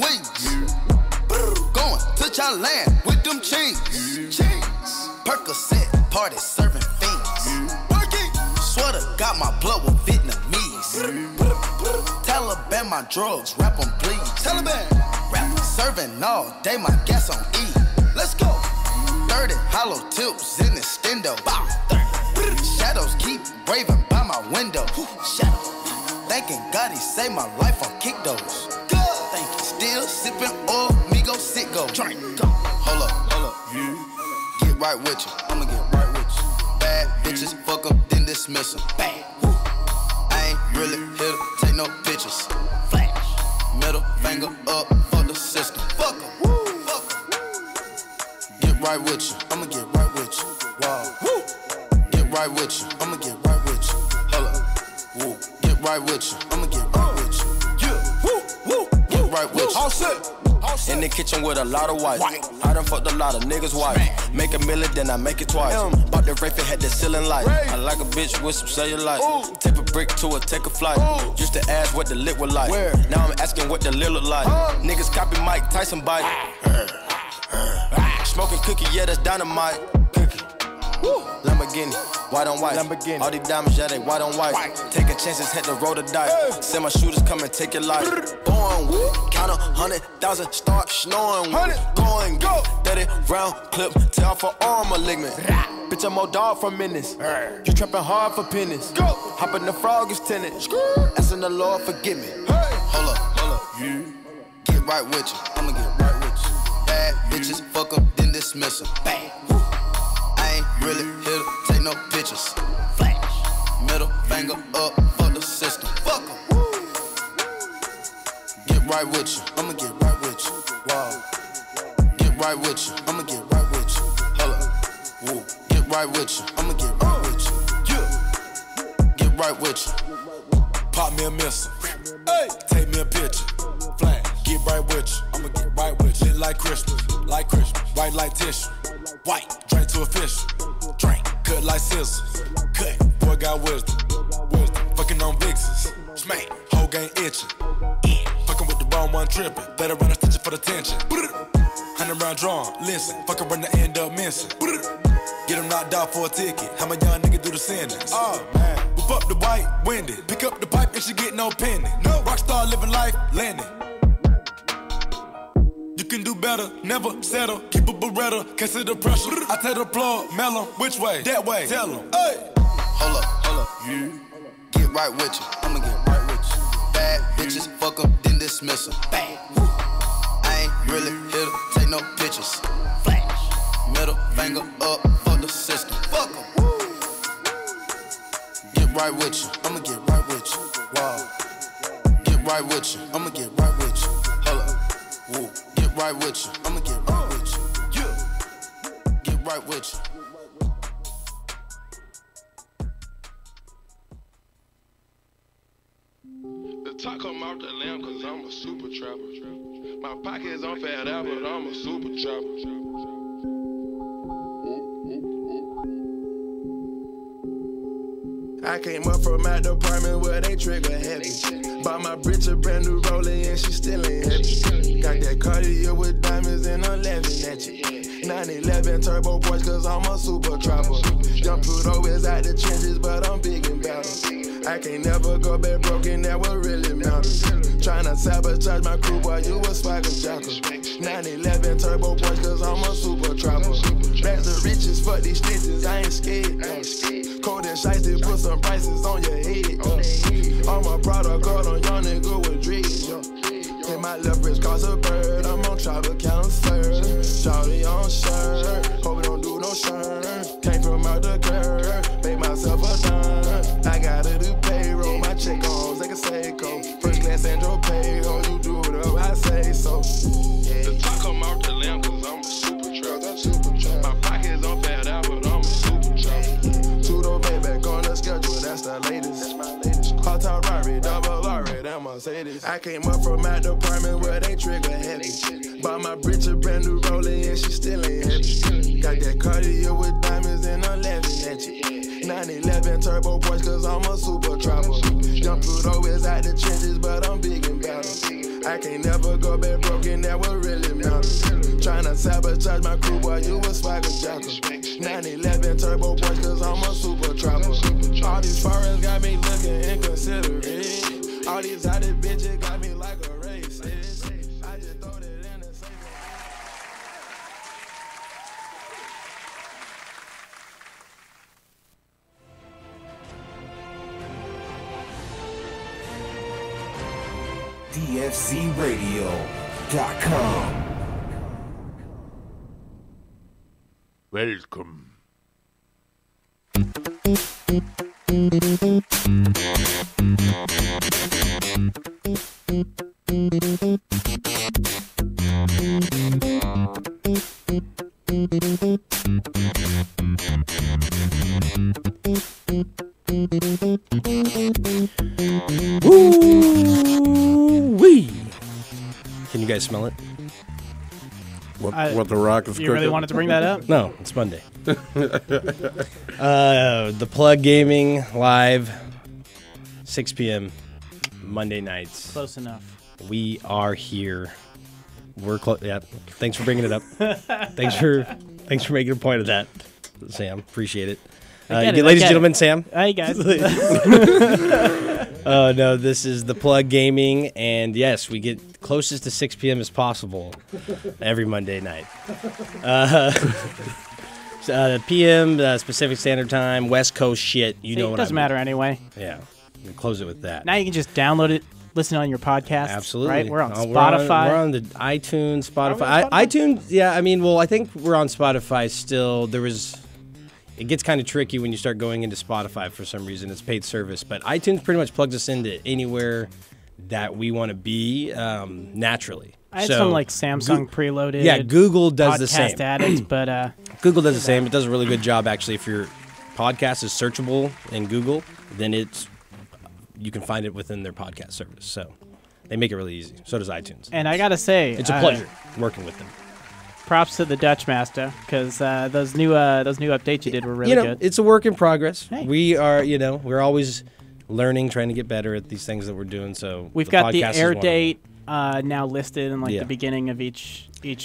wings. Going to Thailand with them chains. Percocet party serving fiends. Swear to God my blood with Vietnamese. Taliban my drugs, rap on please. Taliban rap serving all day, my gas on E. Let's go. 30 hollow tips in the stendo. Shadows keep raving by my window. Shadow. Thanking God he saved my life on kick those. Thank you. Still sipping oil, me go sit go. Drink. Hold up. Get right with you. I'ma get right with you. Bad bitches, fuck up, then dismiss them. Bang. I ain't really here to take no pictures. Flash. Middle finger up for the system. Fuck em. Get right with you. I'ma get right with you. Wow. Get right with you. I'ma get right with you. Hold up. Woo. Get right with you. I'ma get right with you. Yeah. Woo. Get right with you. All set. In the kitchen with a lot of white. I done fucked a lot of niggas' wife. Make a million, then I make it twice. Bought the Wraith and had the ceiling light. I like a bitch with some cellulite. Tip a brick to her, take a flight. Used to ask what the lit was like. Now I'm asking what the lit look like. Niggas copy Mike Tyson bite. Smoking cookie, yeah, that's dynamite. Cookie. Lamborghini, white on white. All these diamonds, yeah, they white on white. Taking chances, had to roll the dice. Say my shooters come and take your life. Born with, count 100,000, start snoring with. Going, go, 30 round clip, tell for all malignant. Bitch, I'm more dog for minutes. You trapping hard for pennies. Go, hop in the frog is tennis. Asking the Lord, forgive me. Hold up. Get right with you. I'ma get right with you. Bad bitches, fuck up, then dismiss them. Bang. I ain't really here to take no pictures. Flash. Middle finger up for the system. Fuck em. Get right with you. I'ma get right with you. Wow. Get right with you. I'ma get right with you. Hold up. Woo. Get right with you. I'ma get right with you. Yeah. Get right with you. Pop me a missile. Hey. Take me a picture. Flash. Get right with you. I'ma get right with you. Lit like Christmas. Like Christmas. White like tissue. White. Drink to a fish. Drink. Cut like scissors. Cut. Boy got wisdom. Fucking on Vixens. Smack. Whole gang itching. Fucking with the wrong one tripping. Better run a stitch for the tension. 100 round drawn. Listen. Fucking run the end up missing. Get him knocked out for a ticket. How my young nigga do the sentence? Oh man. Whip up the white, windy. Pick up the pipe and she get no penny. No. Rockstar living life, landing. You can do better, never settle. Keep a Beretta, can't see the pressure. I tell the plug, mellow, which way? That way, tell him. Hey. Hold up. Get right with you. I'ma get right with you. Bad bitches, fuck up, then dismiss them. Bang. I ain't really here to take no pictures. Flash. Middle finger up for the system. Fuck em. Get right with you. I'ma get right with you. Wow. Get right with you. I'ma get right with you. Hold up. Woo. Get right with you. I'ma get right with you. Yeah. Get right with you. The top come out the lamb cause I'm a super trapper. My pockets on fat out, but I'm a super trapper. I came up from my department where they trigger heavy. Bought my bitch a brand new Rollie and she still ain't heavy. Got that Cartier with diamonds and I'm laughing at you. 911 turbo boys cause I'm a super trapper. Young Pluto is out the trenches but I'm big in battle. I can't never go back broken, that what really matters. Tryna sabotage my crew, boy, you a swagger jacker. 911 turbo boys cause I'm a super trapper. Back to riches, fuck these stitches, I ain't scared. Cold and shiesty, put some prices on your head. All my product got on young nigga with dreads. In my left wrist cost a bird, I'm on travel counter. Charlie on shirt, hope we don't do no shirt. Came from out the curb, made myself a dime. I gotta do payroll, my check on like a Seiko. First class Andro payroll, you do whatever I say so. The top come out the lamb cause I'm a super trapper. My pockets on fat out, but I'm a super trapper. Two-door baby on the schedule, that's the latest. That's my latest. Hot Rari, double Rari, that Mercedes. I came up from my department where they trigger heavy. Bought my bitch a brand new Rollie and she still ain't heavy. Got that Cartier with diamonds and I'm laughing at you. 911 turbo boys cause I'm a super trapper. Young Pluto is out the trenches but I'm big in battle. I can't never go back broken, that what really matters. Tryna sabotage my crew, boy, you a swagger jacker. 911 turbo boys, cause I'm a super trapper. All these foreigns got me looking inconsiderate. All these hottie bitches got me like a racist. I just throw it in the safe. DFCRadio.com. Welcome. Woo-wee. Can you guys smell it? What the Rock is You cooking? really wanted to bring that up? No, it's Monday. The Plug Gaming live, 6 p.m. Monday nights. Close enough. We are here. We're close. Yeah. Thanks for bringing it up. thanks for making a point of that, Sam. Appreciate it. Ladies and gentlemen, Sam. Hey guys. Oh no, this is the Plug Gaming, and yes, we get closest to 6 p.m. as possible every Monday night. PM, Pacific Standard Time, West Coast shit. You know what I mean. It doesn't matter anyway. Yeah, we close it with that. Now you can just download it, listen on your podcast. Absolutely. Right? We're on Spotify. We're on the iTunes, Spotify. iTunes, yeah, I mean, well, I think we're on Spotify still. It gets kind of tricky when you start going into Spotify for some reason. It's paid service. But iTunes pretty much plugs us into anywhere that we want to be naturally. I had some like Samsung preloaded. Yeah, Google does the same. Podcast addicts, but Google does the same. It does a really good job actually. If your podcast is searchable in Google, then you can find it within their podcast service. So they make it really easy. So does iTunes. and I gotta say, It's a pleasure working with them. props to the Dutch Master because those new updates you did were really good. It's a work in progress. Hey. We are, we're always learning, trying to get better at these things that we're doing. So We've got the podcast is air one of them. date now listed in like Yeah. the beginning of each we're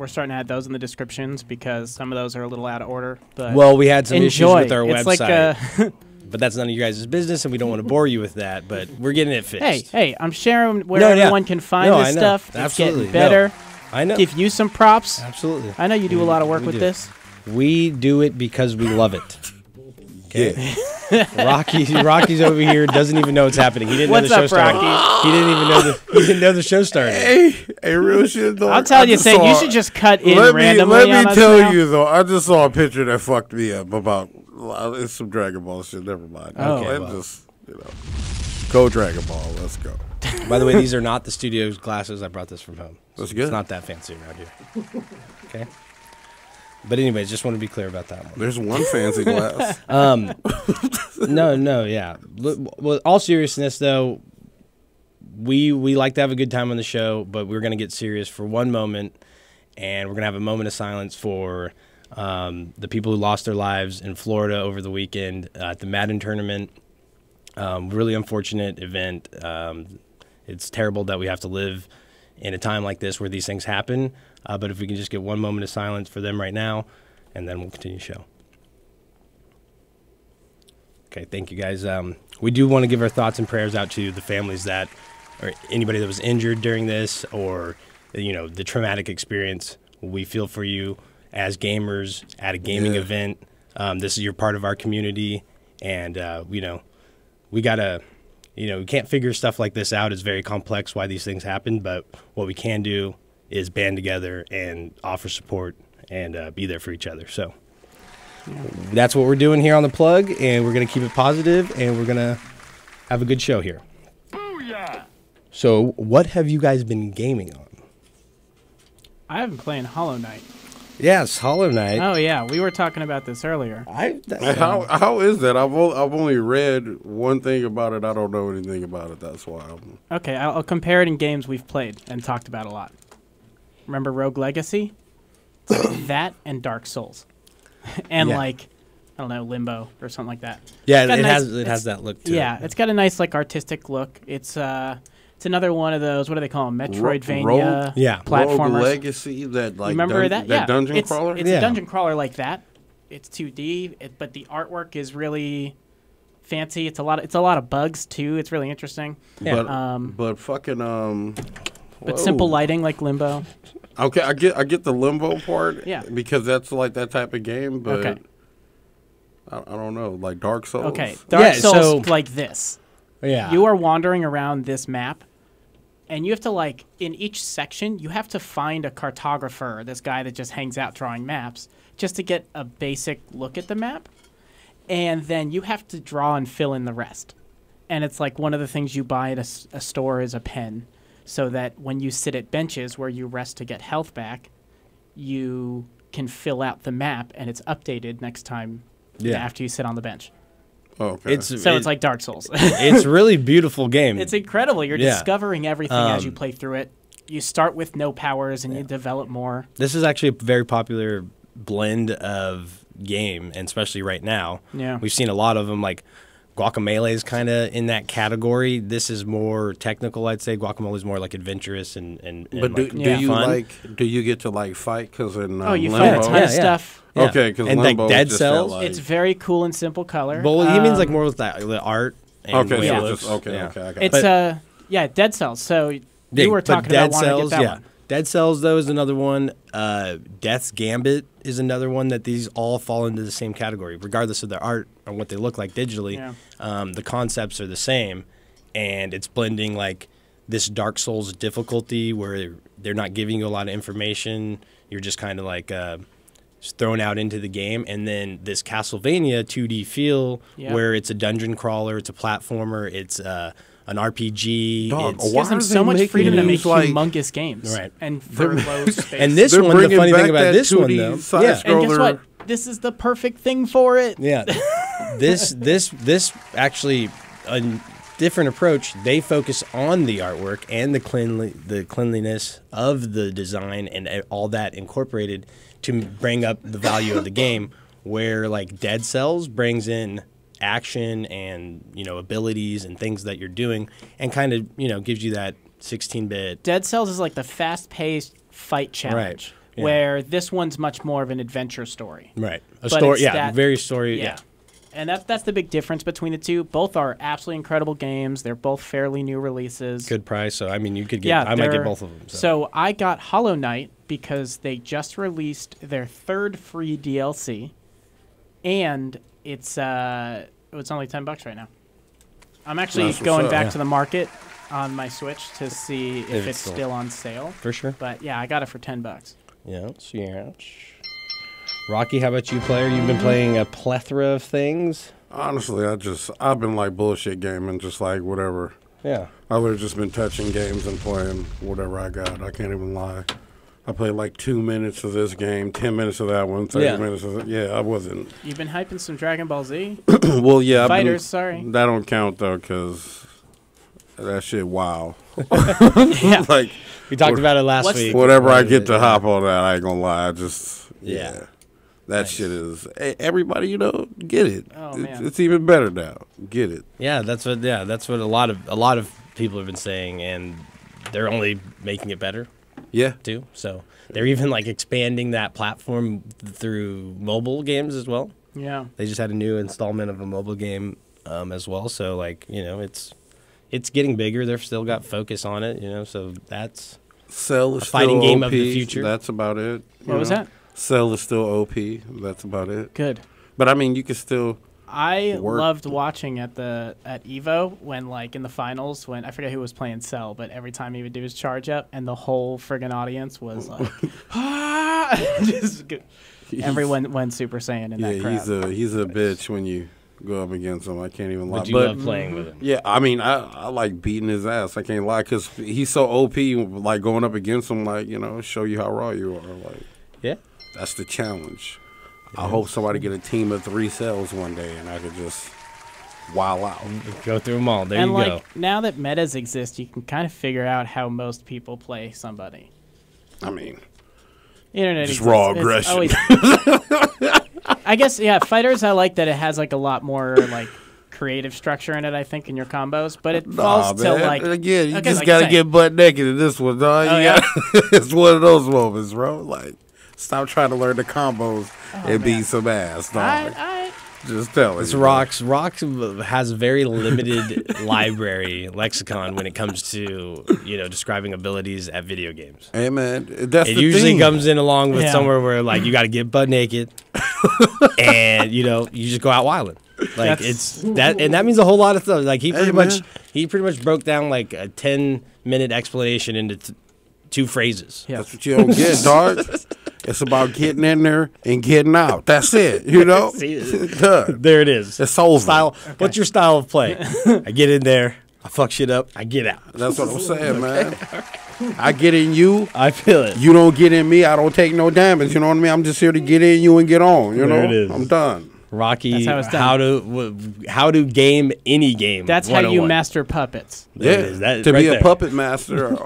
starting to add those in the descriptions because some of those are a little out of order. But Well, we had some issues enjoy. with our It's website, like but that's none of you guys' business, and we don't want to bore you with that. But we're getting it fixed. hey, I'm sharing where No, yeah. everyone can find No, this I know. stuff. It's Absolutely. getting better. I know. Give you some props. Absolutely. I know you do a lot of work We with do. this. We do it because we love it. Okay. Rocky's over here doesn't even know what's happening. He didn't What's know the up, show started. Rocky? He didn't know the show started. Hey, real shit though. I'll tell you, Sam, you should just cut in randomly. Let on me us tell now. you though. I just saw a picture that fucked me up about it's some Dragon Ball shit. Never mind. Okay, Let's well. just go Dragon Ball. Let's go. By the way, these are not the studio's glasses. I brought this from home. That's It's good. not that fancy around here. Okay. But anyways, just want to be clear about that one. There's one fancy glass. No, yeah. Well, all seriousness though, we like to have a good time on the show, but we're going to get serious for one moment, and we're going to have a moment of silence for the people who lost their lives in Florida over the weekend at the Madden tournament. Really unfortunate event. It's terrible that we have to live in a time like this where these things happen, but if we can just get one moment of silence for them right now, and then we'll continue the show. Okay, thank you guys. We do want to give our thoughts and prayers out to the families that, or anybody that was injured during this, or the traumatic experience. We feel for you as gamers at a gaming event. This is your part of our community, and we gotta, we can't figure stuff like this out. It's very complex why these things happen, but what we can do is band together and offer support and be there for each other. So. That's what we're doing here on The Plug, and we're going to keep it positive, and we're going to have a good show here. Booyah! So, what have you guys been gaming on? I have been playing Hollow Knight. Yes, Hollow Knight. Oh yeah, we were talking about this earlier. How is that? I've only read one thing about it. I don't know anything about it. That's why. Okay, I'll compare it in games we've played and talked about a lot. Remember Rogue Legacy? That and Dark Souls. And I don't know, Limbo or something like that. Yeah, it has that look to it. Yeah, it's got a nice artistic look. It's It's another one of those. What do they call them? Metroidvania Yeah. platformers. Rogue Legacy, that like Remember that? Yeah, dungeon crawler. It's Yeah. a dungeon crawler like that. It's 2D, but the artwork is really fancy. It's a lot of bugs too. It's really interesting. Yeah. But fucking But whoa. simple lighting like Limbo. Okay, I get the Limbo part. Yeah. Because that's like that type of game, but Okay. I don't know, like Dark Souls. Okay, Dark Yeah, Souls so- like this. Yeah. You are wandering around this map, and you have to, like, in each section, you have to find a cartographer, this guy that just hangs out drawing maps, just to get a basic look at the map. And then you have to draw and fill in the rest. And it's like one of the things you buy at a store is a pen, so that when you sit at benches where you rest to get health back, you can fill out the map, and it's updated next time after you sit on the bench. Okay. It's like Dark Souls. It's a really beautiful game. It's incredible. You're Yeah. discovering everything as you play through it. You start with no powers and you develop more. This is actually a very popular blend of game, and especially right now. Yeah. We've seen a lot of them, like Guacamelee is kind of in that category. This is more technical, I'd say. Guacamole is more like adventurous and But like, do Yeah. you fun. like? Do you get to like fight? Because in You Limbo, find a ton Yeah, of stuff. Yeah. Okay, because and like Limbo Dead just Cells. Felt like, It's very cool and simple color. Well, he means like more with the art. And okay, way so it it's looks. just okay, Yeah. okay, I got It's it. Dead Cells. So Yeah, you were but talking Dead about wanting Cells, to get that yeah. one. Dead Cells, though, is another one. Death's Gambit is another one that these all fall into the same category, regardless of their art or what they look like digitally. Yeah. The concepts are the same, and it's blending like this Dark Souls difficulty where they're not giving you a lot of information. You're just kind of like just thrown out into the game, and then this Castlevania 2D feel Yeah. where it's a dungeon crawler, it's a platformer, it's an RPG. Dog, it's, It why gives them are so they much making freedom to make these, like- humongous games. Right. And for low space. and this They're one, the bringing funny back thing about that this one, 2D though, side yeah, and guess scroller. what? This is the perfect thing for it. yeah, this actually a different approach. They focus on the artwork and the cleanliness of the design and all that incorporated to bring up the value of the game. Where like Dead Cells brings in action and abilities and things that you're doing, and kind of gives you that 16-bit. Dead Cells is like the fast-paced fight challenge, yeah. where this one's much more of an adventure story. Right, a But story, it's yeah, that- very story, yeah. And that's the big difference between the two. Both are absolutely incredible games. They're both fairly new releases. Good price, so I mean, you could get. Yeah, I might get they're- both of them. So I got Hollow Knight because they just released their third free DLC, and it's only $10 right now. I'm actually That's what's going up. back Yeah. to the market on my Switch to see if it's still- still on sale. For sure. But yeah, I got it for $10. Yeah. Rocky, how about you, player? You've been playing a plethora of things. Honestly, I've been like bullshit gaming, just like whatever. Yeah. I would have just been touching games and playing whatever I got. I can't even lie. I played like 2 minutes of this game, 10 minutes of that one, 30 Yeah. minutes of it. Yeah, I wasn't. You've been hyping some Dragon Ball Z? Well, yeah. I've been- Fighters, sorry. That don't count, though, because that shit, wow. Yeah. Like, We talked about it last What's- week. whatever I get to hop on that, I ain't gonna lie. I just, Yeah. That shit is, everybody, get it. Oh, man. It's even better now. Get it. Yeah, that's what a lot of people have been saying, and they're only making it better Yeah. too. So they're even like expanding that platform through mobile games as well. Yeah. They just had a new installment of a mobile game as well. So like it's getting bigger. They've still got focus on it. So that's Cell is A fighting still game OP. of the future. That's about it. What was that? Cell is still OP. That's about it. Good. But I mean, you can still. I Work. loved watching at Evo when like in the finals when I forget who was playing Cell, but every time he would do his charge up and the whole friggin' audience was like, just everyone went Super Saiyan in that Yeah, crowd. he's a bitch when you go up against him. I can't even lie. what you But love playing with him. yeah, I mean, I like beating his ass. I can't lie because he's so OP. Like going up against him, like show you how raw you are. Like Yeah. that's the challenge. I hope somebody get a team of 3 cells one day and I could just wow out. Go through them all. There And you like go. now that metas exist, you can kind of figure out how most people play somebody. I mean, Internet Just exists. raw It's aggression. always- I guess fighters. I like that it has like a lot more like creative structure in it, I think, in your combos. But it falls to like again, you okay, just like gotta you're get butt naked in this one, dog. It's one of those moments, bro. Like, stop trying to learn the combos and beat some ass, dog. Just tell it. It's Rox. Rox has a very limited library lexicon when it comes to describing abilities at video games. Hey man, that's it the usually thing. comes in along with somewhere where like you got to get butt naked, and you just go out wilding. Like it's that, and that means a whole lot of stuff. Like he pretty much broke down like a 10-minute explanation into 2 phrases. Yeah. That's what you don't get, dog. It's about getting in there and getting out. That's it. You know. There it is. It's over. Style. Okay. What's your style of play? I get in there. I fuck shit up. I get out. That's what I'm saying, man. I get in you. I feel it. You don't get in me. I don't take no damage. You know what I mean? I'm just here to get in you and get on. You know. There it is. I'm done. Rocky, how to game any game. That's how you master puppets. Yeah, to be a puppet master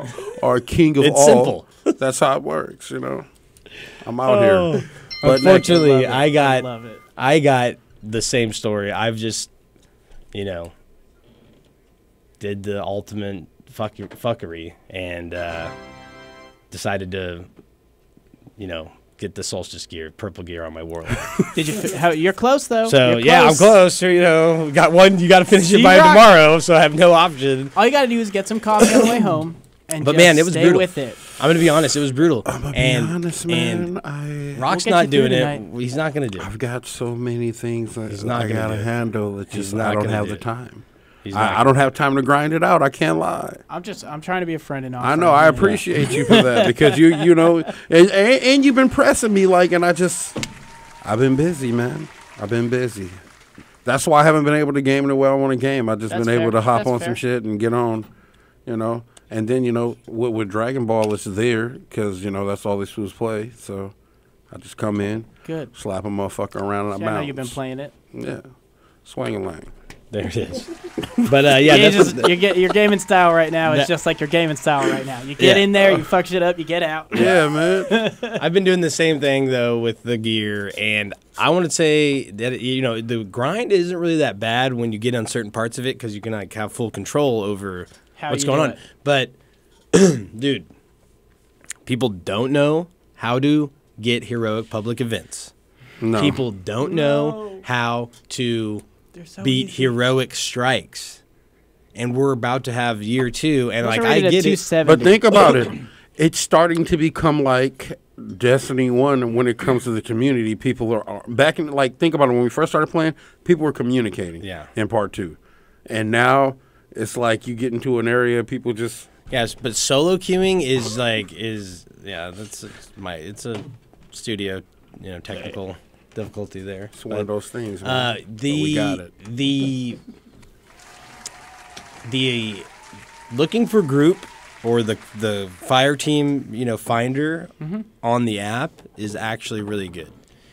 or king of all. It's simple. That's how it works, you know. I'm out here. But unfortunately, I got the same story. I've just, did the ultimate fuckery and decided to, get the solstice gear, purple gear on my warlock. Did you? You're close though. So yeah, I'm close. So, got one. You got to finish it by tomorrow. So I have no option. All you got to do is get some coffee on the way home. And but man, it was brutal. With it. I'm gonna be honest. It was brutal. I'm gonna be honest, man. Rock's not doing it. He's not gonna do it. I've got so many things that I gotta handle. It's just I don't have the time. I don't have time to grind it out. I can't lie. I'm trying to be a friend and all. I know. I appreciate you for that because you know, and you've been pressing me and I've been busy, man. I've been busy. That's why I haven't been able to game the way I want to game. I've just been able to hop on some shit and get on, And then with Dragon Ball, it's there because that's all these fools play. So I just come in, slap a motherfucker around and I bounce. I know you've been playing it. Yeah, swing and lang. There it is. But that's your gaming style right now is just like your gaming style right now. You get in there, you fuck shit up, you get out. Yeah, man. I've been doing the same thing though with the gear, and I want to say that the grind isn't really that bad when you get on certain parts of it because you can have full control over what's going on. But dude, people don't know how to get heroic public events. No. People don't know how to beat heroic strikes, and we're about to have year 2, and I get it. But think about it. It's starting to become like Destiny 1 when it comes to the community. People are back in think about it when we first started playing. People were communicating. In part 2, and now it's like you get into an area people just. Yes, but solo queuing is it's a studio technical difficulty there. It's one of those things. Man. We got it. The looking for group or the fire team finder on the app is actually really good.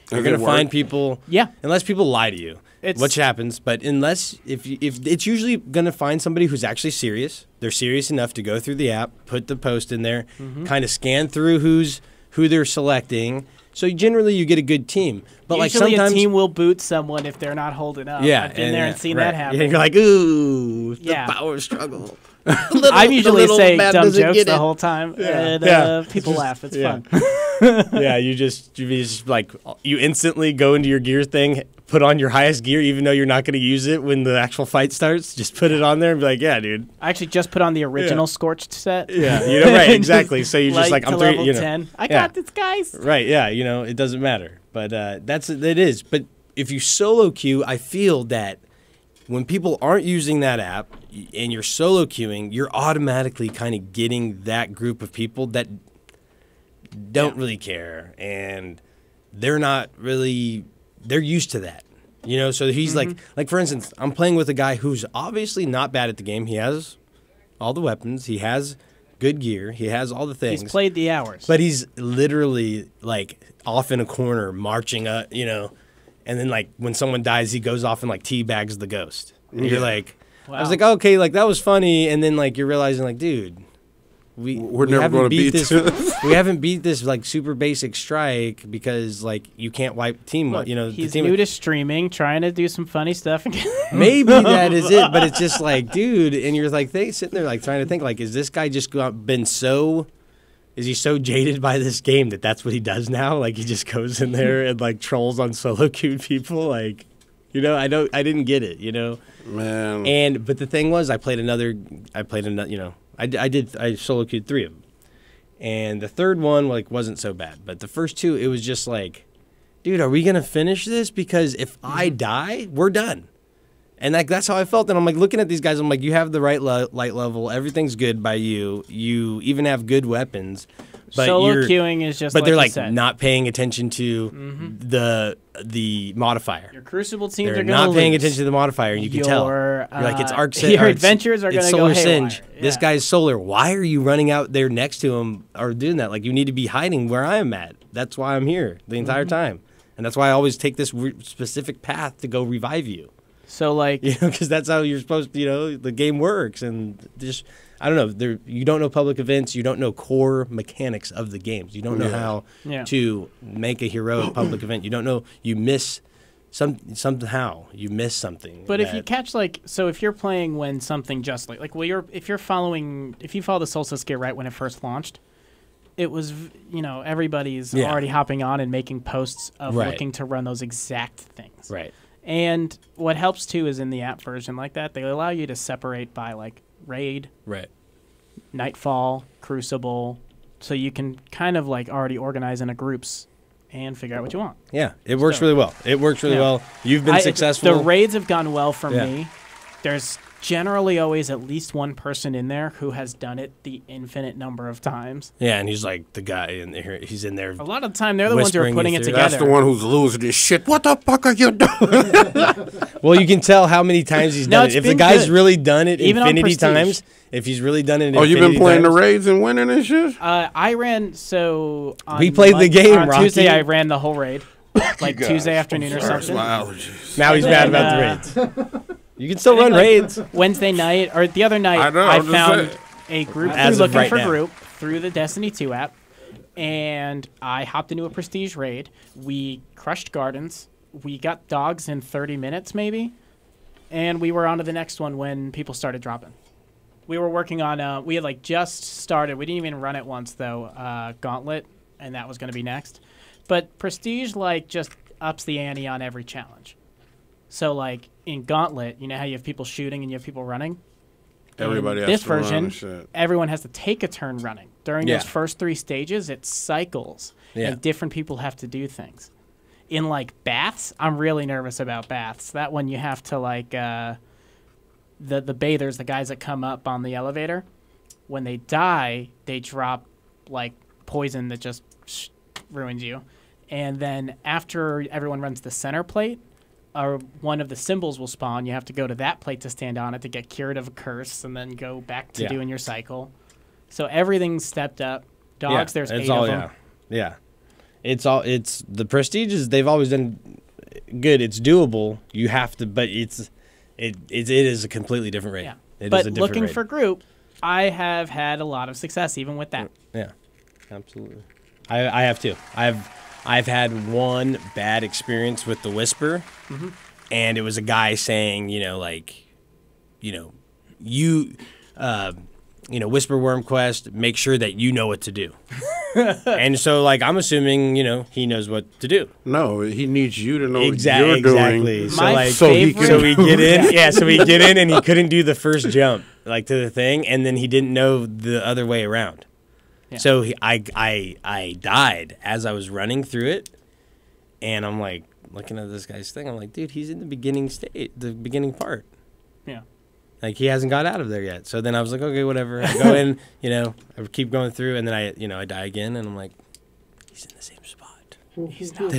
You're gonna find people. Yeah. Unless people lie to you. Which happens, but if it's usually gonna find somebody who's actually serious. They're serious enough to go through the app, put the post in there, kind of scan through who they're selecting. So generally, you get a good team. But usually sometimes a team will boot someone if they're not holding up. Yeah, I've been there and seen that happen. Yeah, you're like, ooh, the power struggle. I usually say dumb jokes the whole time, and people laugh. It's fun. Yeah, you instantly go into your gear thing, put on your highest gear, even though you're not going to use it when the actual fight starts. Just put it on there and be like, yeah, dude. I actually just put on the original Scorched set. Yeah, right, exactly. So you're just like, I'm level 10. I got this, guys. Right, yeah, it doesn't matter. But it is. But if you solo queue, I feel that when people aren't using that app and you're solo queuing, you're automatically kind of getting that group of people that don't really care, and they're not really, they're used to that, so he's like for instance, I'm playing with a guy who's obviously not bad at the game. He has all the weapons, he has good gear, he has all the things. He's played the hours, but he's literally off in a corner marching up, and then when someone dies, he goes off and teabags the ghost, and you're like, wow. I was like, okay, that was funny, and then you're realizing dude, We're never haven't gonna beat this. this. We haven't beat this like super basic strike because like you can't wipe team. Look, You know, he's the team new to streaming, trying to do some funny stuff. Maybe that is it, but it's just like, dude, and you're like sitting there like trying to think like, is this guy just been so? Is he so jaded by this game that that's what he does now? Like he just goes in there and like trolls on solo queued people, like, you know, I didn't get it, you know, man. But the thing was, I played another, you know, I solo queued 3 of them, and the third one like wasn't so bad, but the first 2 it was just like, dude, are we gonna finish this? Because if I die, we're done. And that's how I felt. And I'm like looking at these guys. I'm like, you have the right light level. Everything's good by you. You even have good weapons. But Solo queuing is just. But they're like said. not paying attention to the modifier. Your Crucible teams they're are going to not paying attention to the modifier, and you can tell. You're like, it's Arc Singe. Your adventures are going to go Solar haywire. Singe. This guy's Solar. Why are you running out there next to him or doing that? Like, you need to be hiding where I am at. That's why I'm here the entire time, and that's why I always take this specific path to go revive you. So, like, you know, because that's how you're supposed to, you know, the game works. And just, I don't know, you don't know public events. You don't know core mechanics of the games. You don't know how to make a heroic public event. You don't know, you miss somehow. You miss something. But if you catch, like, so if you're playing when something just like well, if you follow the Solstice gear right when it first launched, it was, you know, everybody's already hopping on and making posts of looking to run those exact things. Right. And what helps too is in the app version like that, they allow you to separate by like raid, Nightfall, Crucible, so you can kind of like already organize into groups and figure out what you want. Yeah, it works really well. It works really well. You've been successful. The raids have gone well for me. There's generally always at least one person in there who has done it the infinite number of times. Yeah, and he's like the guy in there. He's in there. A lot of the time, they're the ones who are putting it together. That's the one who's losing this shit. What the fuck are you doing? Well, you can tell how many times he's done it. If the guy's really done it infinity times, if he's really done it you've been playing the raids and winning and shit? I ran, so on we played the game, on Rocky. Tuesday, I ran the whole raid. Like Tuesday afternoon or something. My allergies. Now he's mad about the raids. You can still run raids. Wednesday night, or the other night, I found a group through the Destiny 2 app, and I hopped into a Prestige raid. We crushed gardens. We got dogs in 30 minutes, maybe, and we were on to the next one when people started dropping. We were working on, we had like just started. We didn't even run it once, though, Gauntlet, and that was going to be next. But Prestige, like, just ups the ante on every challenge. So, like, in Gauntlet, you know how you have people shooting and you have people running? Everybody has this to version, run and shit. everyone has to take a turn running. During those first 3 stages, it cycles, and different people have to do things. In, like, baths, I'm really nervous about baths. That one you have to, like, the bathers, the guys that come up on the elevator, when they die, they drop, like, poison that just ruins you. And then after everyone runs the center plate, one of the symbols will spawn. You have to go to that plate to stand on it to get cured of a curse, and then go back to doing your cycle. So everything's stepped up. Dogs, there's 8 of them. Yeah. It's the Prestiges. They've always done good. It's doable. You have to, but it is a completely different raid. Yeah. But looking for group, I have had a lot of success even with that. Yeah, absolutely. I have too. I've had one bad experience with the Whisper, and it was a guy saying, Whisper Worm Quest, make sure that you know what to do. And so, like, I'm assuming, he knows what to do. No, he needs you to know what you're doing. So, we get in. So we get in, and he couldn't do the first jump, like, to the thing, and then he didn't know the other way around. Yeah. So I died as I was running through it, and I'm like looking at this guy's thing. I'm like, dude, he's in the beginning the beginning part. Yeah, like he hasn't got out of there yet. So then I was like, okay, whatever. I go in, I keep going through, and then I die again, and I'm like, he's in the same spot. He's not.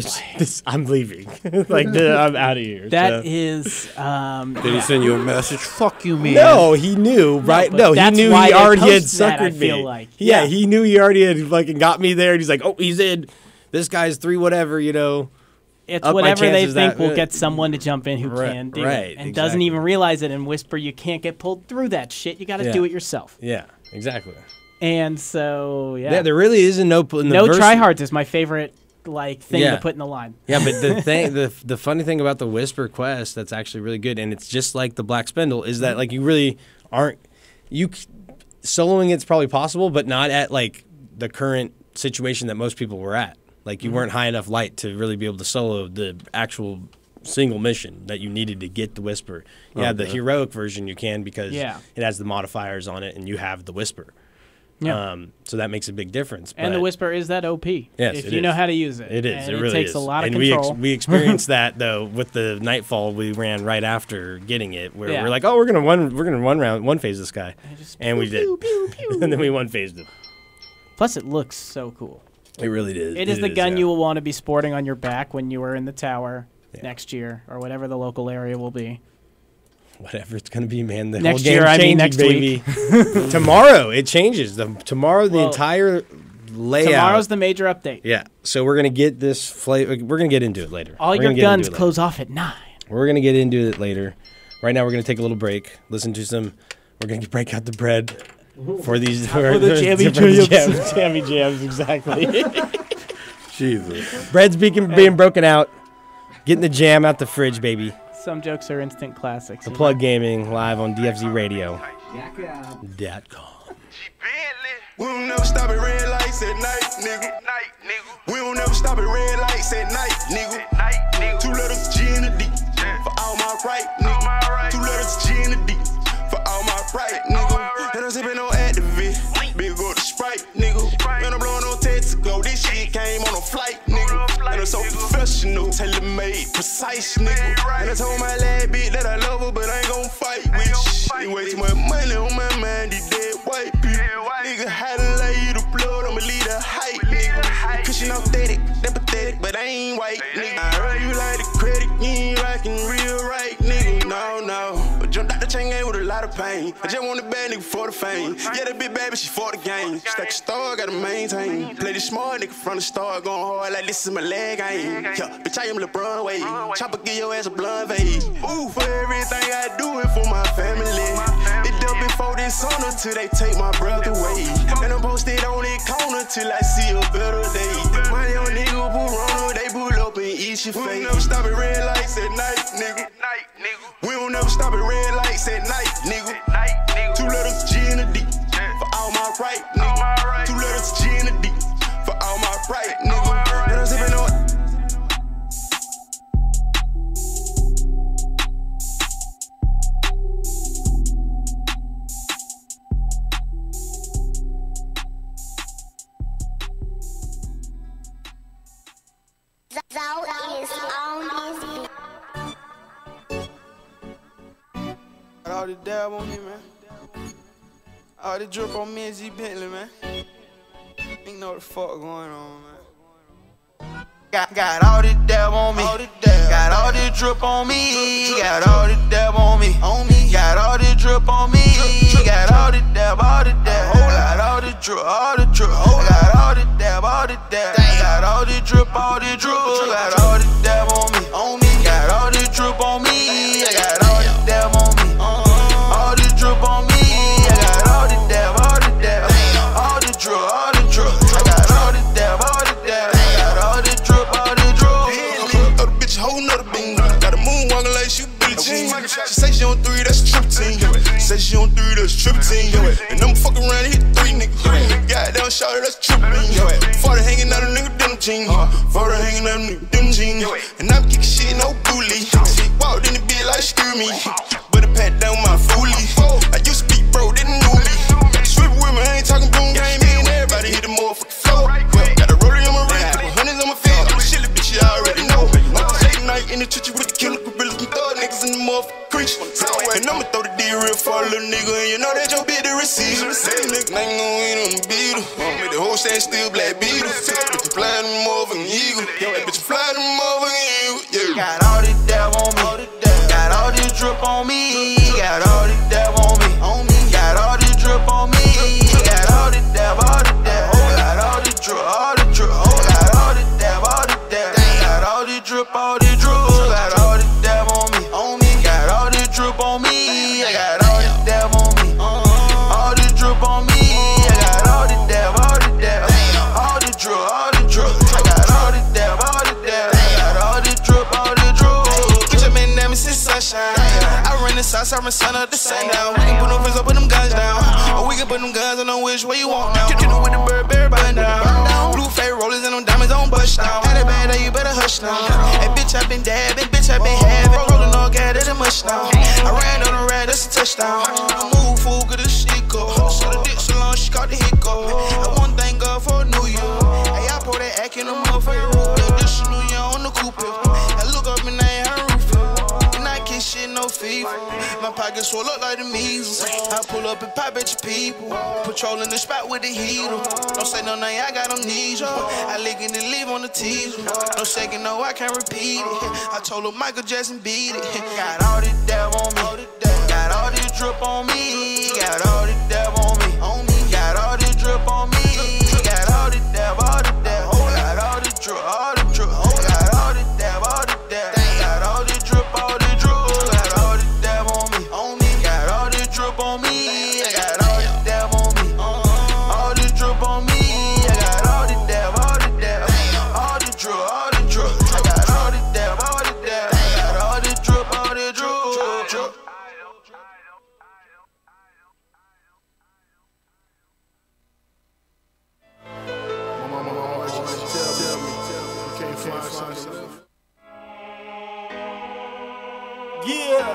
I'm leaving. I'm out of here. That is. Did he send you a message? Fuck you, man. No, he knew, right? No, he knew he already had suckered me. Like. Yeah, he knew he already had fucking got me there, and he's like, oh, he's in. This guy's 3 whatever, It's whatever they think will get someone to jump in who can do it. And doesn't even realize it. And Whisper, you can't get pulled through that shit. You got to do it yourself. Yeah, exactly. And so, Yeah, there really is no tryhards is my favorite thing Yeah. to put in the line. Yeah, but the funny thing about the Whisper quest that's actually really good, and it's just like the Black Spindle, is that like you really aren't soloing it's probably possible, but not at like the current situation that most people were at. Like you weren't high enough light to really be able to solo the actual single mission that you needed to get the Whisper. Yeah, the heroic version you can because it has the modifiers on it and you have the Whisper. Yeah. So that makes a big difference. And the Whisper is that OP. Yes, if you know how to use it. It is. And it really takes is. a lot of and control. We experienced that though with the Nightfall we ran right after getting it, where Yeah. we're like, oh, we're gonna one phase this guy, and we did, and then we one phased him. Plus, it looks so cool. It really did. It is the gun you will want to be sporting on your back when you are in the tower next year or whatever the local area will be. Whatever it's going to be, man. The Next whole year, game's I mean changing, next baby. week. Tomorrow, it changes. Tomorrow, the entire layout. Tomorrow's the major update. Yeah. So we're going to get this flavor. We're going to get into it later. All your guns close off at 9. We're going to get into it later. Right now, we're going to take a little break. Listen to some. We're going to break out the bread for these. For the jammy jams. Jammy jams, exactly. Jesus. Bread's being broken out. Getting the jam out the fridge, baby. Some jokes are instant classics. The Plug Gaming live on DFZRadio.com. We don't never stop at red lights at night, nigga. We don't never stop at red lights at night, nigga. 2 letters G and a D for all my right, nigga. 2 letters G and a D for all my right, nigga. And I'm sipping on Activist, big go to Sprite, nigga. And I'm blowing on Texaco, this shit came on a flight, nigga. And I'm so professional, tailor-made, precise, nigga. And I told my lad bitch that I love her, but I ain't gon' fight with you. It way too much money on my mind, these dead white people. Nigga, how to lay the blood, I'ma lead a hype, nigga. Cause you authentic, that pathetic, but I ain't white, nigga. I heard you like the credit, you ain't rockin' real right, nigga. No. But jumped out the chain game with a lot of pain. I just want a bad nigga for the fame. Yeah, that big baby, she for the game. Stack a star, gotta maintain. Play the smart nigga from the start, going hard like this is my leg game. Yeah, bitch, I am LeBron Wade. Chopper, give your ass a blunt fade. Ooh, for everything I do it for my family. It done before this summer till they take my breath away. And I'm posted on that corner till I see a better day. My young nigga pull runner, they pull up and eat your face. We don't never stop at red lights at night, nigga. We don't never stop at red lights at night, nigga. 2 letters G and a D for all my right, nigga. 2 letters G and a D for all my right, nigga. And I'm sipping on. All the dab on me, man. All the drip on me and G Bentley, man. Ain't know what the fuck going on, man. Got all the dab on me. Got all the drip on me. Got all the dab on me. Got all the drip on me. Got all the dab, all the dab. Got all the drip, all the drip. Got all the dab, all the dab. Got all the drip, all the drip. Got all the dab on me. Got all the drip on me. I got all the dab on me. All the drip on me. I got all the dab, all the dab. All the drip, all the drip. I got all the dab, all the dab. I got all the drip, all the drip. Throw the bitch a whole nother bean. Got a moon walking like she Billie Jean. She say she on 3, that's triple team. Say she on 3, that's triple team. And I'm fucking around and hit 3 niggas. Goddamn shawty, that's triple beam. 40 hanging out a nigga denim jean. 40 hanging out a nigga denim jean. And I'm kicking shit, no bully. She walked in the bed like screw me. But I pat down my foolie. I used to be bro, didn't know me. Swift with me, I ain't talking boom game. Me and everybody hit the motherfucking floor. Got a rollie on my wrist, couple hundreds on my feet. I'm a shilly bitch, you already know. Late night in the church with the killer gorillas and thug niggas in the motherfucking creature. And I'ma throw the D real for a little nigga, and you know that your bitch the receiver. Nigga ain't gon' eat on the beetle. Make the whole stand still black beetle. Bitch, you fly them motherfucking eagle. Bitch, you fly them motherfucking eagle. Got all the dab on me. Got all the drip on me. Got all the dab on me. Got all the drip on me. Got all the dab, all the dab. Got all the drip, all the drip. Got all the dab, all the dab. Got all the drip, all the drip. Got all the dab on me. Got all the drip on me. I got all the dab on me. All the drip on me. I got all from sun up to sundown. We can put them friends up, put them guns down. Or we can put them guns on them which way you want now. Kill with the bird, button down. Blue fade rollers and them diamonds on bust down. Had it bad, now you better hush now. Hey, bitch, I been dabbing, bitch, I been having. Rolling all gas, that's a mush now. I ran on the rad, that's a touchdown. I move, fool, good as shit go. So the dick so long, she caught the hiccup. I one thing God for New Year. Hey, I pour that act in the motherfucking roof. This New Year on the coupe. I look up and I ain't her roof. And I can't shit no fever. My pockets swell up like the measles. I pull up and pop at your people. Patrolling the spot with the heater. Don't say no name, I got amnesia. I lick it and leave on the teaser. No shaking, no, I can't repeat it. I told her Michael Jackson beat it. Got all this dab on me. Got all this drip on me. Got all this dab on me. Got all this drip on me. Got all this dab, all this dab. Got all this drip, all this drip. Got all this dab, all this dab. Got all this drip, all this drip. Got all this dab on me. Got all this drip on me. I got all this dab on me. All this drip on me. I got all this dab, all this dab. All this drip, all this drip. I got all this dab, all this dab. I got all this drip, all this drip. Yeah.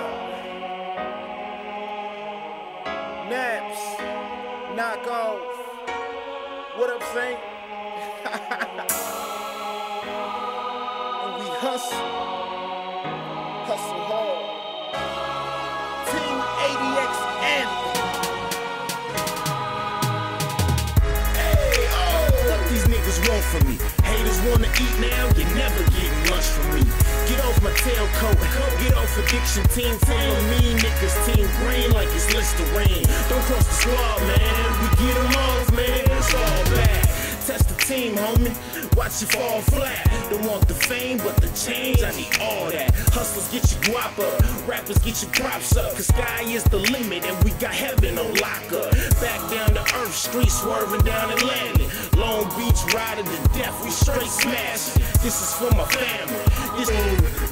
Naps. Knock off. What up, Saint? And we hustle. Hustle hard. Team ADX anthem. Hey, oh. What these niggas want from me? Haters wanna eat now, you never getting lunch from me. Get off my tailcoat, get off addiction. Team full of mean niggas, team green like it's Listerine. Don't cross the squad, man, we get them off, man, it's all bad. Test the team, homie, watch you fall flat. Don't want the fame, but the change, I need all that. Hustlers get your guap up, rappers get your props up. Cause sky is the limit and we got heaven on lock up. Back down to earth, street swerving down Atlantic. Long Beach riding to death, we straight smashing. This is for my family. This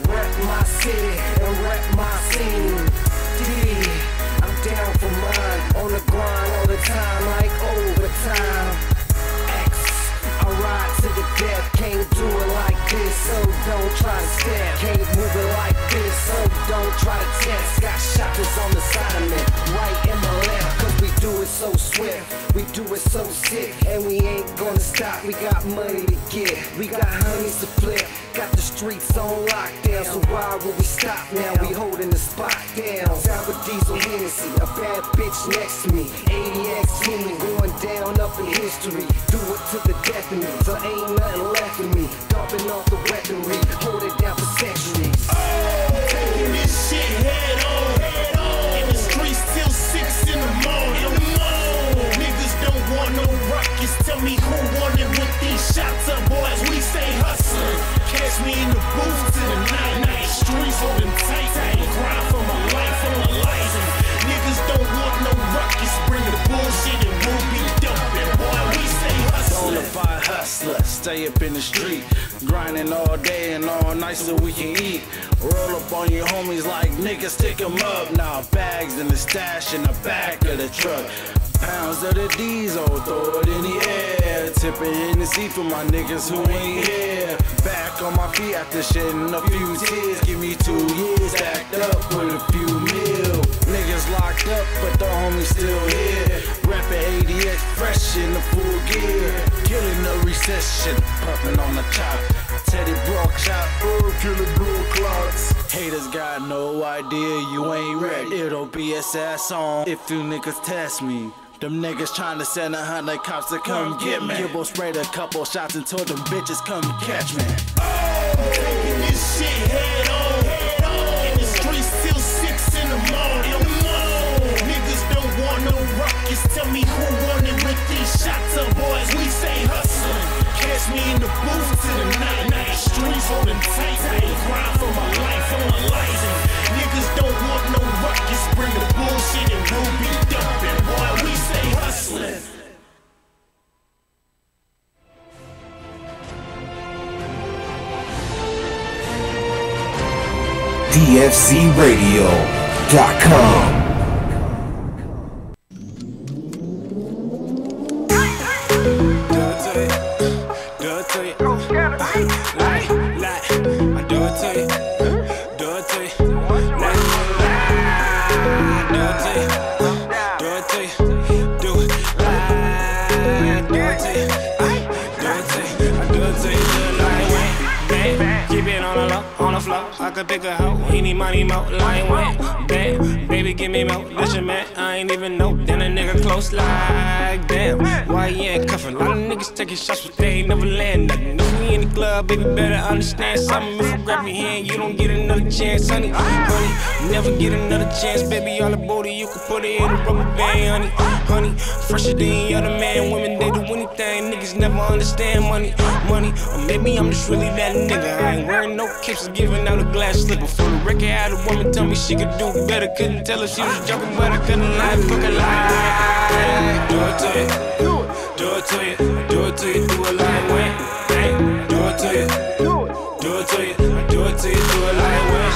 rep my city and rep my scene. Yeah, I'm down for mine. On the grind all the time like overtime. I ride to the death, can't do it like this, so don't try to step. Can't move it like this, so don't try to test. Got shotters on the side of me, right in my left, cause we do it so swift, we do it so sick, and we ain't gonna stop. We got money to get, we got honeys to flip, got the streets on lockdown, so why would we stop now? We holding the spot down. Sour Diesel Hennessy, a bad bitch next to me, ADX teaming, going down up in history. Do it to the death of me, so ain't nothing left of me. Dumping off the weaponry, hold it down for centuries. Taking this shit head on, in the streets till 6 in the morning. Niggas don't want no ruckus, tell me who wanted with these shots up, boys, we stay hustling. Catch me in the booth to the night, streets holding tight, grind for my life, for my life. Niggas don't want no ruckus, bring the bullshit and we'll be dumping, boy, we stay hustling. Bonafide hustler, stay up in the street, grinding all day and all night so we can eat. Roll up on your homies like niggas, stick 'em up. Now bags in the stash in the back of the truck. Pounds of the diesel, throw it in the air. Tipping Hennessy for my niggas who ain't here. Back on my feet after shedding a few tears. Give me 2 years, stacked up with a few mil. Niggas locked up, but the homies still here. Rapping ADX fresh in the full gear. Killing the recession, puffing on the chop. Teddy Brock shot, killing blue clocks. Haters got no idea you ain't ready. It'll be a sad song if you niggas test me. Them niggas tryna send 100 cops to come get me. Gibbo sprayed a couple shots and told them bitches come catch me. Taking this shit head on, in the streets till 6 in the morning. Niggas don't want no ruckus, tell me who wanted with these shots up, boys, we stay hustling. Catch me in the booth to the night, streets holding tight, grind for my life, for my life. Niggas don't want no ruckus, bring the bullshit and we'll be dumping, boy, we stay hustling. DFC Radio, DirtyMedia.com. I could pick a hoe, any money, mo, line went bad. Baby, give me more, this your man, I ain't even know. Then a nigga close like damn. Why you ain't cuffin'? A lot of niggas taking shots, but they ain't never land nothing. If we in the club, baby, better understand something. If I grab your hand, you don't get another chance, honey. Honey, never get another chance, baby. All the booty, you can put it in a rubber band, honey. Fresher than any other man, women, they do anything. Niggas never understand money. Or maybe I'm just really that nigga. I ain't wearing no capes or giving out a glass slipper. For the record, had a woman tell me she could do better. Couldn't tell her she was joking, but I couldn't lie. Fucking lie. Do it to you. Do it to you. Do it to you. Do it like when. Do it to you. Do it to you. Do it to you. Do it like when.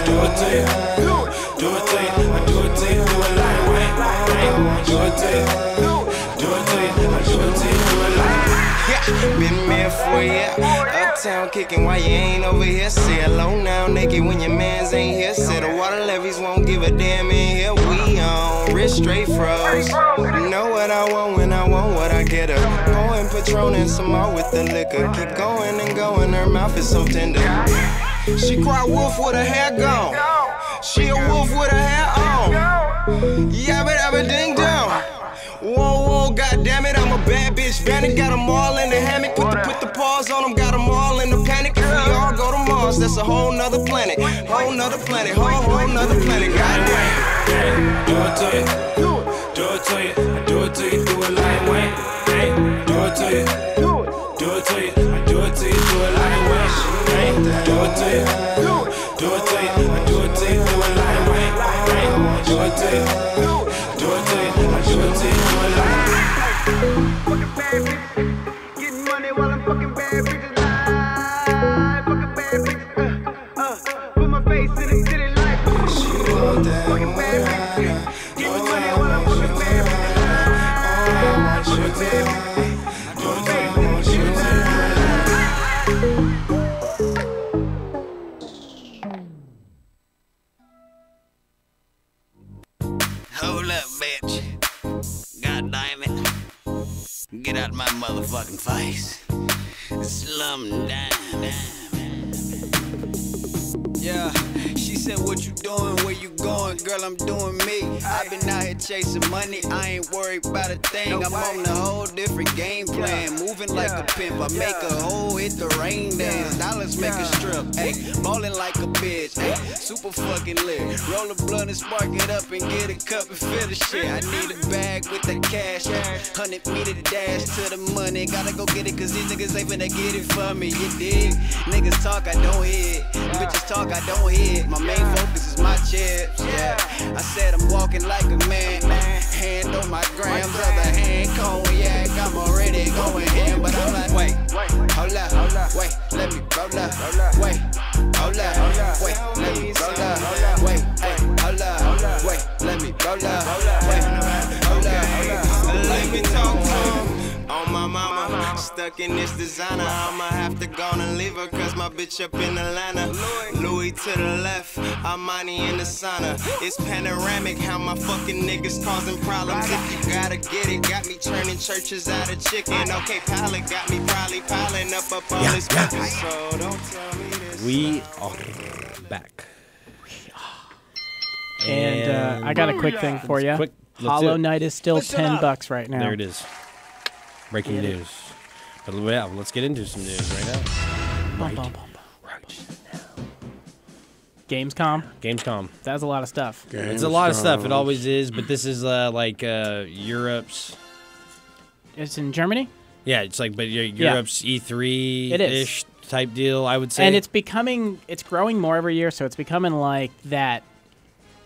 Do it to you. Do it to you. Do it to you. Do it like when. Do it to you. Do it to you. Do it to you. Do it like when. Been mad for a year. Uptown kicking while you ain't over here. Say hello now, naked when your mans ain't here. Say the water levies won't give a damn in here. We on wrist straight froze. You know what I want when I want what I get her. Pouring Patron and some more with the liquor. Keep going and going, her mouth is so tender. She cry wolf with her hair gone. She a wolf with her hair on. Yabba dabba ding dong. Whoa, whoa, goddammit, I'm a bad bitch. Bandit got them all in the hammock. Put the paws on them, got them all in the panic. If we all go to Mars, that's a whole nother planet. Whole nother planet, whole nother planet. Goddamn. Do it to you. Do it to you. Do it to you. Do it like when. Do it to you. Do it to you. Do it to you. Do it like when. Do it to you. Do it to you. Do it to you. Do it like when. Do it to you. Do it to you. Do it to you. Fucking bad bitches, getting money while I'm fucking bad bitches. Fucking bad bitches, put my face in the city like fucking bad bitches, getting money while I'm fucking bad bitches. Hold up, bitch. God damn it. Get out of my motherfucking face. Slum down. Yeah, she said, what you doing, where you going? Girl, I'm doing me. I've been out here chasing money, I ain't worried about a thing. I'm on a whole different game plan, moving like a pimp. I make a hole, hit the rain dance. Dollars make a strip, ayy, ballin' like a bitch, ayy, super fucking lit. Roll a blunt and spark it up and get a cup and fill the shit. I need a bag with the cash, 100 meter to dash to the money. Gotta go get it, cause these niggas ain't finna get it for me, you dig? Niggas talk, I don't hear it. Bitches talk, I don't hear it. My main focus is my chips, yeah. I said I'm walking like a man. Hand on my grams, other hand cognac. I'm already going in, but I'm like, wait, hold up, wait, let me roll up, wait, hold up, wait, let me roll up, wait, hold up, wait, let me roll up, wait, hold up, let me talk to him. On my mama, stuck in this designer. I'ma have to go and leave her, cause my bitch up in Atlanta. Louis to the left, Armani in the sauna. It's panoramic, how my fucking niggas causing problems. If you gotta get it, got me turning churches out of chicken. Okay, pilot got me probably piling up all this bitches. So don't tell me this. We are back. And I got a quick thing for you. Hollow Knight is still $10 right now. There it is. Breaking news. But yeah, let's get into some news right now. Right now. Gamescom. That's a lot of stuff. It's a lot of stuff. It always is. But this is like Europe's. It's in Germany? Yeah, it's like, but Europe's E3-ish type deal, I would say. And it's growing more every year, so it's becoming like that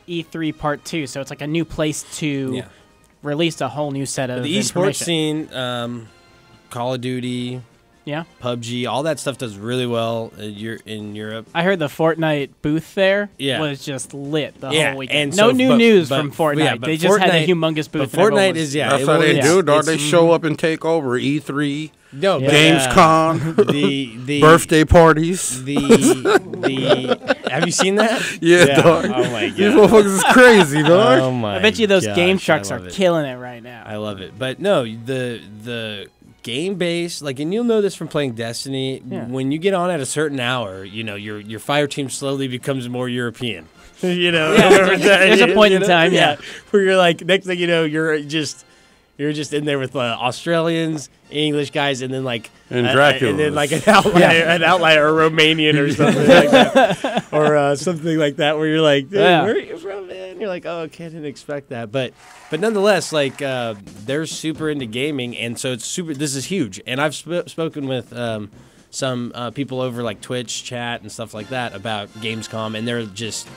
E3 Part 2. So it's like a new place to release a whole new set of the information. esports scene, Call of Duty, Yeah. PUBG, all that stuff does really well in Europe. I heard the Fortnite booth there Yeah. was just lit the Yeah, whole weekend. and No so- new but- news but- from Fortnite. yeah, but They just had a Fortnite- humongous booth. but and everyone Fortnite was- is, yeah, That's it how they will- do, dog. it's- They show up and take over E3. No, but, Gamescom, the birthday parties. The have you seen that? Yeah, dog. Oh my god, These motherfuckers is crazy, dog. Oh my I bet you those gosh, game I trucks are love it. killing it right now. I love it, but no, the game base, like, and you'll know this from playing Destiny. Yeah. When you get on at a certain hour, you know your fire team slowly becomes more European. You know, Yeah, remember that? there's a point in time, yeah. where you're like, next thing you know, you're just in there with Australians, English guys, and then like And and then like an outlier, a Romanian or something like that, or something like that, where you're like, dude, Yeah. where are you from, man? And you're like, oh, okay, I didn't expect that, but nonetheless, like they're super into gaming, and so it's super. This is huge, and I've spoken with some people over like Twitch chat and stuff like that about Gamescom, and they're just.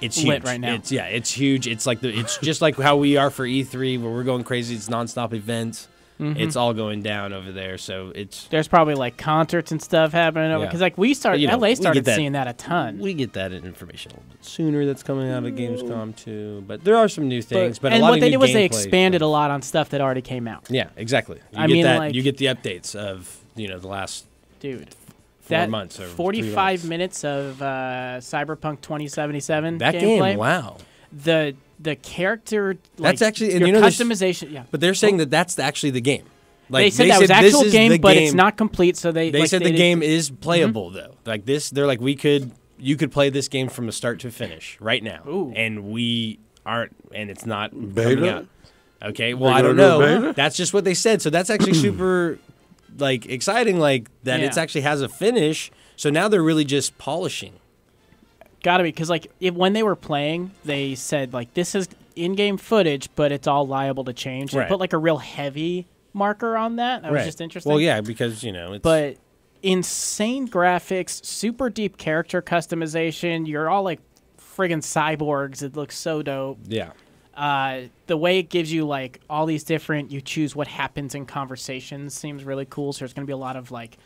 It's huge Lit right now. It's huge. It's like it's just like how we are for E3, where we're going crazy. It's nonstop events. Mhm. It's all going down over there. So it's There's probably like concerts and stuff happening over Yeah. because like we started, But, you know, LA we started get that- seeing that a ton. we get that information a little bit sooner. That's coming out of Gamescom too. But there are some new things. But a and lot what of they new did was they gameplay expanded a lot on stuff that already came out. Yeah, exactly. You I get mean, that, like- you get the updates of the last Dude, 4 that months or 3 45 months. minutes of Cyberpunk 2077 That gameplay. game, wow. The character, That's like, actually, and your you know, there's- customization. Yeah, But they're saying that that's actually the game. they said that was this actual is game, the but it's game. not complete. So they They like, said they the did- game is playable though. Like this, they're like you could play this game from a start to finish right now, Ooh. and we aren't, and it's not Beta? coming out. Okay, well They I don't gonna do a know. beta? That's just what they said. So that's actually super, like exciting. Like that it's Yeah. actually has a finish. So now they're really just polishing. Gotta be because like when they were playing, they said like this is in-game footage, but it's all liable to change. They Right. put like a real heavy marker on that. That was Right. just interesting. Well, yeah, because it's But insane graphics, super deep character customization. You're all like friggin' cyborgs. It looks so dope. yeah. The way it gives you like all these different, you choose what happens in conversations seems really cool. So there's gonna be a lot of like,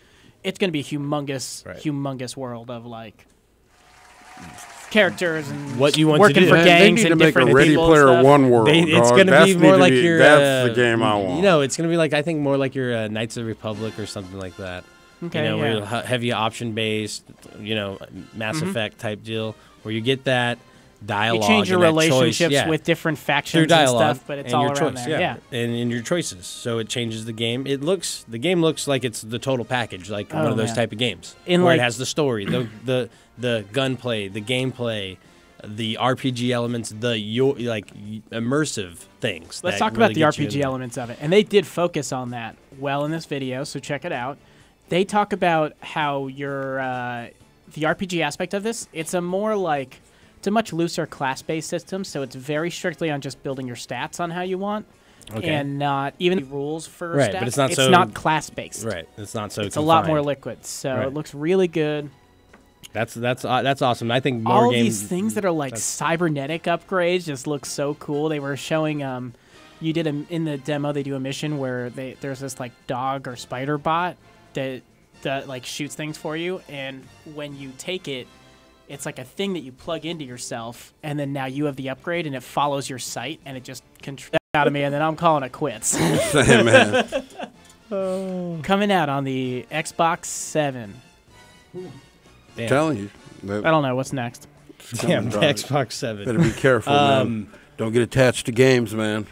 it's gonna be a humongous world of like characters and What you want to working do. for Man, gangs they need to and make a different Ready people and Player stuff. One world, It's dog. gonna That's be more need to like be- your. That's the game I want. It's gonna be like I think more like your Knights of the Republic or something like that. Okay, where yeah. you're heavy option based, Mass Mhm. Effect type deal, where you get that dialogue. You change your and that choice, relationships yeah, with different through factions and dialogue stuff, but it's and all your around choice, there. Yeah. and in your choices, so it changes the game. The game looks like it's the total package, like one Oh, of those man. type of games, In where like- it has the story, the gunplay, the gameplay, the RPG elements, immersive things. Let's that talk really about the get you in RPG there. elements of it. And they did focus on that well in this video, so check it out. They talk about how the RPG aspect of this, it's a much looser class-based system, so it's very strictly on just building your stats on how you want. Okay. And not even rules for Right, stats. but it's not it's so- not class-based. Right, it's not so. It's a lot more confined. liquid, so Right. it looks really good. That's awesome. I think more All games. these things that are like cybernetic upgrades just look so cool. They were showing you did in the demo they do a mission where there's this like dog or spider bot that like shoots things for you, and when you take it, it's like a thing that you plug into yourself, and then now you have the upgrade and it follows your sight and it just controls out of me, and then I'm calling it quits. Same, man. Coming out on the Xbox 7. Damn. Telling you. I don't know what's next. Damn, the Xbox 7. Better be careful, man. Don't get attached to games, man.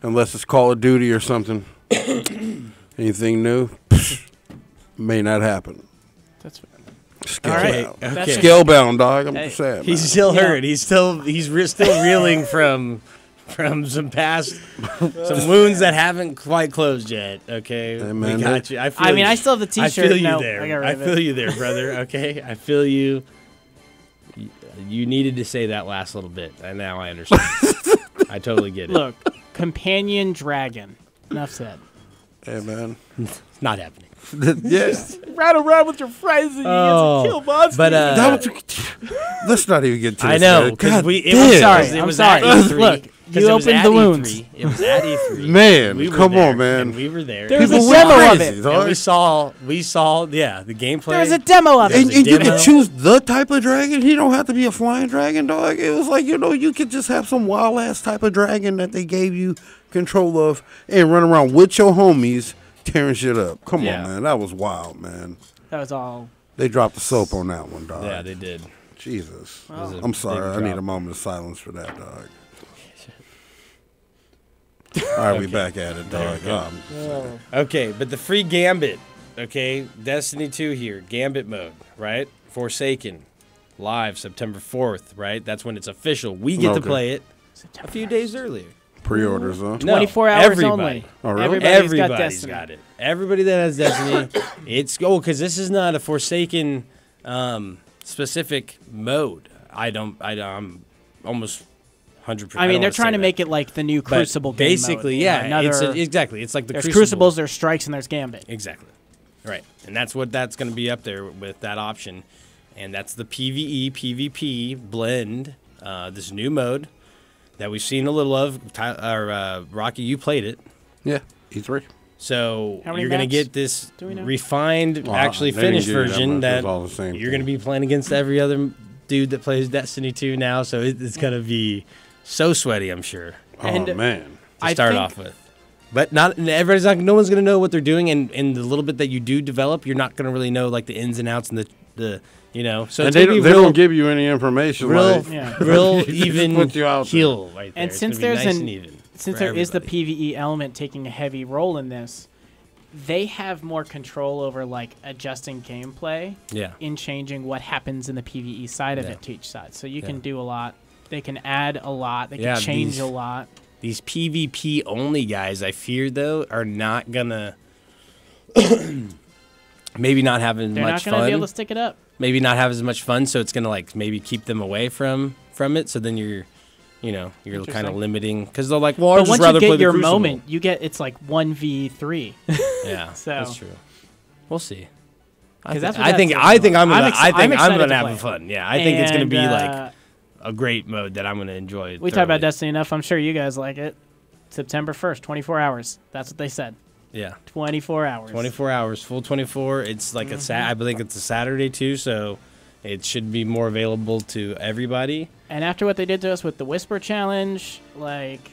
Unless it's Call of Duty or something. Anything new? May not happen. That's All right. Scalebound. Okay. Scalebound, dog. I'm just saying. He's man. still hurt. He's still reeling from some past some wounds that haven't quite closed yet. Okay, Hey, man, we got you. I mean, I still have the T-shirt. I feel you No, there. I got rid I of feel it. you there, brother. Okay, I feel you. You needed to say that last little bit, and now I understand. I totally get it. Look, companion dragon. Enough said. Hey, man. Not happening. Yes. Ride around with your friends and you get to kill monsters. But Let's not even get to I this, know man. because God it damn. was I'm sorry. It I'm was sorry. at E3. Look, 'Cause You it was opened at the wounds. E3. It was at E3. Man, We were come there, on, man. and we were there. There was People a went demo of crazy, it. dog. And we saw the gameplay. There was a demo of it. And you demo. could choose the type of dragon. He don't have to be a flying dragon, dog. It was like, you could just have some wild ass type of dragon that they gave you control of and run around with your homies tearing shit up. Come Yeah. on, man. That was wild, man. That was all. They dropped the soap on that one, dog. Yeah, they did. Jesus. It was a I'm sorry. big I need drop. a moment of silence for that, dog. All right, we back at it, dog. Okay, but the free Gambit. Okay, Destiny 2 here. Gambit mode, right? Forsaken. Live September 4th, right? That's when it's official. We get to Okay. play it a few days earlier. Pre-orders, huh? No, 24 hours everybody. only. Oh, really? Everybody's got it. Everybody that has Destiny, it's because this is not a Forsaken specific mode. I'm almost 100%. I mean, they're trying to make it like the new But Crucible game basically, mode. yeah, Another, exactly. It's like the there's Crucible. Crucibles, there's Strikes, and there's Gambit. Exactly. Right. And that's going to be up there with that option. And that's the PvE, PvP blend, this new mode that we've seen a little of. Rocky, you played it. Yeah, E3. So How many you're going to maps get this do we know? refined, Well, actually they didn't finished give you that version much. It that was all the same you're going to be playing against every other dude that plays Destiny 2 now. So it's going to be so sweaty, I'm sure. And Oh, man. To start off with. But no one's going to know what they're doing, and the little bit that you do develop, you're not going to really know like the ins and outs and the so And it's they gonna be don't give you any information. real, like, real they just even put you out there. heel right there. And It's since gonna be there's nice an and even since for there is the everybody. PvE element taking a heavy role in this, they have more control over like adjusting gameplay. Yeah. In changing what happens in the PvE side of Yeah. it to each side, so you Yeah. can do a lot. They can add a lot. They Yeah, can change these- a lot. These PvP only guys, I fear though, are not gonna maybe not have as They're much not going to be able fun. to stick it up. Maybe not have as much fun, so it's gonna like maybe keep them away from it. So then you're kind of Interesting. limiting because they're like, well, I'd But just once rather you play get the your Crucible. moment, you get it's like 1v3. Yeah, So- that's true. We'll see. 'Cause that's what I that's think like. I think I'm I'm gonna ex- I think I'm I'm excited gonna to have play it. fun. Yeah, I think it's gonna And, be like a great mode that I'm gonna enjoy. We talk about Destiny enough. I'm sure you guys like it. September 1st, 24 hours. That's what they said. Yeah. 24 hours. 24 hours, full 24. It's like I believe it's a Saturday too, so it should be more available to everybody. And after what they did to us with the Whisper Challenge, like,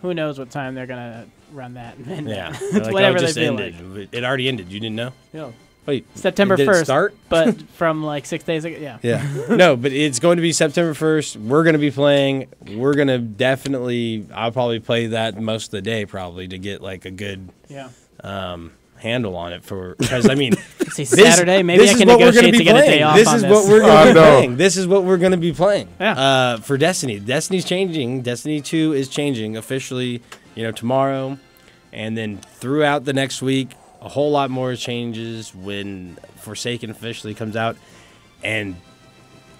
who knows what time they're gonna run that? And Yeah, it's They're like, whatever it they just feel ended. like. It already ended. You didn't know? Yeah. Wait, September did 1st. it start? But from like 6 days ago. Yeah. Yeah. No, but it's going to be September 1st. We're going to be playing. We're going to definitely. I'll probably play that most of the day probably to get like a good. Yeah. Handle on it because I mean, See, Saturday, maybe I is can what we're negotiate gonna be to get a day playing. off This on is this. what we're going to be I know. playing. This is what we're going to be playing. Yeah. For Destiny. Destiny's changing. Destiny 2 is changing officially. Tomorrow, and then throughout the next week, a whole lot more changes when Forsaken officially comes out, and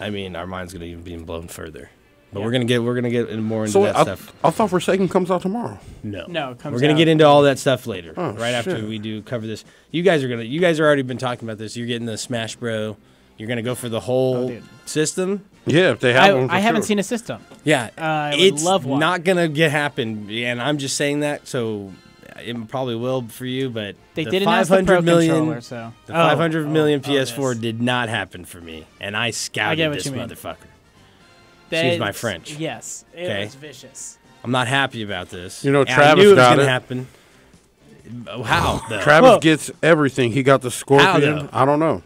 I mean, our mind's going to even be blown further. But we're gonna get more into So that stuff. I thought Forsaken comes out tomorrow. No, it comes We're gonna out. get into all that stuff later, Oh, right after shit. we do cover this. You guys are already been talking about this. You're getting the Smash Bro. You're gonna go for the whole system. Yeah, if they have one. For I haven't sure. seen a system. Yeah, I would it's love one. not gonna happen, and I'm just saying that. So it probably will for you, but They the did announce the 500 Pro million, controller, so. the Oh, 500 million oh, PS4 this. did not happen for me, and I scouted what this you mean. motherfucker. Excuse my That's- French. Yes, it Okay. was vicious. I'm not happy about this. You know, And I Travis knew it was got gonna it. happen. How? though? Travis gets everything. He got the Scorpion. though? I don't know.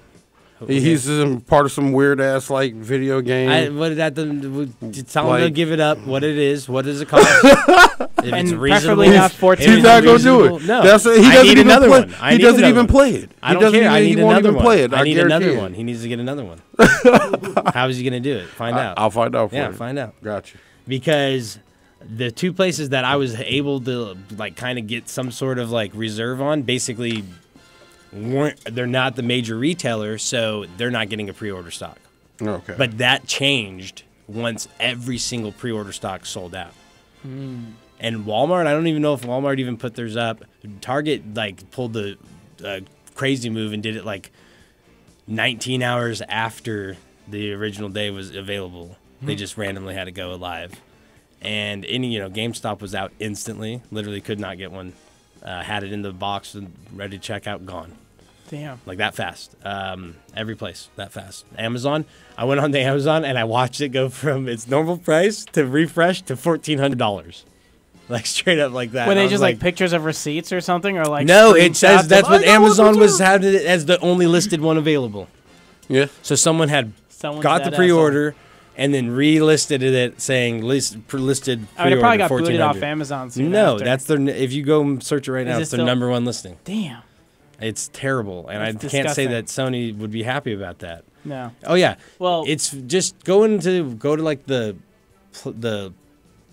He's part of some weird ass like video game. What did that? Tell him to Like- give it up. What it is? What does it cost? If And it's preferably reasonable, not 14. He's not gonna do reasonable- it. No, That's it. He I doesn't need even another play. one. I He need doesn't another even one. play it. I He don't doesn't care. I even- need he won't another even one. play it. I need another guarantee it. one. He needs to get another one. How is he gonna do it? Find out. I'll find out for Yeah, you. find out. Gotcha. Because the two places that I was able to like kind of get some sort of like reserve on basically they're not the major retailer, so they're not getting a pre-order stock. Okay. But that changed once every single pre-order stock sold out. And Walmart, I don't even know if Walmart even put theirs up. Target like pulled the crazy move and did it like 19 hours after the original day was available. They just randomly had to go live. and GameStop was out instantly. Literally could not get one. Had it in the box and ready to check out, gone. Damn. Like that fast. Every place that fast. Amazon. I went on to Amazon and I watched it go from its normal price to refresh to $1,400. Like straight up like that. Were they just like pictures of receipts or something, or like? No, it says that's what Amazon was had it as the only listed one available. Yeah. So someone had Someone's got the that pre-order and then relisted it saying listed pre-order. I mean, it probably got 1400. booted off Amazon soon No, after. that's their. If you go search it right now, Is it it's their still- number one listing. Damn. It's terrible, and That's I can't say disgusting. that Sony would be happy about that. No. Oh yeah. Well, it's just go to like the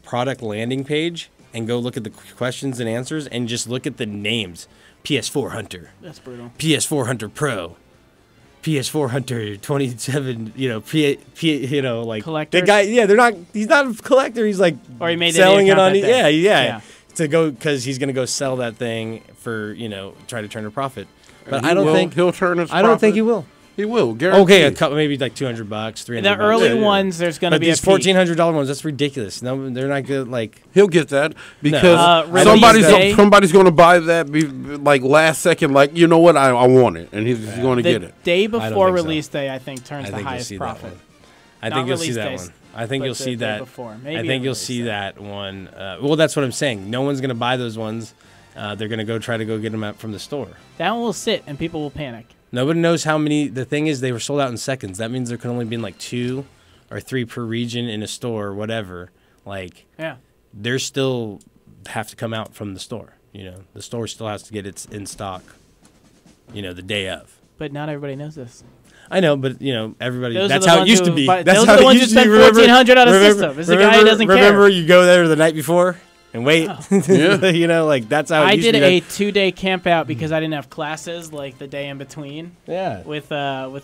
product landing page and go look at the questions and answers and just look at the names. PS4 Hunter. That's brutal. PS4 Hunter Pro. PS4 Hunter 27. Like Collectors? the guy. Yeah, they're not. He's not a collector. He's like Or he made the selling it account on. that day. Yeah. To go because he's gonna go sell that thing for try to turn a profit. But He I don't will. think He'll turn his I don't think profit. he will. He will. Guaranteed. Okay, a couple, maybe like $200, $300. The early ones, there's going to But be these a peak. $1,400 ones, that's ridiculous. No, they're not good. Like He'll get that because release somebody's somebody's going to buy that like last second. Like you know what, I want it, and he's going to get The it. day I don't before think so. release day, I think turns I the think you'll highest see that profit. one. I Not think you'll see release that days, one. I think but you'll the see day that. before. I Maybe think a you'll release see day. that one. Well, that's what I'm saying. No one's going to buy those ones. They're going to go try to go get them out from the store. That one will sit, and people will panic. Nobody knows how many. The thing is, they were sold out in seconds. That means there could only been like 2 or 3 per region in a store, or whatever. Like, Yeah. they're still have to come out from the store. The store still has to get its in stock. The day of. But not everybody knows this. I know, but everybody. Those are That's the how it ones used to who be. buy- That's those how are the it ones who used to be. spend Remember- $1,400 on a remember- system. It's the guy who remember- doesn't care. Remember, you go there the night before and wait. Yeah. Like that's how. It I used did to be a done. 2-day camp out because I didn't have classes like the day in between. Yeah. With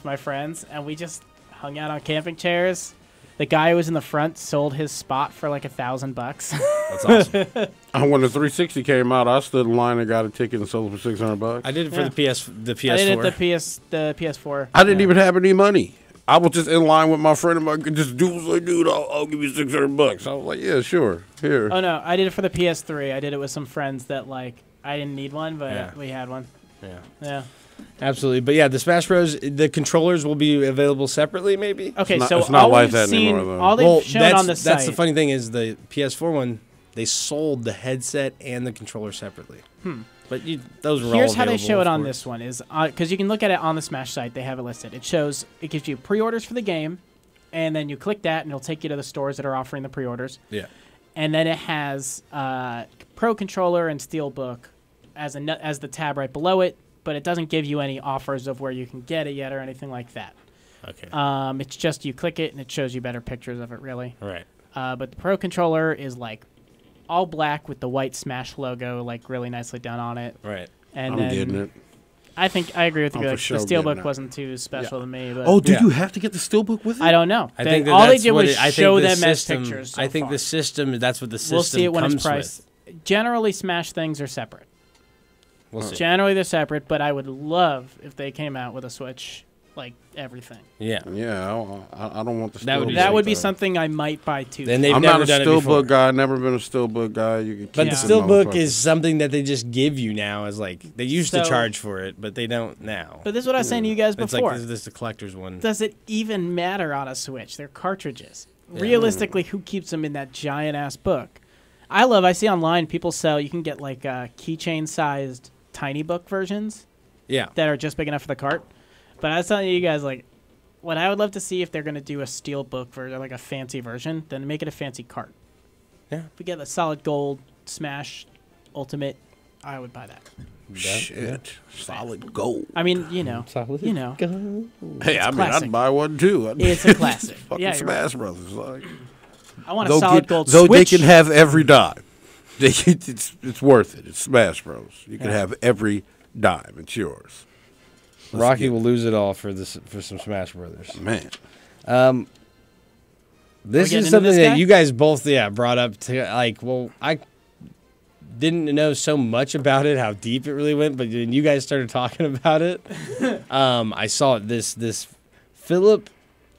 my friends, and we just hung out on camping chairs. The guy who was in the front sold his spot for like $1,000. That's awesome. When the 360 came out, I stood in line and got a ticket and sold it for $600. I did it for Yeah. the PS4. I did it the PS4. I didn't even have any money. I was just in line with my friend and my just dude was like, dude, I'll give you $600. I was like, yeah, sure, here. Oh no, I did it for the PS3. I did it with some friends that like I didn't need one, but Yeah. we had one. Yeah. Yeah. Absolutely, but yeah, the Smash Bros. The controllers will be available separately, maybe. Okay, not- so it's not all like we've that seen, anymore, though. all they've shown that's, on the site. that's the funny thing is the PS4 one. They sold the headset and the controller separately. But those were all Here's how they available, show it of on course. this one is because you can look at it on the Smash site. They have it listed. It gives you pre-orders for the game, and then you click that, and it'll take you to the stores that are offering the pre-orders. Yeah. And then it has Pro Controller and Steelbook as the tab right below it, but it doesn't give you any offers of where you can get it yet or anything like that. Okay. It's just you click it and it shows you better pictures of it, really. Right. But the Pro Controller is like all black with the white Smash logo like really nicely done on it. Right. And I'm then getting it. I think I agree with you. I'm for Like, sure the getting Steelbook it. wasn't too special to me. But Oh, do Yeah. you have to get the Steelbook with it? I don't know. I think that all that's they did what was I think show the them system, as pictures. So I think far. the system. That's what the system We'll see it when comes it's priced. with. Generally, Smash things are separate. We'll see. Generally, they're separate, but I would love if they came out with a Switch, like everything. Yeah. Yeah, I don't want the Steelbook. That would be That would be though. something I might buy too. Then they've I'm never not a done it before. Steelbook guy. Never been a Steelbook guy. You can But keep the it, Steelbook motherfucker. is something that they just give you now as like they used to So- charge for it, but they don't now. But this is what I was saying to you guys It's before. like this is the collector's one. Does it even matter on a Switch? They're cartridges. Realistically, who keeps them in that giant ass book? I see online people sell. You can get like keychain sized tiny book versions. Yeah. That are just big enough for the cart. But I was telling you guys like, what I would love to see if they're gonna do a steel book version, like a fancy version, then make it a fancy cart. Yeah. If we get a solid gold Smash Ultimate, I would buy that. Shit, solid gold. I mean, you know, Solid you know. Hey, It's I mean, classic. I'd buy one too. It's a classic. Fucking Yeah, you're right. Smash Brothers. Like, I want a solid gold though Switch. they can have every dime. It's worth it. It's Smash Bros. You can Yeah. have every dime. It's yours. Let's Rocky get- will lose it all for some Smash Brothers. Man. This getting is into something this that guy? you guys both brought up to like. Well, I didn't know so much about it, how deep it really went, but when you guys started talking about it, I saw this Philip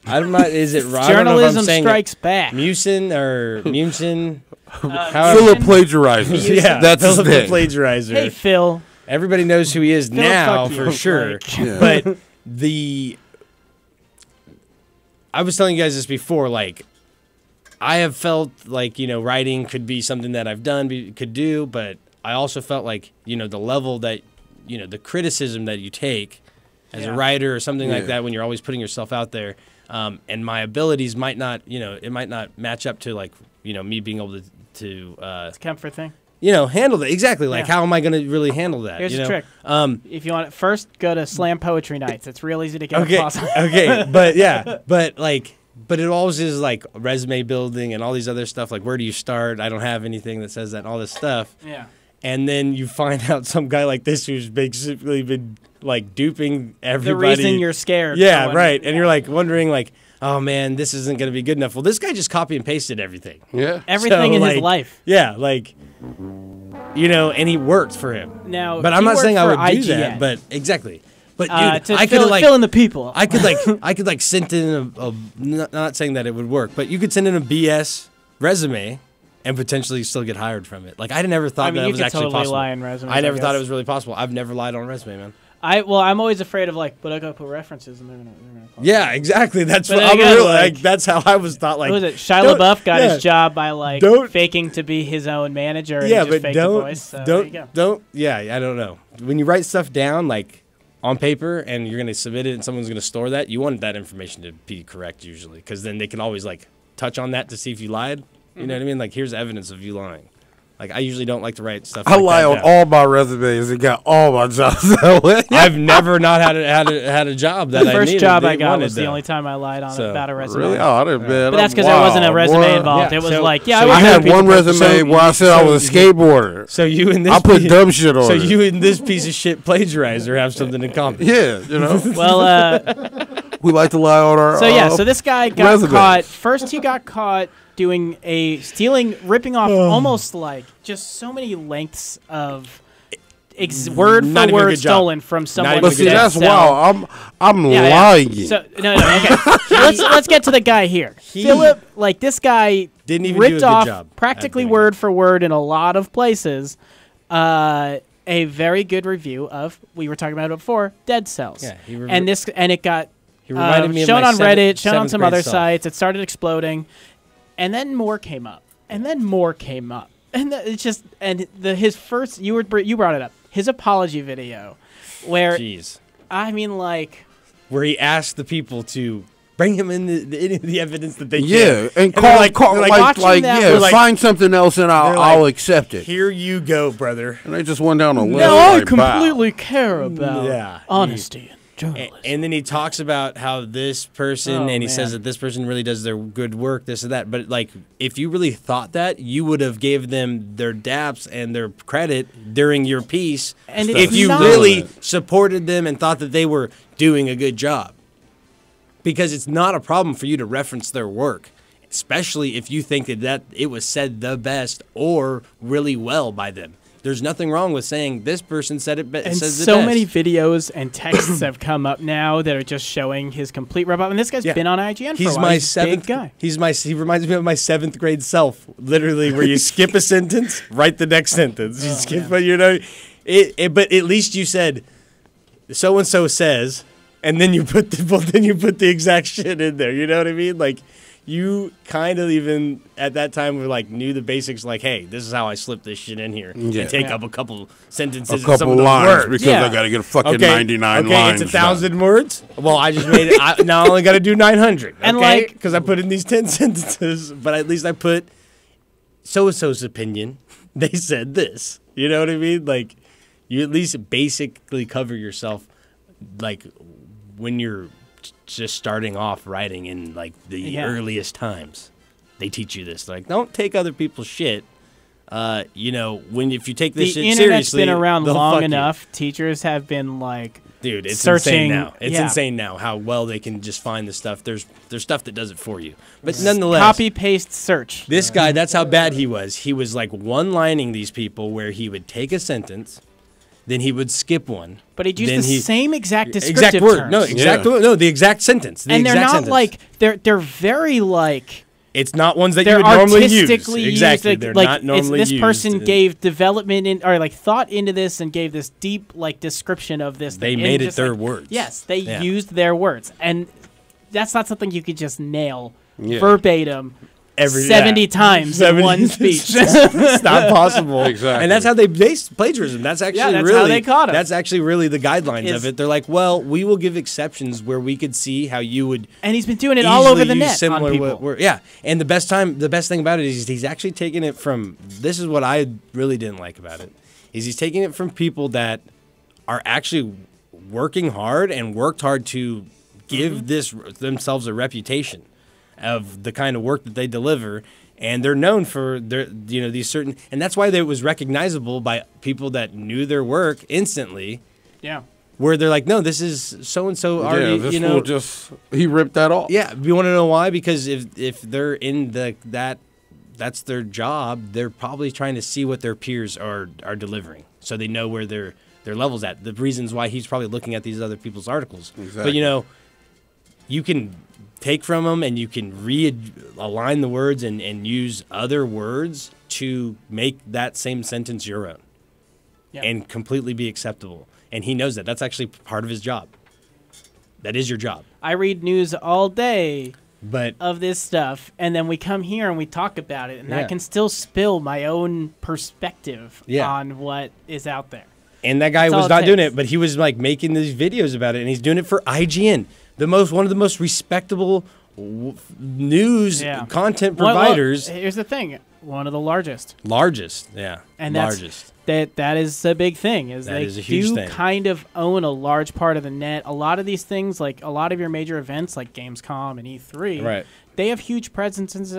I'm not. Is it right? Journalism strikes back. Musin or Munson? Philip plagiarizes. Yeah, that's his Philip the name. plagiarizer. Hey, Phil. Everybody knows who he is Phil, now fuck you. for sure. Like- Yeah. But I was telling you guys this before. Like, I have felt like writing could be something that I've done, could do, but I also felt like the level that the criticism that you take as a writer or something like that when you're always putting yourself out there, and my abilities might not it might not match up to like me being able to It's a comfort thing. handle that exactly. Like, Yeah. how am I going to really handle that? Here's you the know? trick. If you want it, first go to Slam Poetry Nights. It's real easy to get Okay, a class. okay, but yeah, but it always is like resume building and all these other stuff. Like, where do you start? I don't have anything that says that and all this stuff. Yeah. And then you find out some guy like this who's basically been like duping The everybody. reason you're scared. Yeah, going- right. And you're like wondering like, oh man, this isn't going to be good enough. Well, this guy just copy and pasted everything. Yeah. Everything in his life. Yeah, like, and he worked for him. Now, but I'm he not worked saying I for would do IGN. that. But exactly. But dude, to I could fill, like fill in the people. I could like send in not saying that it would work, but you could send in a BS resume and potentially still get hired from it. Like, I never thought that you was could actually totally possible. lie in resumes, I never I thought guess. it was really possible. I've never lied on a resume, man. I'm always afraid of but I gotta put references and they're gonna call me. Yeah, exactly. That's But what then I'm again, real. Like, that's how I was thought. Like, what was it? Shia don't- LaBeouf got yeah. his job by Don't- faking to be his own manager. And Yeah, he just but faked the don't voice, so there you go. don't. Yeah, I don't know. When you write stuff down like on paper and you're gonna submit it and someone's gonna store that, you want that information to be correct usually, because then they can always like touch on that to see if you lied. You know what I mean? Like, here's evidence of you lying. Like, I usually don't like to write stuff. I like lie that on down. all my resumes and got all my jobs that way. I've never not had a job that The I first needed. job They I got wanted was the though. only time I lied on So- about a resume. Really? Oh, I didn't, man. But that's because there wasn't a resume involved. Yeah, It was so- like, yeah, so I, I was had doing one people- resume where I said I was a skateboarder. So you and this I put piece- dumb shit on So it. you and this piece of shit plagiarizer have something in common. Yeah, Well, we like to lie on our. so yeah, so this guy got resumes. caught. First, he got caught doing ripping off almost like just so many lengths of word Not for even a word good job. stolen from someone. But see, who that's didn't sell. wow. I'm Yeah, lying. So no, okay. let's get to the guy here. Philip, like this guy Didn't even do a ripped good off job at practically doing word for word in a lot of places. A very good review of we were talking about it before, Dead Cells. Yeah, and it got He reminded me of shown my on Reddit, shown on seventh some grade other self. sites. It started exploding, and then more came up, and then more came up, and it's just his first you brought it up, his apology video, where Jeez. I mean like Where he asked the people to bring him in the evidence that they Yeah, can. and they're call, they're they're like, find something else and they're I'll like, accept it. Here you go, brother. And they just went down a list. no, I like, wow. completely care about Yeah. honesty and journalism. And then he talks about how this person, Oh, and he says man. that this person really does their good work, this and that. But like, if you really thought that, you would have gave them their daps and their credit during your piece. And if it's you not- really supported them and thought that they were doing a good job, because it's not a problem for you to reference their work, especially if you think that it was said the best or really well by them. There's nothing wrong with saying this person said it. And says the so best. many videos and texts have come up now that are just showing his complete rip up. And this guy's been on IGN for a while. my He's a seventh big guy. He reminds me of my 7th grade self. Literally, where you skip a sentence, write the next sentence. You skip, but but at least you said, so and so says, and then you put the exact shit in there. You know what I mean? Like, you kind of even at that time were like knew the basics. Like, hey, this is how I slip this shit in here. Yeah. And take up a couple sentences, A and couple some of those lines words. because I got to get a fucking 99 okay, lines. it's 1,000 words. Well, I just made it. Now I only got to do 900. And, okay? like- because I put in these 10 sentences, but at least I put so and so's opinion. They said this. You know what I mean? Like, you at least basically cover yourself, like when you're just starting off writing in like the earliest times. They teach you this. Like, don't take other people's shit. If you take this The shit internet's seriously, been around they'll long fuck you. enough. Teachers have been like, Dude, it's searching insane now. It's yeah. insane now how well they can just find the stuff. There's stuff that does it for you. But nonetheless, copy paste search. this guy, that's how bad he was. He was like one-lining these people where he would take a sentence, then he would skip one. But he'd use Then the same exact descriptive exact word. terms. No, no, the exact sentence. The And they're exact not sentence. like they're very like. It's not ones that They're you would normally use. artistically used, Exactly, like, they're like not normally this used. person gave development in or like thought into this and gave this deep like description of this. They thing. made And it just, their like, words. Yes, they Yeah. used their words, and that's not something you could just nail Yeah. verbatim. Every 70 times in one speech. It's not possible. Exactly. And that's how they based plagiarism. That's actually that's really how they caught him. That's actually really the guidelines Is- of it. They're like, well, we will give exceptions where we could see how you would. And he's been doing it all over easily the use net on similar people. yeah, and the best thing about it is he's actually taking it from. This is what I really didn't like about it. Is he's taking it from people that are actually working hard and worked hard to give themselves a reputation of the kind of work that they deliver, and they're known for their these certain, and that's why it was recognizable by people that knew their work instantly. Yeah. Where they're like, no, this is so and so already. this fool just he ripped that off. Yeah, you want to know why? Because if they're in that's their job. They're probably trying to see what their peers are delivering, so they know where their level's at. The reasons why he's probably looking at these other people's articles. Exactly. But you can take from them and you can realign the words and use other words to make that same sentence your own and completely be acceptable. And he knows that. That's actually part of his job. That is your job. I read news all day But of this stuff, and then we come here and we talk about it, and I Yeah. can still spill my own perspective Yeah. on what is out there. And that guy That's all was it not doing takes. it, but he was like making these videos about it, and he's doing it for IGN, one of the most respectable news content Well, providers. here's the thing: one of the largest. Largest, yeah, And largest. that is a big thing. Is That they is a huge do thing. kind of own a large part of the net. A lot of these things, like a lot of your major events, like Gamescom and E3, Right. they have huge presences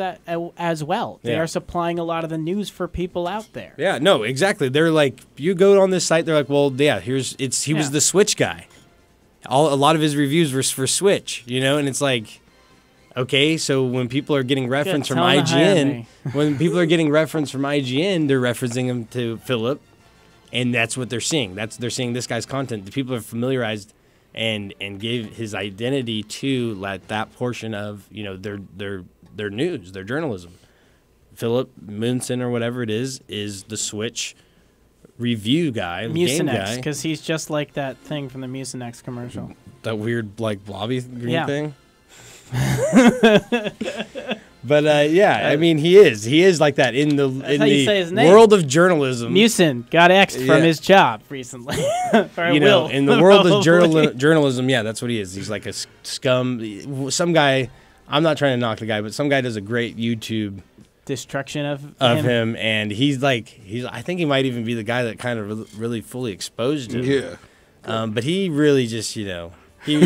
as well. They Yeah. are supplying a lot of the news for people out there. Yeah, no, exactly. They're like, you go on this site, they're like, well, yeah, he was Yeah. the Switch guy. A lot of his reviews were for Switch, and it's like, okay, so when people are getting reference from tell him to hire IGN, me. when people are getting reference from IGN, they're referencing him to Philip, and that's what they're seeing. They're seeing this guy's content. The people are familiarized and gave his identity to that portion of their news, their journalism. Philip Munson or whatever it is the Switch review guy, game Mucinex, guy. because he's just like that thing from the Mucinex commercial. That weird like blobby green Yeah. thing. But I mean, he is like that in the how you say his name. world of journalism. Mucin got X'd from his job recently. Or will. In the world of Probably. journalism, yeah, that's what he is. He's like a scum. Some guy. I'm not trying to knock the guy, but some guy does a great YouTube destruction of him, and he's. I think he might even be the guy that kind of really fully exposed him. Yeah. But he really just He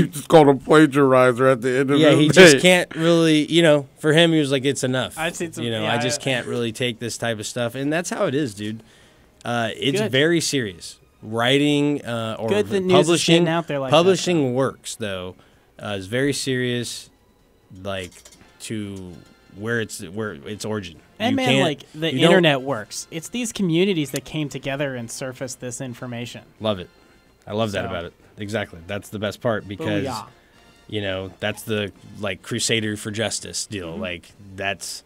just called him plagiarizer at the end of yeah, the he day. just can't really, for him, he was like, it's enough. I've seen some- I just can't really take this type of stuff. And that's how it is, dude. It's Good. very serious. Writing or Good that news is publishing, getting out there like that, publishing works, though, is very serious, like, to where its origin. And You man, can't- like the you don't- internet works. It's these communities that came together and surfaced this information. Love it. I love that So- about it. Exactly. That's the best part because, Booyah. that's the like crusader for justice deal. Like that's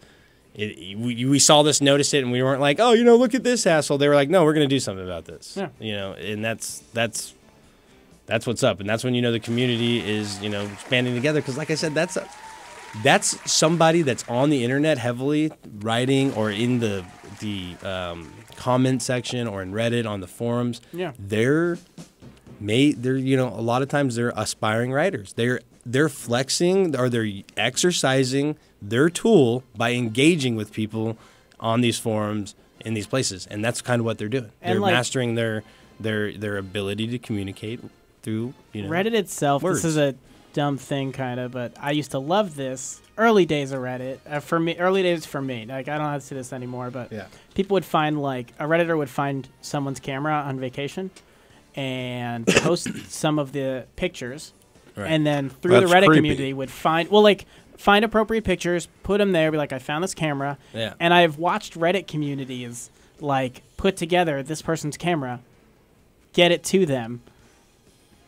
it. We saw this, noticed it, and we weren't like, oh, look at this asshole. They were like, no, we're going to do something about this. Yeah. And that's what's up. And that's when the community is banding together. Because like I said, that's somebody that's on the internet heavily writing or in the comment section or in Reddit on the forums. Yeah. They're a lot of times they're aspiring writers. They're flexing or they're exercising their tool by engaging with people on these forums in these places, and that's kind of what they're doing. And they're like- mastering their ability to communicate through Reddit itself. words. This is a dumb thing, kind of, but I used to love this. Early days of Reddit, early days for me. Like I don't have to see this anymore, but people would find like a Redditor would find someone's camera on vacation and post some of the pictures, Right. and then through That's the Reddit creepy. community would find find appropriate pictures, put them there, be like, I found this camera, Yeah. and I've watched Reddit communities like put together this person's camera get it to them.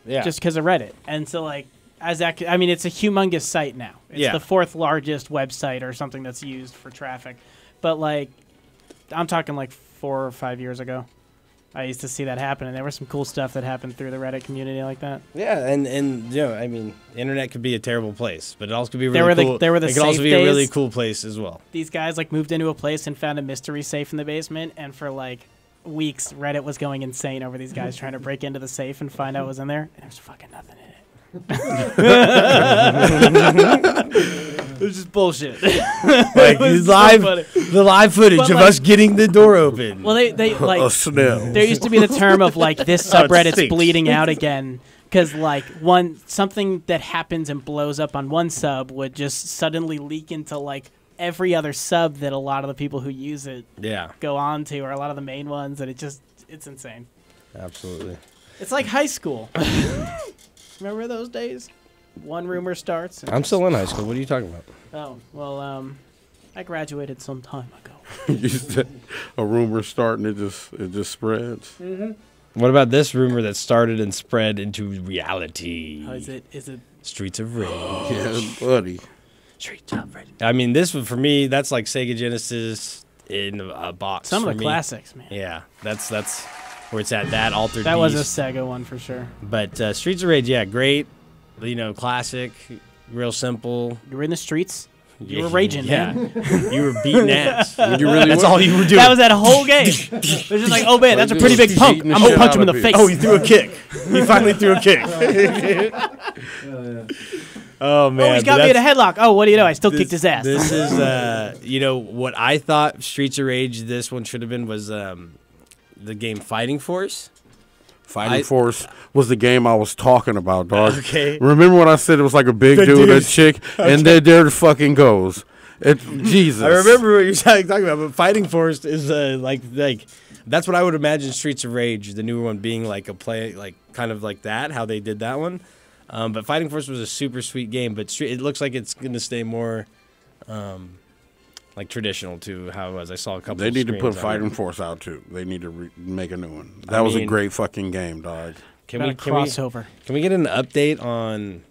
Yeah. Just because of Reddit. And so, like, it's a humongous site now. It's Yeah. the 4th largest website or something that's used for traffic. But, like, I'm talking like 4 or 5 years ago. I used to see that happen, and there was some cool stuff that happened through the Reddit community like that. Yeah, and you know, I mean, the internet could be a terrible place, but it also could be There really were cool. there were the it could also safe be a really days. cool place as well. These guys like moved into a place and found a mystery safe in the basement, and for like weeks, Reddit was going insane over these guys trying to break into the safe and find out what was in there, and there's fucking nothing in it. It's just bullshit. Like It was the live footage But, of like- us getting the door open. Well, they like A snail. there used to be the term of like this Oh, it subreddit's stinks. bleeding out again because like something that happens and blows up on one sub would just suddenly leak into like every other sub that a lot of the people who use it Yeah. go on to, or a lot of the main ones, and it's insane. Absolutely. It's like high school. Remember those days? One rumor starts. and I'm still in high school. What are you talking about? Oh well, I graduated some time ago. You said a rumor starting, it just spreads. Mm-hmm. What about this rumor that started and spread into reality? Oh, is it? Streets of Rage? Yeah, buddy. Streets of Rage. I mean, this one for me, that's like Sega Genesis in a box. Some for of the me. classics, man. Yeah, that's where it's at. That Altered That was a Beast. Sega one for sure. But Streets of Rage, yeah, great. You know, classic, real simple. You were in the streets. You were Yeah, raging, yeah. man. You were beating ass. You really That's were? all you were doing. That was that whole game. It was just like, oh man, that's a pretty big punk. Beating the I'm gonna shit punch out him in of the people. face. Oh, he threw a kick. He finally threw a kick. Oh man, Oh, he's but got me in a that's- headlock. Oh, what do you know? I still kicked his ass. This is, you know, what I thought Streets of Rage. This one should have been was the game Fighting Force. Fighting Force was the game I was talking about, dog. Okay. Remember when I said it was like a big The dude, a dude. chick, and then there it fucking goes. It's Jesus. I remember what you're talking about, but Fighting Force is like that's what I would imagine Streets of Rage, the newer one, being like a play, like kind of like that, how they did that one. But Fighting Force was a super sweet game, but it looks like it's going to stay more like traditional to how it was. I saw a couple. They need to screens put on it. Fighting Force out too. They need to make a new one. That was a mean, great fucking game, dog. Can Got we a crossover. Can we get an update on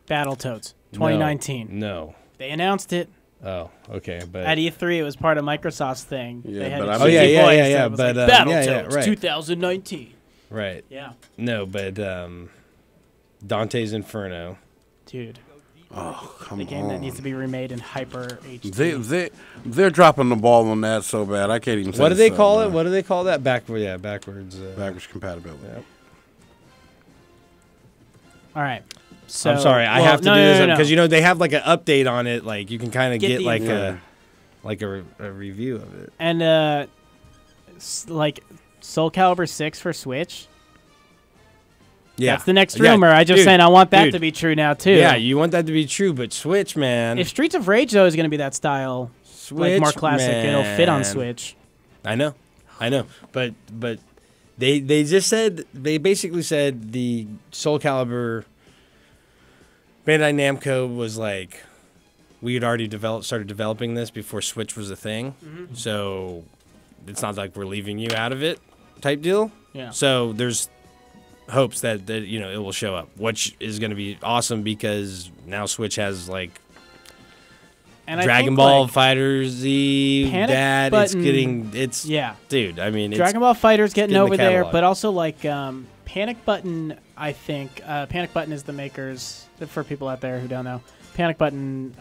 Battletoads 2019. No. They announced it Oh, okay, but at E3. It was part of Microsoft's thing. Yeah, they had but a I Oh, mean- yeah, cheesy yeah, voice yeah, that yeah, was but, like, yeah, Battletoads yeah, right. 2019. right. Yeah, No, but Dante's Inferno. dude. Oh, come The game on. that needs to be remade in hyper HD. They're dropping the ball on that so bad. I can't even say What do they so, call it? man. What do they call that? Backwards. Backwards compatibility. Yep. All right. So I'm sorry, I well, have to no, do no, this no, no. because you know they have like an update on it. Like you can kind of Get get the like info. a review of it. And like Soul Calibur 6 for Switch. Yeah, That's the next Yeah, rumor. I just dude, saying I want that dude. to be true now too. Yeah, you want that to be true, but Switch, man. If Streets of Rage though is going to be that style, like more Switch, classic, it'll fit on man. Switch. I know, but they just said they basically said the Soul Calibur Bandai Namco was like we had already started developing this before Switch was a thing, so it's not like we're leaving you out of it type deal. Yeah. So there's hopes that you know it will show up, which is going to be awesome because now Switch has like And I Dragon think, Ball like, Fighter Z, Panic that Button- it's Yeah. dude. I mean, Dragon Ball Fighter's getting getting the over there, catalog. but also like Panic Button. I think Panic Button is the makers for people out there who don't know. Panic Button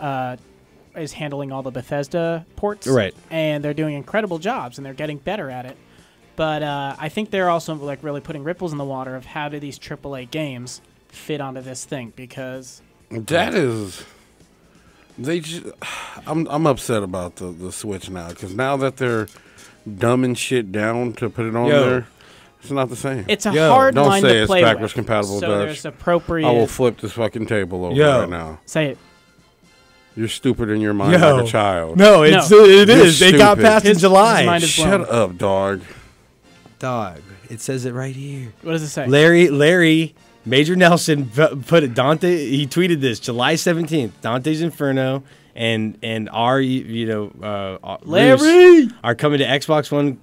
is handling all the Bethesda ports, Right. And they're doing incredible jobs, and they're getting better at it. But I think they're also like really putting ripples in the water of how do these AAA games fit onto this thing because That is, I'm upset about the Switch now because now that they're dumbing shit down to put it on Yo. there, it's not the same. it's a hard Don't line say to it's play backwards with. compatible, So Dutch. there's appropriate. I will flip this fucking table over Yo. right now. Say it. You're stupid in your mind Yo. like a child. No, it You're is. They got stupid. past in His July. mind is blown. Shut up, dog. Dog. It says it right here. What does it say? Larry, Major Nelson put it. Dante. He tweeted this July 17th. Dante's Inferno and our Larry are coming to Xbox One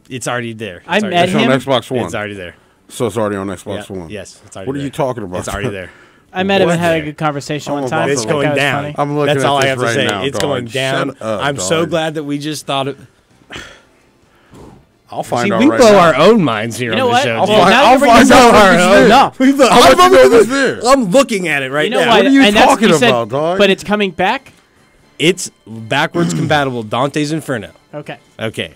It's already there. I It's already met It's there. on him. Xbox One. It's already there. So it's already on Xbox Yeah, One. yes, it's already What are there. you talking about? It's already there. I met him and What? had a good conversation one I'm time. about It's to That going guy was down. funny. I'm looking That's at all I this have to right say. now, It's dog. going down. Shut up, I'm so dog. glad that we just thought it. I'll find See, out we right blow now. our own minds here You know on the what? show. Well, dude. now I'll you're bringing find this out up. what this is. No. We blow- How much I'm, you know this is? I'm looking at it right You know now. what? What are you And that's- talking you said- about, dog? But it's coming back. It's backwards compatible. Dante's Inferno. Okay. Okay.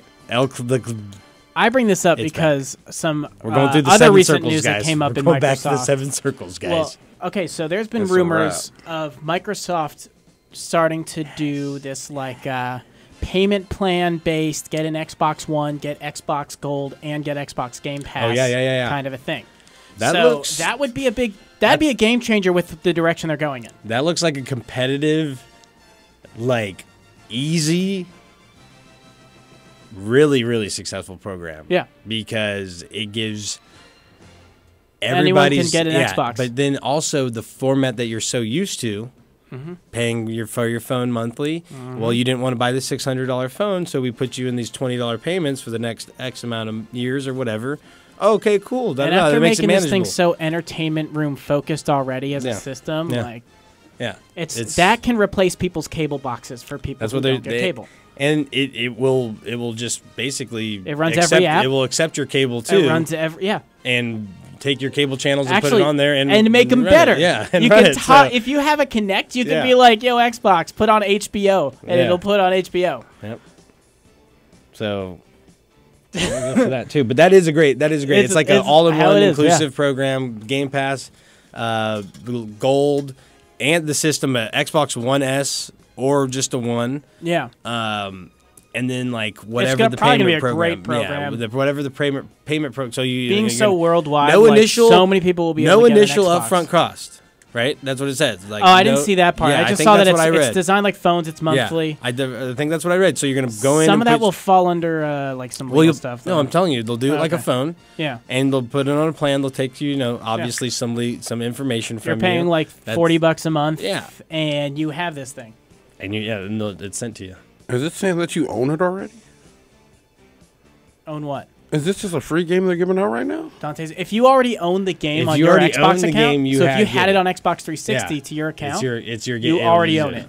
I bring this up It's because some We're going through the other seven recent circles, news guys. that came up We're in going Microsoft. back to the 7 circles, guys. Well, okay, so there's been It's a rumors of Microsoft starting to do this like payment plan based, get an Xbox One, get Xbox Gold, and get Xbox Game Pass. yeah. Kind of a thing. That so looks- that would be that'd be a game changer with the direction they're going in. That looks like a competitive, like, easy, really, really successful program. Yeah. Because it gives Anyone can everybody's get an Xbox. But then also the format that you're so used to, paying for your phone monthly. Well, you didn't want to buy the $600 phone, so we put you in these $20 payments for the next X amount of years or whatever. Okay, cool. And That after makes it making this manageable. thing so entertainment room focused already as Yeah. a system, Yeah. like Yeah, it's that can replace people's cable boxes for people That's who what they don't get cable. and it will just basically It runs accept, every app. It will accept your cable too. It runs yeah. and take your cable channels and Actually, put it on there and make them run better. It. Yeah, and you run can it, so- if you have a Kinect, you can Yeah. be like, "Yo, Xbox, put on HBO," and Yeah. it'll put on HBO. Yep. So we'll go for that too. But that is great. It's like an it's how all-in-one it is, inclusive program. Game Pass, Gold, and the system Xbox One S or just a One. Yeah. And then like whatever gonna- the probably payment gonna be a great program. program. Yeah, whatever the payment program. So you Being you're so gonna- worldwide, no like, initial, so many people will be no able to get an initial Xbox. upfront cost. Right, that's what it says. Like, I didn't see that part. Yeah, I just think saw that that's what I it's read. designed like phones. It's monthly. Yeah, I think that's what I read. So you're gonna go in. Some and of that put- will fall under like some Well, legal you'll- stuff. No, though. I'm telling you, they'll do it like a Okay. phone. Yeah. And they'll put it on a plan. They'll take you, obviously some information from You're paying you. like That's- $40 a month. Yeah. And you have this thing. And and it's sent to you. Is it saying that you own it already? Own what? Is this just a free game they're giving out right now? Dante's. If you already own the game If on you your already own Xbox the account, game, you so if you have- had yeah. it on Xbox 360 Yeah. to your account, It's your you game. already Use own it.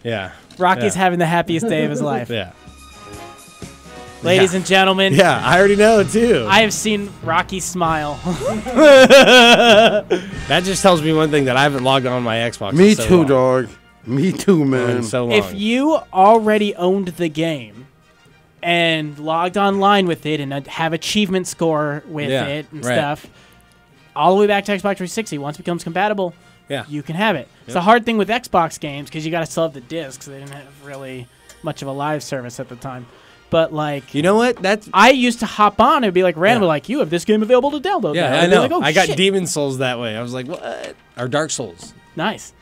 Yeah. Rocky's Yeah. having the happiest day of his life. Yeah. Ladies Yeah. and gentlemen. Yeah, I already know it too. I have seen Rocky smile. That just tells me one thing, that I haven't logged on my Xbox. Me in so too, long. dog. Me too, man. In so long. If you already owned the game and logged online with it and have achievement score with Yeah, it and right. stuff, all the way back to Xbox 360, once it becomes compatible, Yeah. you can have it. It's Yep. a hard thing with Xbox games because you got to still have the discs. They didn't have really much of a live service at the time. But like, you know what? That's I used to hop on and be like randomly like, you have this game available to download. yeah, now." I And be know. like, "Oh, I got shit." Demon Souls that way. I was like, what? Or Dark Souls. Nice.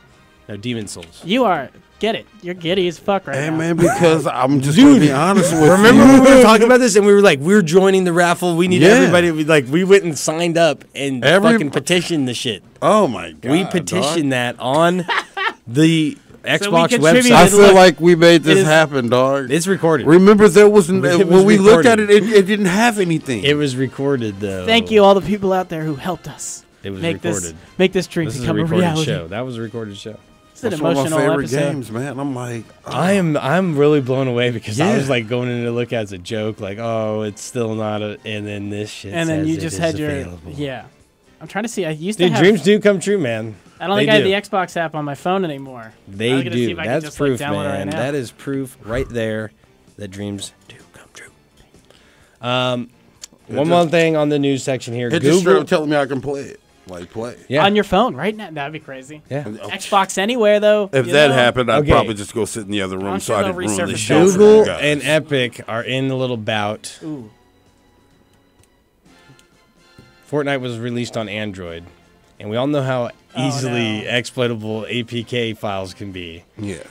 No, Demon Souls. You are get it. You're giddy as fuck right Hey, now. man, because I'm just going to be honest with Remember you. when we were talking about this and we were like, we're joining the raffle. We need Yeah. everybody. We went and signed up and fucking petitioned the shit. Oh, my God. We petitioned that on the Xbox contributed- website. I feel Look, like we made this is- happen, dog. It's recorded. Remember, there was It was when we looked at recorded. it, it didn't have anything. It was recorded though. Thank you, all the people out there who helped us It was make recorded. this dream This is a become a recorded reality. show. That was a recorded show. It's an That's one of my emotional favorite episode. games, man. I'm like, I'm really blown away because I Yeah. was like going in to look as a joke, like, oh, it's still not a, and then this shit. And then says you it just is had your available. yeah. I'm trying to see. I used to Dude, have. dreams do come true, man. I don't They think I have do. the Xbox app on my phone anymore. I They was gonna see do. if I could That's just, like, proof, download it right man. now. That is proof right there that dreams do come true. One more thing on the news section here. it just straight Google. up telling me I can play it. Like, play. Yeah. On your phone right now. That'd be crazy. Yeah. Xbox Anywhere though. If you that know? happened, I'd Okay. probably just go sit in the other room I'm so sure I they'll didn't ruin the resurface show. that. for Google you guys. and Epic are in a little bout. Ooh. Fortnite was released on Android, and we all know how easily exploitable APK files can be. Yeah.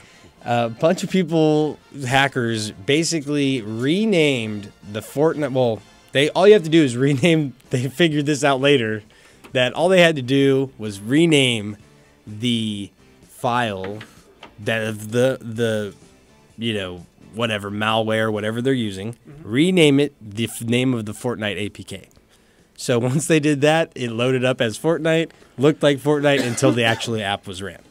A bunch of people, hackers, basically renamed the Fortnite. Well, all you have to do is rename. They figured this out later, that all they had to do was rename the file that of the whatever malware, whatever they're using, rename it the name of the Fortnite APK. So once they did that, it loaded up as Fortnite, looked like Fortnite until the actual app was ran.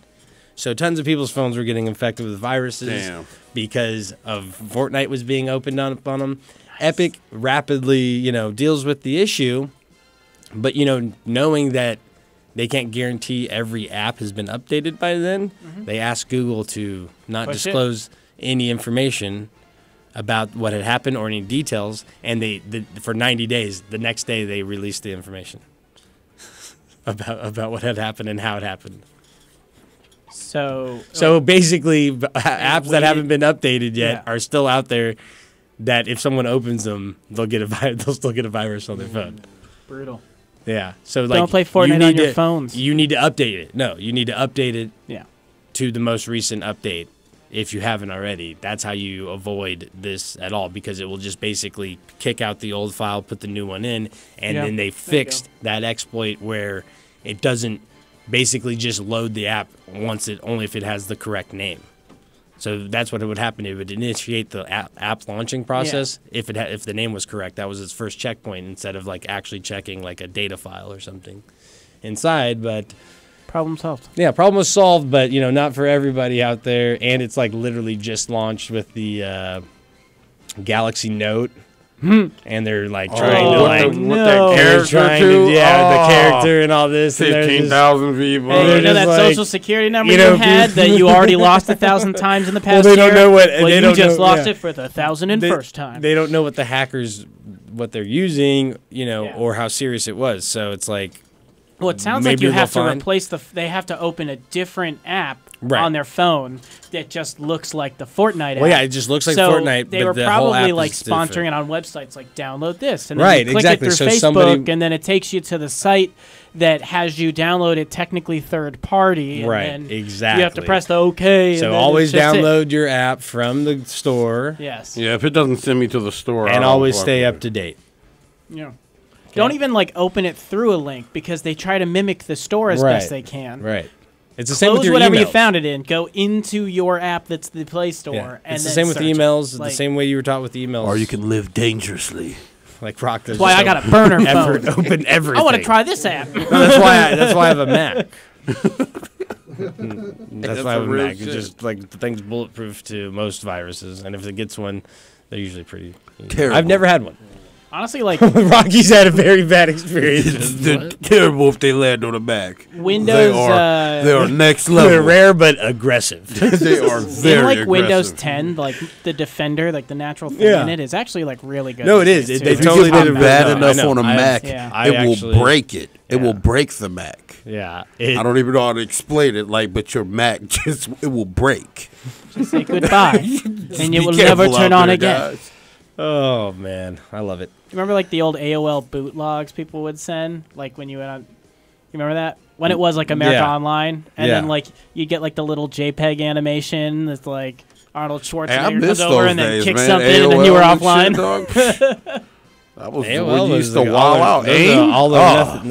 So tons of people's phones were getting infected with viruses because of Fortnite was being opened up on them. Epic rapidly, deals with the issue, but, knowing that they can't guarantee every app has been updated by then, they asked Google to not disclose any information about what had happened or any details, and for 90 days, the next day they released the information about what had happened and how it happened. So basically, apps that haven't been updated yet are still out there. That if someone opens them, they'll still get a virus on their phone. Brutal. Yeah. So don't play Fortnite on your phones. You need to update it. No, you need to update it. To the most recent update, if you haven't already. That's how you avoid this at all, because it will just basically kick out the old file, put the new one in, and then they fixed that exploit where it doesn't basically just load the app only if it has the correct name. So that's what it would happen. It would initiate the app launching process if the name was correct. That was its first checkpoint instead of actually checking a data file or something inside. But problem solved. Yeah, problem was solved, but not for everybody out there. And it's literally just launched with the Galaxy Note. And they're trying to with that character too. The character and all this. 15,000 people. Hey, that social security number you had that you already lost 1,000 times in the past year. Well, they don't know what. Well, they you don't just know, lost it for the 1,001st time. They don't know what the hackers, what they're using, or how serious it was. So it's well, it sounds like you have to replace they have to open a different app on their phone that just looks like the Fortnite app. Well, yeah, it just looks like Fortnite. They were the probably whole app sponsoring it on websites download this, and then you click it through Facebook, and then it takes you to the site that has you download it technically third party. And exactly. You have to press the OK. So always download your app from the store. Yes. Yeah, if it doesn't send me to the store, and always stay up to date. Yeah. Okay. Don't even open it through a link because they try to mimic the store as best they can. Right. It's the same with your whatever emails. you found it in. Go into your app that's the Play Store. Yeah. And it's the same with emails. The same way you were taught with emails. Or you can live dangerously. Rock. That's why I got a burner phone. Open everything. I want to try this app. No, that's why I have a Mac. That's why I have a Mac. It's just the thing's bulletproof to most viruses, and if it gets one, they're usually pretty terrible. I've never had one. Honestly, Rocky's had a very bad experience. They're terrible if they land on the Mac. Windows, they are next level. They're rare but aggressive. They are very aggressive. Windows 10, the Defender, the natural thing in it is actually really good. No, it is. They totally did it bad enough on a Mac. It will break it. It will break the Mac. Yeah. I don't even know how to explain it. But your Mac it will break. Just say goodbye, and it will never turn on again. Guys. Oh man, I love it. Remember the old AOL boot logs people would send, when you went on. You remember that when it was America Online, and then you get the little JPEG animation that's Arnold Schwarzenegger comes over and then kicks something, AOL and then you were offline. That was AOL when you used to wow out.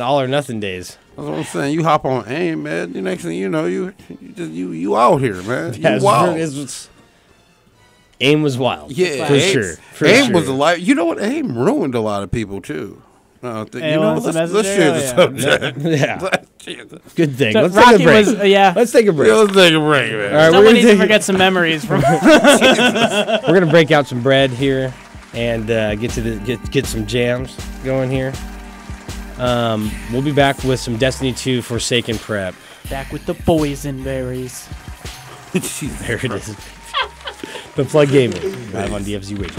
All or nothing days. That's what I'm saying. You hop on AIM, man. The next thing you know, you out here, man. You wild. AIM was wild. Yeah, for sure. AIM was a lot. You know what? AIM ruined a lot of people too. Let's share the subject. Yeah. Good thing. So Let's Rocky take a break. Let's take a break. Let's take a break, man. All right, Someone needs to forget some memories from. We're gonna break out some bread here and get some jams going here. We'll be back with some Destiny 2 Forsaken prep. Back with the boysenberries. There it is. The Plug Gaming, live on DFZ Radio.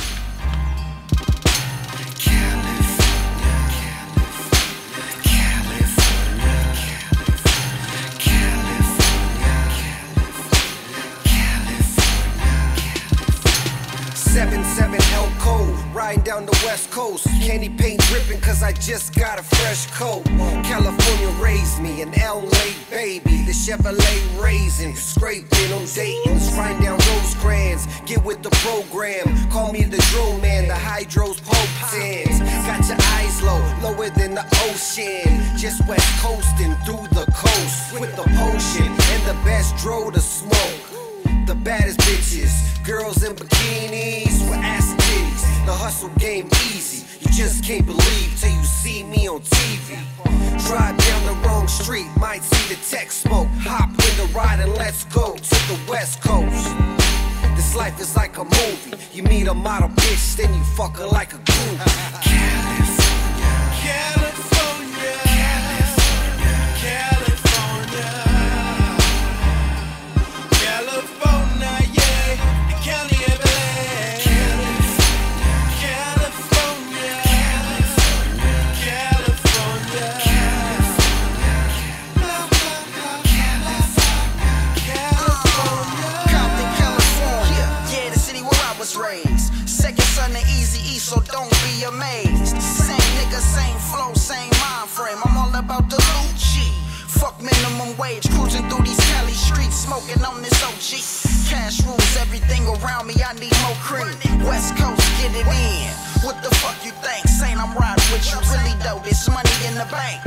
Riding down the west coast, candy paint dripping cause I just got a fresh coat. California raised me, an LA baby, the Chevrolet raisin, scraping on Dayton's, riding down Rosecrans, get with the program, call me the drone man, the hydros potens, got your eyes low, lower than the ocean, just west coasting through the coast, with the potion, and the best dro to smoke. the baddest bitches. Girls in bikinis with ass and titties. The hustle game easy, you just can't believe till you see me on TV. Drive down the wrong street, might see the tech smoke. Hop in the ride and let's go to the West Coast. This life is like a movie. You meet a model bitch, then you fuck her like a groupie. California, California, California, California, yeah, the county of LA. California, California, Compton, California, yeah, the city where I was raised. Second son of Eazy-E, so don't be amazed. Same nigga, same flow, same mind frame. I'm all about the Lucci. Fuck minimum wage, cruising through these Cali streets, smoking on this OG. Cash rules everything around me, I need more cream. West Coast, get it in. What the fuck you think? Saying I'm riding with you, really though, this money in the bank.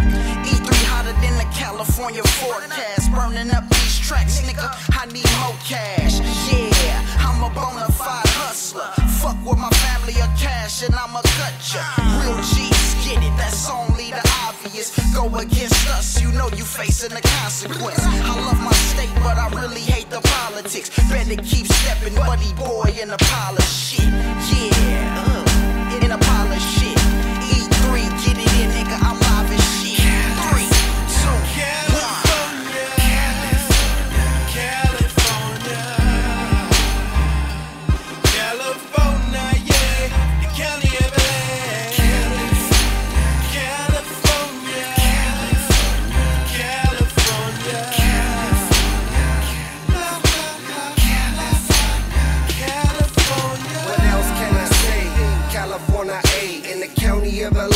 E3 hotter than the California forecast. Burning up these tracks, nigga, I need more cash. Yeah, I'm a bona fide hustler. Fuck with my family or cash and I'ma cut ya. Real G's get it, that's only the obvious. Go against us, you know you facing the consequence. I love my state, but I really hate the politics. Better keep stepping, buddy boy, in a pile of shit. Yeah, in a pile of shit. E3, get it in, nigga, I'm live as shit. 3, 2, 1. California, yeah, the county of LA. California, California, California. What else can I say? California, A, in the county of LA.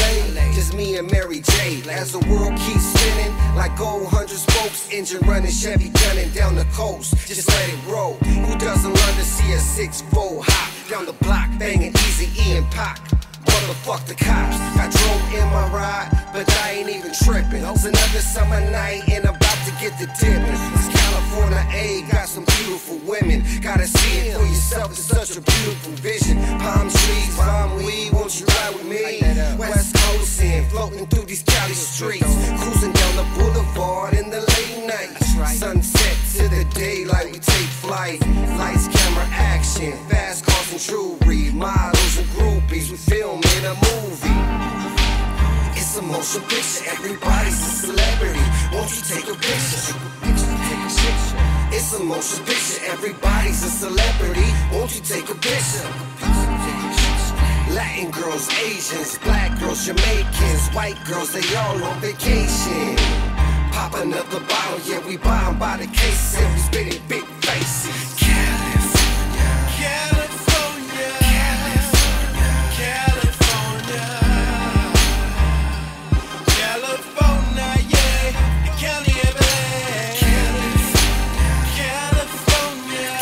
Just me and Mary J. As the world keeps spinning, like gold 100 spokes, engine running, Chevy gunning down the coast. Just let it roll. Who doesn't love to see a 6-4 hop down the block, banging Eazy-E and Pac? Motherfuck the cops. I drove in my ride, but I ain't even tripping. It's another summer night and I'm about to get the dipping. It's California, A, got some beautiful women. Gotta see it for yourself, it's such a beautiful vision. Palm trees, palm weed, won't you ride with me? West Coast in, floating through these Cali streets, cruising down the boulevard in the late night. Sunset to the daylight, we take flight. Lights, camera, action, fast cars and jewelry, models and groupies, we filming a movie. It's a motion picture, everybody's a celebrity. Won't you take a picture? It's a motion picture, everybody's a celebrity. Won't you take a picture? Latin girls, Asians, black girls, Jamaicans, white girls, they all on vacation. Pop another bottle, yeah, we buy 'em by the case, and we spitting big faces. California, California, California, California, yeah, the county of LA. California,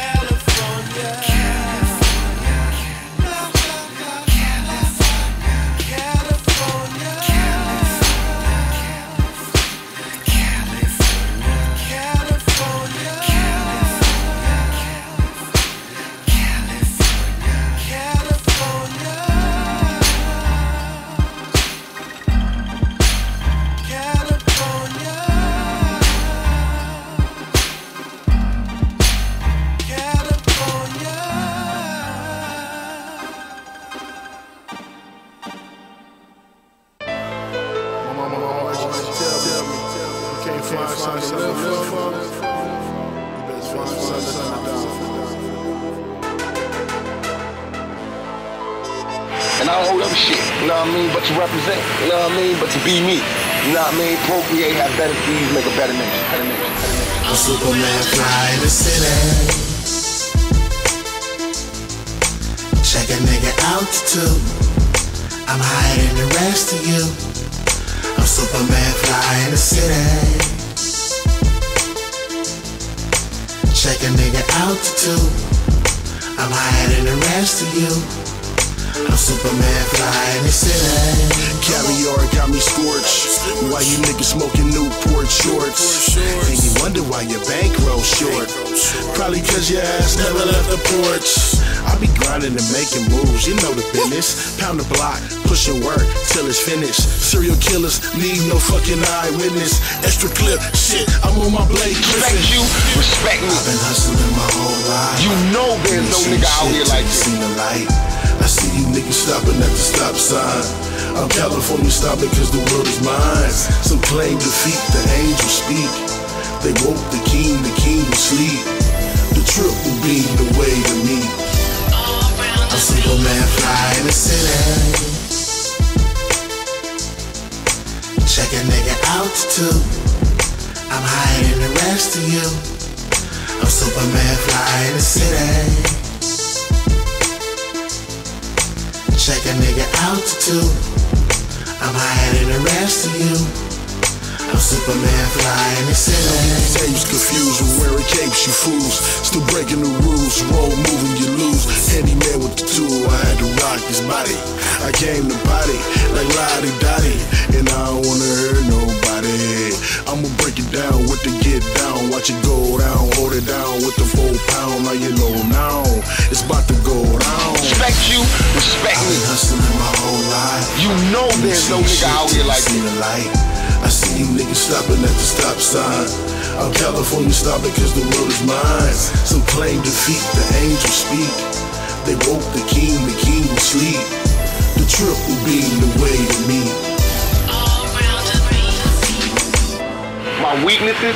California, And I don't hold up shit, you know what I mean, but to represent, you know what I mean, but to be me, you know what I mean, procreate, have better deeds, make a better nation, I'm Superman, fly in the city. Check a nigga altitude. I'm higher than the rest of you. I'm Superman, fly in the city. Check a nigga altitude. I'm higher than the rest of you. I'm Superman fly in the city. Caviar got me scorched. Why you niggas smoking Newport shorts? And you wonder why your bankroll short. Probably cause your ass never left the porch. I be grinding and making moves, you know the business. Pound the block, pushing work till it's finished. Serial killers need no fucking eyewitness. Extra clip, shit, I'm on my blade. Respect you, respect me. I've been hustling my whole life. You know there's no nigga out here like you. Seen the light. I see you niggas stopping at the stop sign. I'm California stopping cause the world is mine. Some claim defeat, the angels speak. They woke the king will sleep. The trip will be the way to me. I'm Superman fly in the city. Check a nigga altitude. I'm higher than the rest of you. I'm Superman fly in the city. Check a nigga altitude. I'm higher than the rest of you. I'm Superman fly in the city. Tapes confused with wearing capes, you fools. Still breaking the rules, roll moving, you lose. Handyman with the tool, I had to rock his body. I came to body like Lottie Dottie, and I don't wanna hurt nobody. I'ma break it down with the get down. Watch it go down, hold it down with the 4 pound. Now you know now, it's about to go down. Respect you, respect me. I've been hustling my whole life. You know there's no nigga out here like you. I see you niggas stopping at the stop sign. I'm California stopping cause the world is mine. Some claim defeat, the angels speak. They woke the king will sleep. The trip will be the way to me. My weaknesses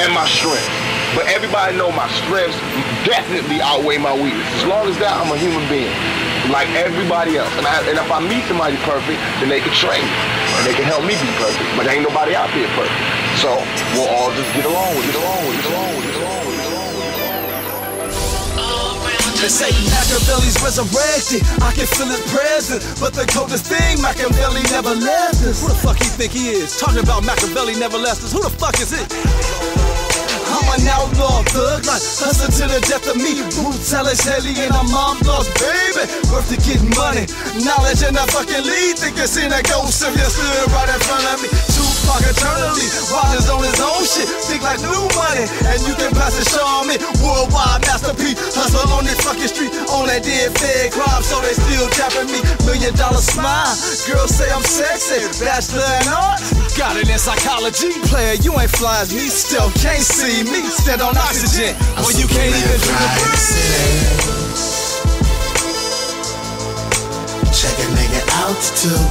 and my strengths. But everybody know my strengths definitely outweigh my weaknesses. As long as that, I'm a human being, like everybody else. And if I meet somebody perfect, then they can train me. And they can help me be perfect. But there ain't nobody out there perfect. So we'll all just get along with it. They say Machiavelli's resurrected, I can feel his presence. But the coldest thing, Machiavelli never left us. Who the fuck he think he is? Talking about Machiavelli never left us. Who the fuck is it? I'm an outlaw thug, like hustling to the death of me. Brutal as hell, and I'm mom lost, baby. Worth to getting money, knowledge and I fucking lead. Think I seen a ghost if you stood right in front of me. Tupac eternally, Wilder's on his own shit. Think like new money, and you can pass it, show me. Worldwide masterpiece, hustle on this fucking street. On that dead fed crime, so they still tapping me. $1 million smile, girls say I'm sexy. Bachelor in arts, got it in psychology. Player, you ain't fly as me, still can't see me. Stand on oxygen, well you can't even do the breathe. Check a nigga altitude.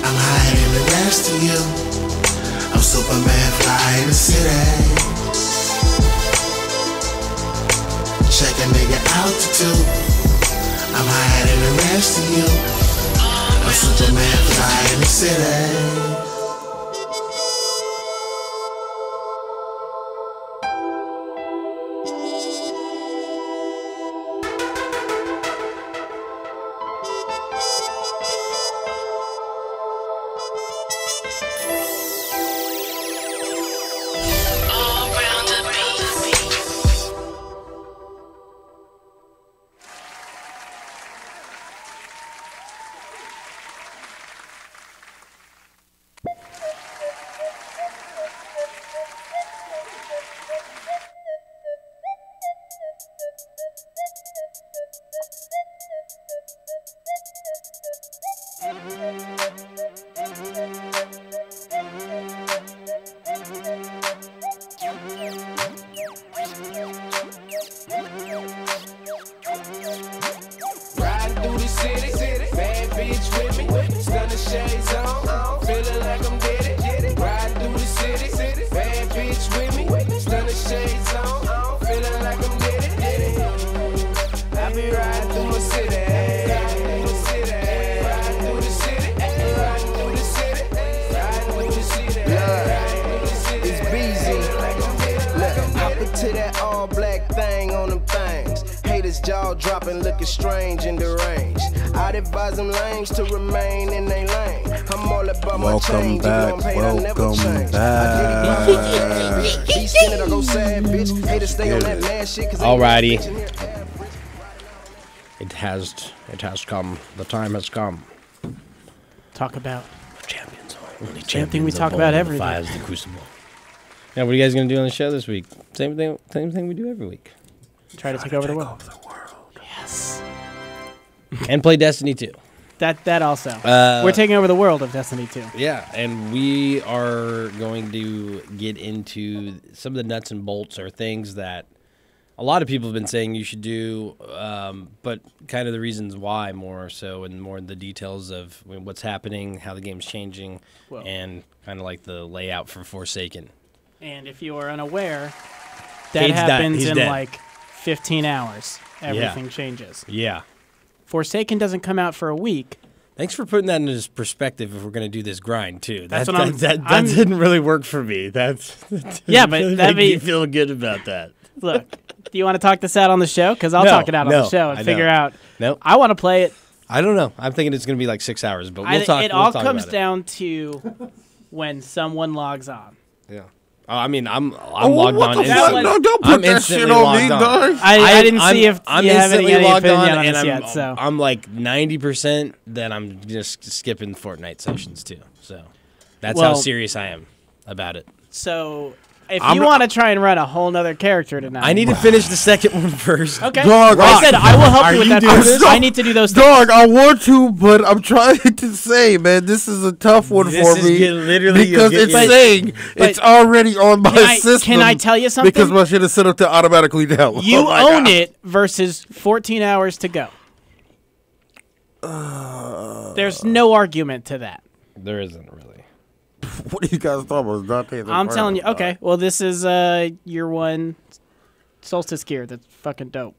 I'm higher than the rest of you. I'm Superman fly in the city. Check a nigga altitude. I'm higher than the rest of you. I'm Superman fly in the city. Dropping, looking strange and deranged. I'd advise them lames to remain in their lane. I'm all about my change. Welcome back. Alrighty. It has come. The time has come. Talk about champions. Only same thing we talk about every Fire day. is the crucible. Now, what are you guys gonna do on the show this week? Same thing we do every week. Try to take over the world. Yes. And play Destiny 2. That also. We're taking over the world of Destiny 2. Yeah, and we are going to get into some of the nuts and bolts or things that a lot of people have been saying you should do, but kind of the reasons why more so, and more the details of what's happening, how the game's changing, and kind of like the layout for Forsaken. And if you are unaware, that Cade's happens He's in dead. like 15 hours. Everything changes. Yeah. Forsaken doesn't come out for a week. Thanks for putting that into perspective if we're going to do this grind, too. That's what I'm- that I'm- didn't really work for me. That Yeah, but that'd made me be- feel good about that. Look, do you want to talk this out on the show? Because I'll No, talk it out on no, the show and I figure don't. out. Nope. I want to play it. I don't know. I'm thinking it's going to be like 6 hours, but we'll talk. It we'll all talk comes about down to when someone logs on. Yeah. Oh, I mean, I'm Oh, logged what on. the fuck? instantly. No, don't put I'm that instantly shit on logged me, on. dog. I didn't see if I'm you have any instantly logged opinion on, on and this I'm, yet, so. I'm like 90% that I'm just skipping Fortnite sessions too. So that's how Well- serious I am about it. So if I'm- you want to try and run a whole nother character tonight, I need to finish the second one first. Okay. Dog, I said I will help you with that. doing First. this? I need to do those things. Dog, I want to, but I'm trying to say, man, this is a tough one This for is me literally because you'll it's get- saying but- it's already on my system. Can I tell you something? Because my shit is set up to automatically download. You Oh my own God. it versus 14 hours to go. There's no argument to that. There isn't really. What are you guys talking about? Dante the I'm telling you. Inferno, Okay, well, this is year one solstice gear. That's fucking dope.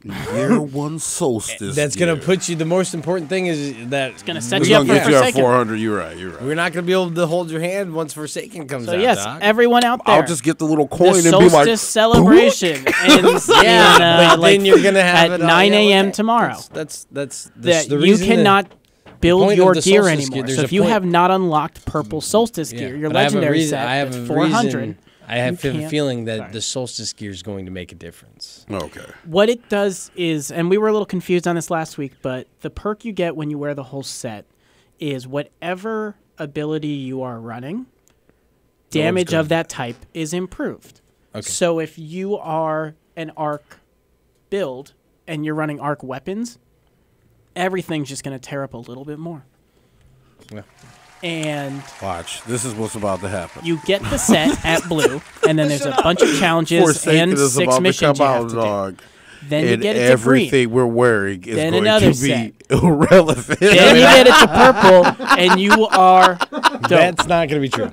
dog. Year one solstice. That's going to put you. The most important thing is that it's going to set It's you up gonna for get you at Forsaken. 400. You're right. You're right. We're not going to be able to hold your hand once Forsaken comes So out. yes, Doc. everyone out there. I'll just get the little the coin and be solstice like, celebration ends Yeah, in, but like, then you're gonna have at it all- 9 yeah, a.m. okay. tomorrow. That's That the you reason that- cannot build point your of the gear solstice anymore. there's So a if you point- have not unlocked purple solstice gear, your but I have a legendary reason- set I have that's a 400. reason- I have you a can't- feeling that the solstice gear is going to make a difference. Okay. What it does is, and we were a little confused on this last week, but the perk you get when you wear the whole set is whatever ability you are running, damage of that type is improved. Okay. So if you are an arc build and you're running arc weapons, everything's just going to tear up a little bit more. Yeah. And Watch. This is what's about to happen. you get the set at Blue, and then there's a bunch of challenges Forsaken and is 6 about missions to you come have out, to dog. do. Then you And get it to green. everything we're wearing is Then going another to be set. irrelevant. Then you get it to purple, and you are dope. That's not going to be true.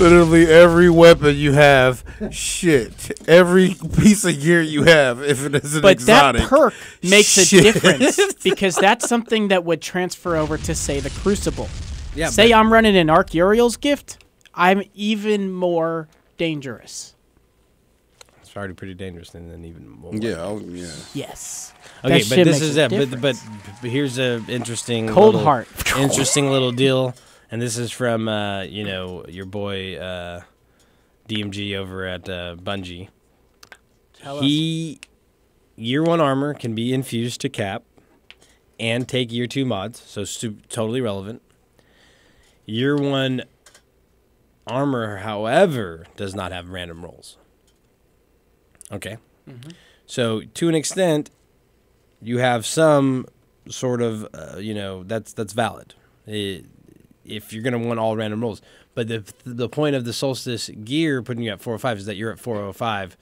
Literally every weapon you have, shit. Every piece of gear you have, if it is an But exotic. that perk makes a shit. difference because that's something that would transfer over to, say, the Crucible. Yeah, say but- I'm running an Arc Uriel's gift, I'm even more dangerous. It's already pretty dangerous, and then even more. Yeah, yeah. Yes. Okay, That but shit this makes is a it. But difference. here's a interesting Cold little- heart. interesting little deal, and this is from your boy DMG over at Bungie. Tell Year 1 armor can be infused to cap and take year 2 mods, so totally relevant. Year 1 armor, however, does not have random rolls. Okay. So to an extent, you have some sort of, that's valid. If you're going to want all random rolls. But the point of the Solstice gear putting you at 405 is that you're at 405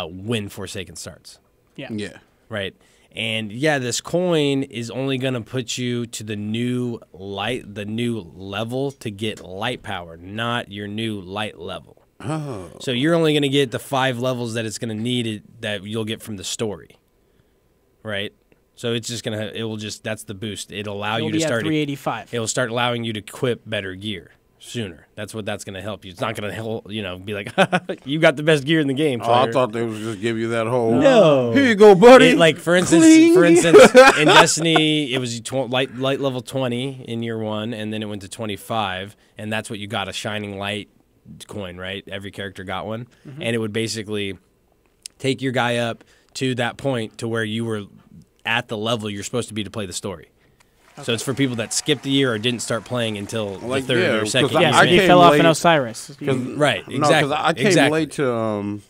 when Forsaken starts. Yeah. Yeah. Right. And yeah, this coin is only going to put you to the new level to get light power, not your new light level. Oh. So you're only going to get the 5 levels that it's going to need that you'll get from the story. Right? So it's just going to that's the boost. It'll allow You'll you to be at start 385. It'll start allowing you to equip better gear sooner. That's what that's going to help you. It's not going to be like you got the best gear in the game. Oh, I player. thought they was just give you that whole. No. Here you go, buddy. Like for instance, Cling. in Destiny, it was light level 20 in year 1, and then it went to 25, and that's what you got, a shining light coin, right? Every character got one, and it would basically take your guy up to that point to where you were at the level you're supposed to be to play the story. So it's for people that skipped the year or didn't start playing until the third or second year. Yeah, so you fell off in Osiris. Right, exactly. No, because I came late to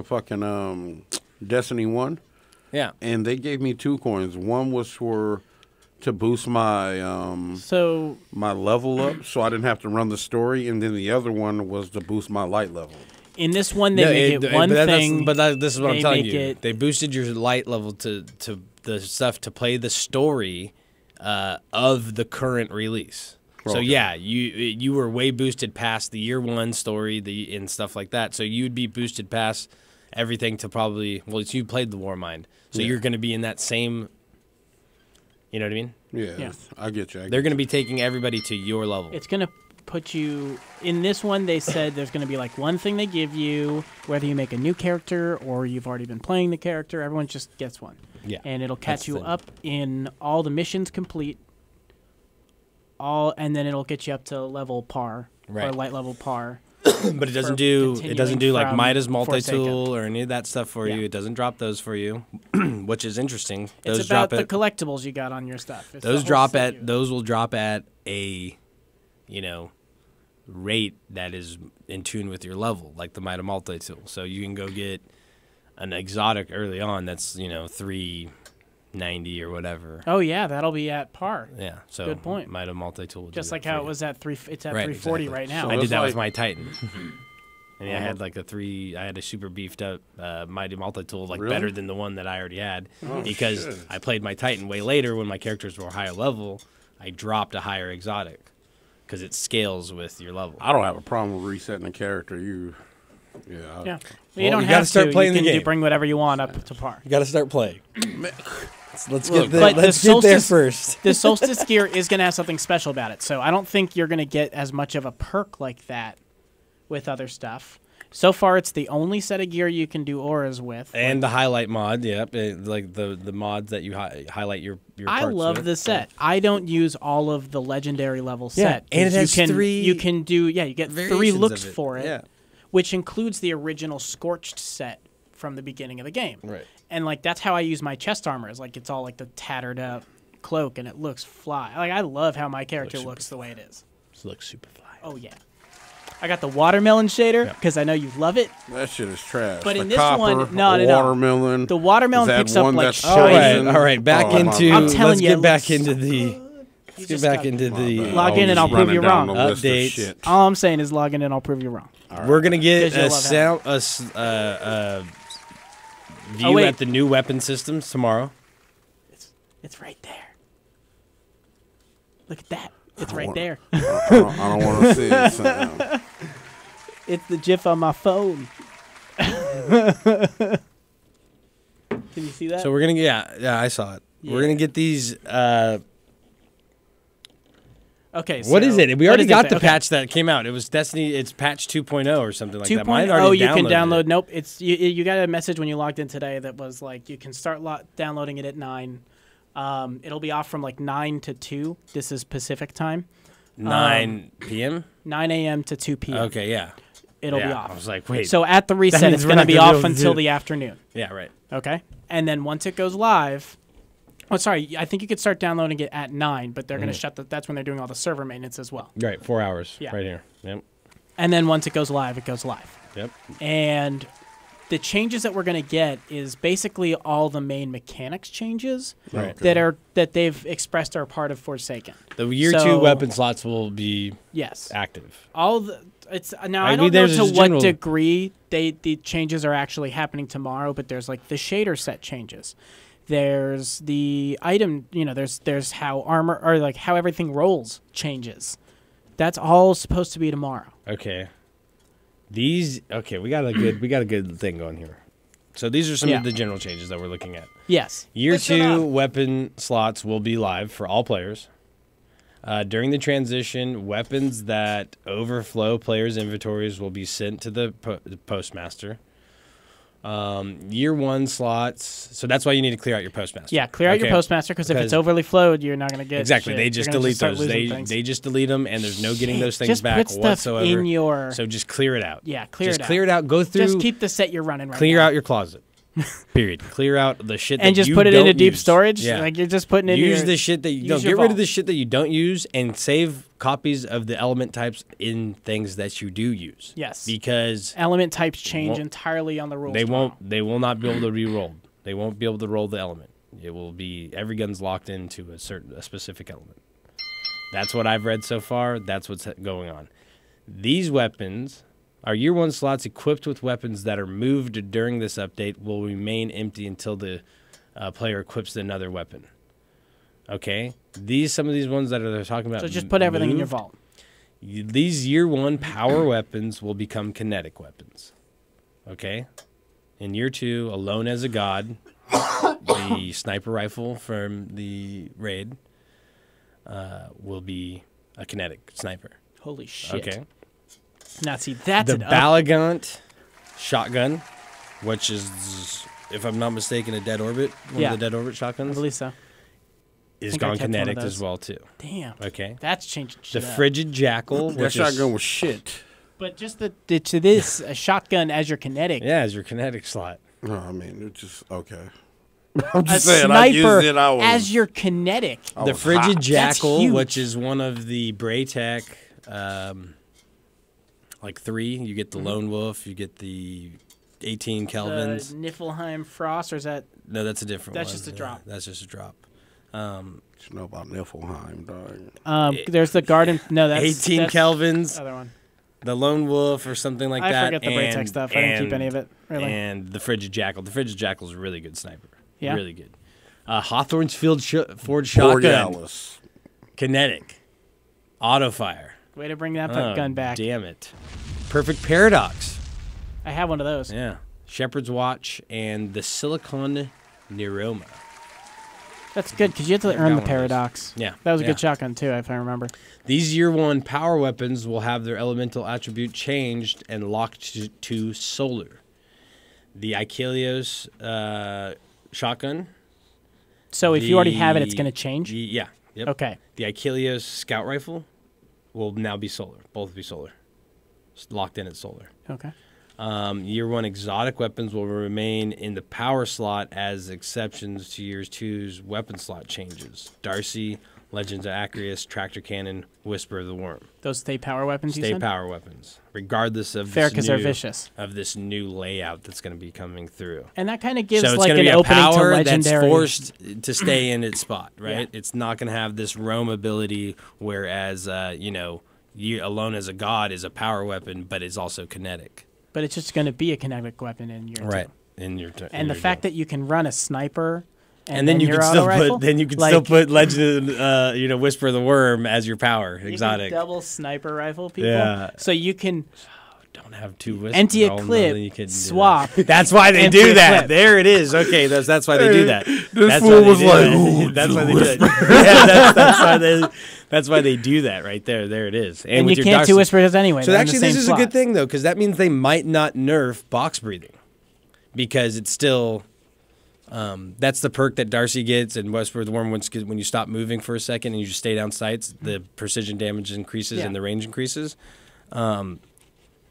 fucking Destiny 1. Yeah. And they gave me 2 coins. One was to boost my my level up, so I didn't have to run the story, and then the other one was to boost my light level. In this one, they make it one thing. This is what I'm telling you. They boosted your light level to the stuff to play the story of the current release. So yeah, you were way boosted past the year 1 story and stuff like that. So you'd be boosted past everything to probably you played the Warmind, so you're going to be in that same. You know what I mean? Yeah. I get you. They're going to be taking everybody to your level. It's going to put you in this one. They said there's going to be like one thing they give you, whether you make a new character or you've already been playing the character. Everyone just gets one. Yeah, and it'll catch you up in all the missions complete. And then it'll get you up to level par or light level par. But it doesn't do like Midas multi-tool or any of that stuff for you. It doesn't drop those for you, which is interesting. It's about the collectibles you got on your stuff. Those will drop at a, rate that is in tune with your level, like the Midas multi-tool. So you can go get an exotic early on that's 390 or whatever. Oh yeah, that'll be at par. Yeah, so good point. Midas multi-tool. Just like how it was at 3. It's at 340 right now. So I did that with my Titan. And I had like I had a super beefed up Mighty multi-tool, better than the one that I already had, because I played my Titan way later when my characters were higher level. I dropped a higher exotic because it scales with your level. I don't have a problem with resetting a character. You don't have to start playing the game. You bring whatever you want up to par. You got to start playing. Let's get there first. The Solstice gear is going to have something special about it, so I don't think you're going to get as much of a perk like that with other stuff. So far, it's the only set of gear you can do auras with. And the highlight mod, like the mods that you highlight your I parts love with. the set. I don't use all of the legendary level set. And it has 3 you can do, you get 3 looks of it. for it, which includes the original Scorched set from the beginning of the game. Right. And that's how I use my chest armor. Is it's all like the tattered up cloak, and it looks fly. I love how my character looks the way it is. It looks super fly. Oh yeah. I got the watermelon shader because I know you love it. That shit is trash. But in the this one, no. Watermelon. The watermelon picks up like shiny. All right. Back into. I'm telling you, let's get back into the. Let's get back into the. Log in and I'll prove you wrong. Updates. All I'm saying is log in and I'll prove you wrong. Right. We're gonna get a view at the new weapon systems tomorrow. It's right there. Look at that. It's right there. I don't want to see it. So. It's the GIF on my phone. Can you see that? So we're gonna I saw it. Yeah. We're gonna get these. Okay. So what is it? We already got the patch that came out. It was Destiny. It's patch 2.0 or something like that. Mine already you can download. It. Nope. It's you got a message when you logged in today that was like you can start downloading it at 9. It'll be off from like 9 to 2. This is Pacific time. 9 p.m. 9 a.m. to 2 p.m. Okay, yeah. It'll be off. I was like, wait. So at the reset, it's going to be off until the afternoon. Yeah, right. Okay. And then once it goes live, I think you could start downloading it at 9, but they're going to shut that's when they're doing all the server maintenance as well. Right, 4 hours. Yeah. Right here. Yep. And then once it goes live, it goes live. Yep. And the changes that we're going to get is basically all the main mechanics changes that they've expressed are part of Forsaken. The year 2 weapon slots will be active. All the I don't know to what degree the changes are actually happening tomorrow, but there's like the shader set changes. There's the item, there's how armor or like how everything rolls changes. That's all supposed to be tomorrow. Okay. We got a good thing going here. So these are some of the general changes that we're looking at. Yes. Year 2 weapon slots will be live for all players. During the transition, weapons that overflow players' inventories will be sent to the postmaster. Year 1 slots, so that's why you need to clear out your postmaster. Yeah, clear out your postmaster because if it's overly flowed, you're not going to get exactly. shit. They just delete those. They just delete them, and there's no getting those things just back put whatsoever. In your so just clear it out. Yeah, clear it out. Clear it out. Go through. Just keep the set you're running right Clear now. out your closet. Period. Clear out the shit that And just you put it don't into deep use. storage? Yeah. Like, you're just putting it in Use your- the shit that you use don't. your Get rid of vault. the shit that you don't use and save copies of the element types in things that you do use. Yes. Because Element types change won't- entirely on the rules. they will not be able to re-roll. They won't be able to roll the element. It will be every gun's locked into a specific element. That's what I've read so far. That's what's going on. These weapons are year 1 slots equipped with weapons that are moved during this update will remain empty until the player equips another weapon. Okay, some of these ones that they're talking about. So just put everything in your moved, vault. These year 1 power weapons will become kinetic weapons. Okay, in year 2, Alone as a God, the sniper rifle from the raid will be a kinetic sniper. Holy shit. Okay. Now, see, that's the an up. Balagant shotgun, which is, if I'm not mistaken, a Dead Orbit. One Yeah. of the Dead Orbit shotguns. I believe so. Is think I gone kept one of kinetic those. as well too. Damn. Okay. That's changing The shit up. Frigid Jackal. That which shotgun is, was shit. But just to this, a shotgun as your kinetic. Yeah, as your kinetic slot. No, I mean, it's just okay. I'm A just saying, I sniper used it. I was, as your kinetic. The Frigid That's Jackal, huge. which is one of the Braytech, like 3. You get the Lone Wolf. You get the 18 Kelvins. The Niflheim Frost, or is that? No, that's a different That's one. just a Yeah, drop. That's just a drop. You know about Niflheim, dog. There's the Garden. No, that's 18 that's Kelvins. the other one. The Lone Wolf or something like I that. forget the Braytech stuff. I didn't keep any of it, really. And the Frigid Jackal. The Frigid Jackal is a really good sniper. Yeah? Really good. Hawthorne's Ford shotgun. Borealis. Kinetic. Auto fire. Way to bring that Oh, gun back. Damn it. Perfect Paradox. I have one of those. Yeah. Shepherd's Watch and the Silicon Neuroma. That's good because you have to Got earn the one of those. paradox. Yeah, That was a yeah. good shotgun too, if I remember. These year 1 power weapons will have their elemental attribute changed and locked to solar. The Icelios shotgun. So if you already have it, it's going to change? Yeah. Yep. Okay. The Icelios scout rifle will now be solar. Both be solar. It's locked in at solar. Okay. Year 1 exotic weapons will remain in the power slot as exceptions to year 2's weapon slot changes. Darcy, Legends of Acreus, Tractor Cannon, Whisper of the Worm. Those stay power weapons, you Stay said? power weapons, regardless of Fair, this 'cause they're new- vicious. of this new layout that's going to be coming through. And that kind of gives so it's like gonna an be a opening to power legendary. that's forced to stay in its spot, right? Yeah. It's not going to have this roam ability, whereas you Alone as a God is a power weapon, but it's also kinetic. But it's just going to be a kinetic weapon in your Right. In your turn. And the fact that you can run a sniper and then you your can auto still rifle, put like, Legend Whisper of the Worm as your power you exotic. can double sniper rifle people. Yeah. So you can don't have 2 whispers. empty a Oh, no, clip, then you couldn't do swap. that. That's why they empty do a that. clip. There it is. Okay, that's why they do that. This That's fool why they was do like, that. "Ooh, That's why they two do it. Yeah, that's why they do that right there. There it is. And with you your can't Darcy- do whispers anyway. So they're in actually, the this same is slot. a good thing though, because that means they might not nerf box breathing, because it's still. That's the perk that Darcy gets, and Whisper of the Worm when you stop moving for a second and you just stay down sights, the precision damage increases Yeah. and the range increases.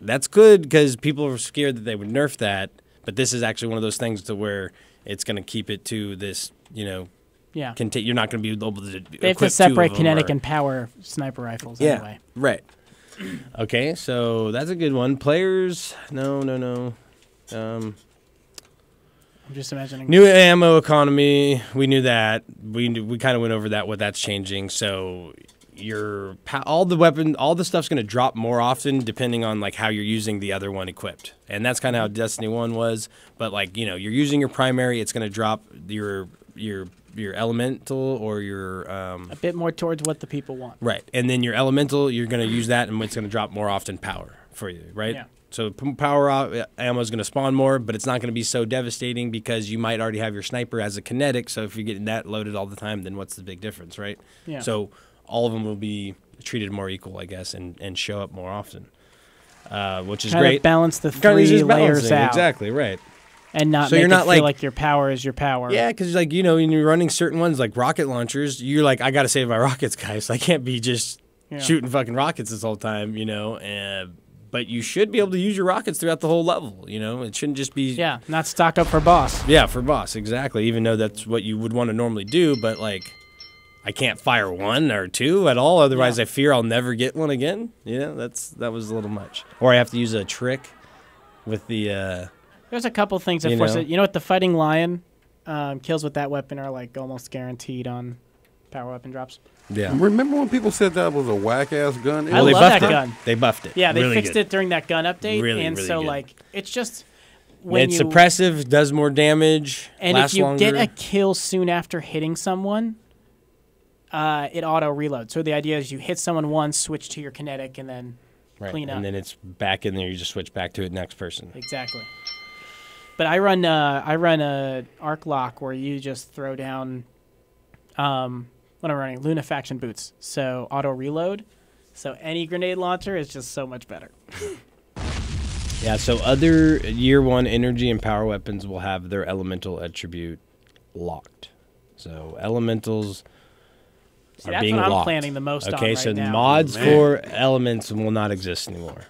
That's good because people were scared that they would nerf that, but this is actually one of those things to where it's going to keep it to this, Yeah. You're not going to be able to. They have to separate kinetic and power sniper rifles anyway. Right. Okay, so that's a good one. Players, no. I'm just imagining. New ammo economy, we knew that. We kind of went over that, what that's changing. So all the stuff's going to drop more often depending on like how you're using the other one equipped. And that's kind of how Destiny 1 was, but like, you're using your primary, it's going to drop your elemental or your a bit more towards what the people want. right. And then your elemental, you're going to use that and it's going to drop more often power for you, right? Yeah. So power ammo is going to spawn more, but it's not going to be so devastating because you might already have your sniper as a kinetic. So if you're getting that loaded all the time, then what's the big difference, right? Yeah. So all of them will be treated more equal, I guess, and show up more often, which is Kinda great. balance the Kinda three just layers balancing, out. Exactly, right. And not So make you're it not feel like- like your power is your power. Yeah, because when you're running certain ones like rocket launchers, you're like, I got to save my rockets, guys. I can't be just Yeah. shooting fucking rockets this whole time, but you should be able to use your rockets throughout the whole level. You know, it shouldn't just be not stock up for boss. Yeah, for boss, exactly. Even though that's what you would want to normally do, but like, I can't fire 1 or 2 at all. Otherwise, I fear I'll never get one again. Yeah, that was a little much. Or I have to use a trick with the. There's a couple things that force it. You know what? The Fighting Lion kills with that weapon are like almost guaranteed on power weapon drops. Yeah. Remember when people said that was a whack ass gun? I love that gun. They buffed it. Yeah, they really fixed good. it during that gun update, and really so good. like it's just when it's suppressive, does more damage, and lasts if you longer. get a kill soon after hitting someone, it auto reloads. So the idea is you hit someone once, switch to your kinetic, and then clean up. And then it's back in there. You just switch back to it next person. Exactly. But I run a arc lock where you just throw down what I'm running, Luna Faction boots. So auto reload. So any grenade launcher is just so much better. Yeah, so other year 1 energy and power weapons will have their elemental attribute locked. So elementals See, are that's being what I'm locked. planning the most on Okay, right so now. mods Man. for elements will not exist anymore.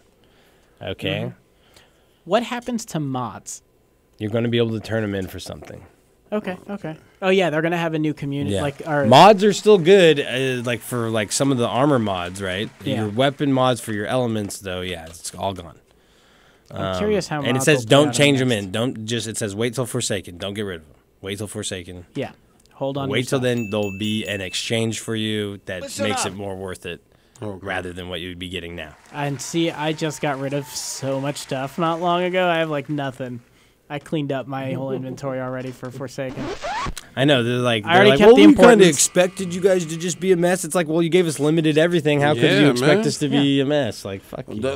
Okay? Mhm. What happens to mods? You're going to be able to turn them in for something. Okay. Oh yeah, they're gonna have a new community. Yeah. Like our Mods are still good, like for like some of the armor mods, right? Yeah. Your weapon mods for your elements, though, yeah, it's all gone. I'm curious how And it mods says will play don't out change in them in. Don't just. It says wait till Forsaken. Don't get rid of them. Wait till Forsaken. Yeah. Hold on to Wait your till stuff. then. There'll be an exchange for you that Listen makes up. it more worth it, rather than what you would be getting now. And see, I just got rid of so much stuff not long ago. I have like nothing. I cleaned up my whole inventory already for Forsaken. I know they're like, I already kept well, the we kind of importance. expected you guys to just be a mess. It's like, well, you gave us limited everything. How could Yeah, you expect man. us to be a mess? Like, fuck you.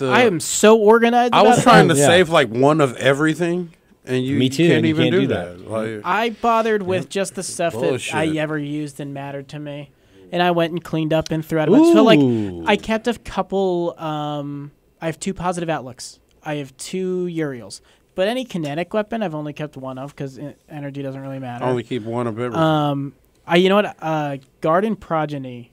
I am so organized. I was about trying it. to save like one of everything, and you Me too, can't and you even can't do do that. Like, I bothered with just the stuff that Bullshit. I ever used and mattered to me, and I went and cleaned up and threw out a bunch. So like, Ooh. I kept a couple. I have 2 positive outlooks. I have 2 Uriels. But any kinetic weapon, I've only kept 1 of because energy doesn't really matter. only keep one of everything. You know what? Garden Progeny.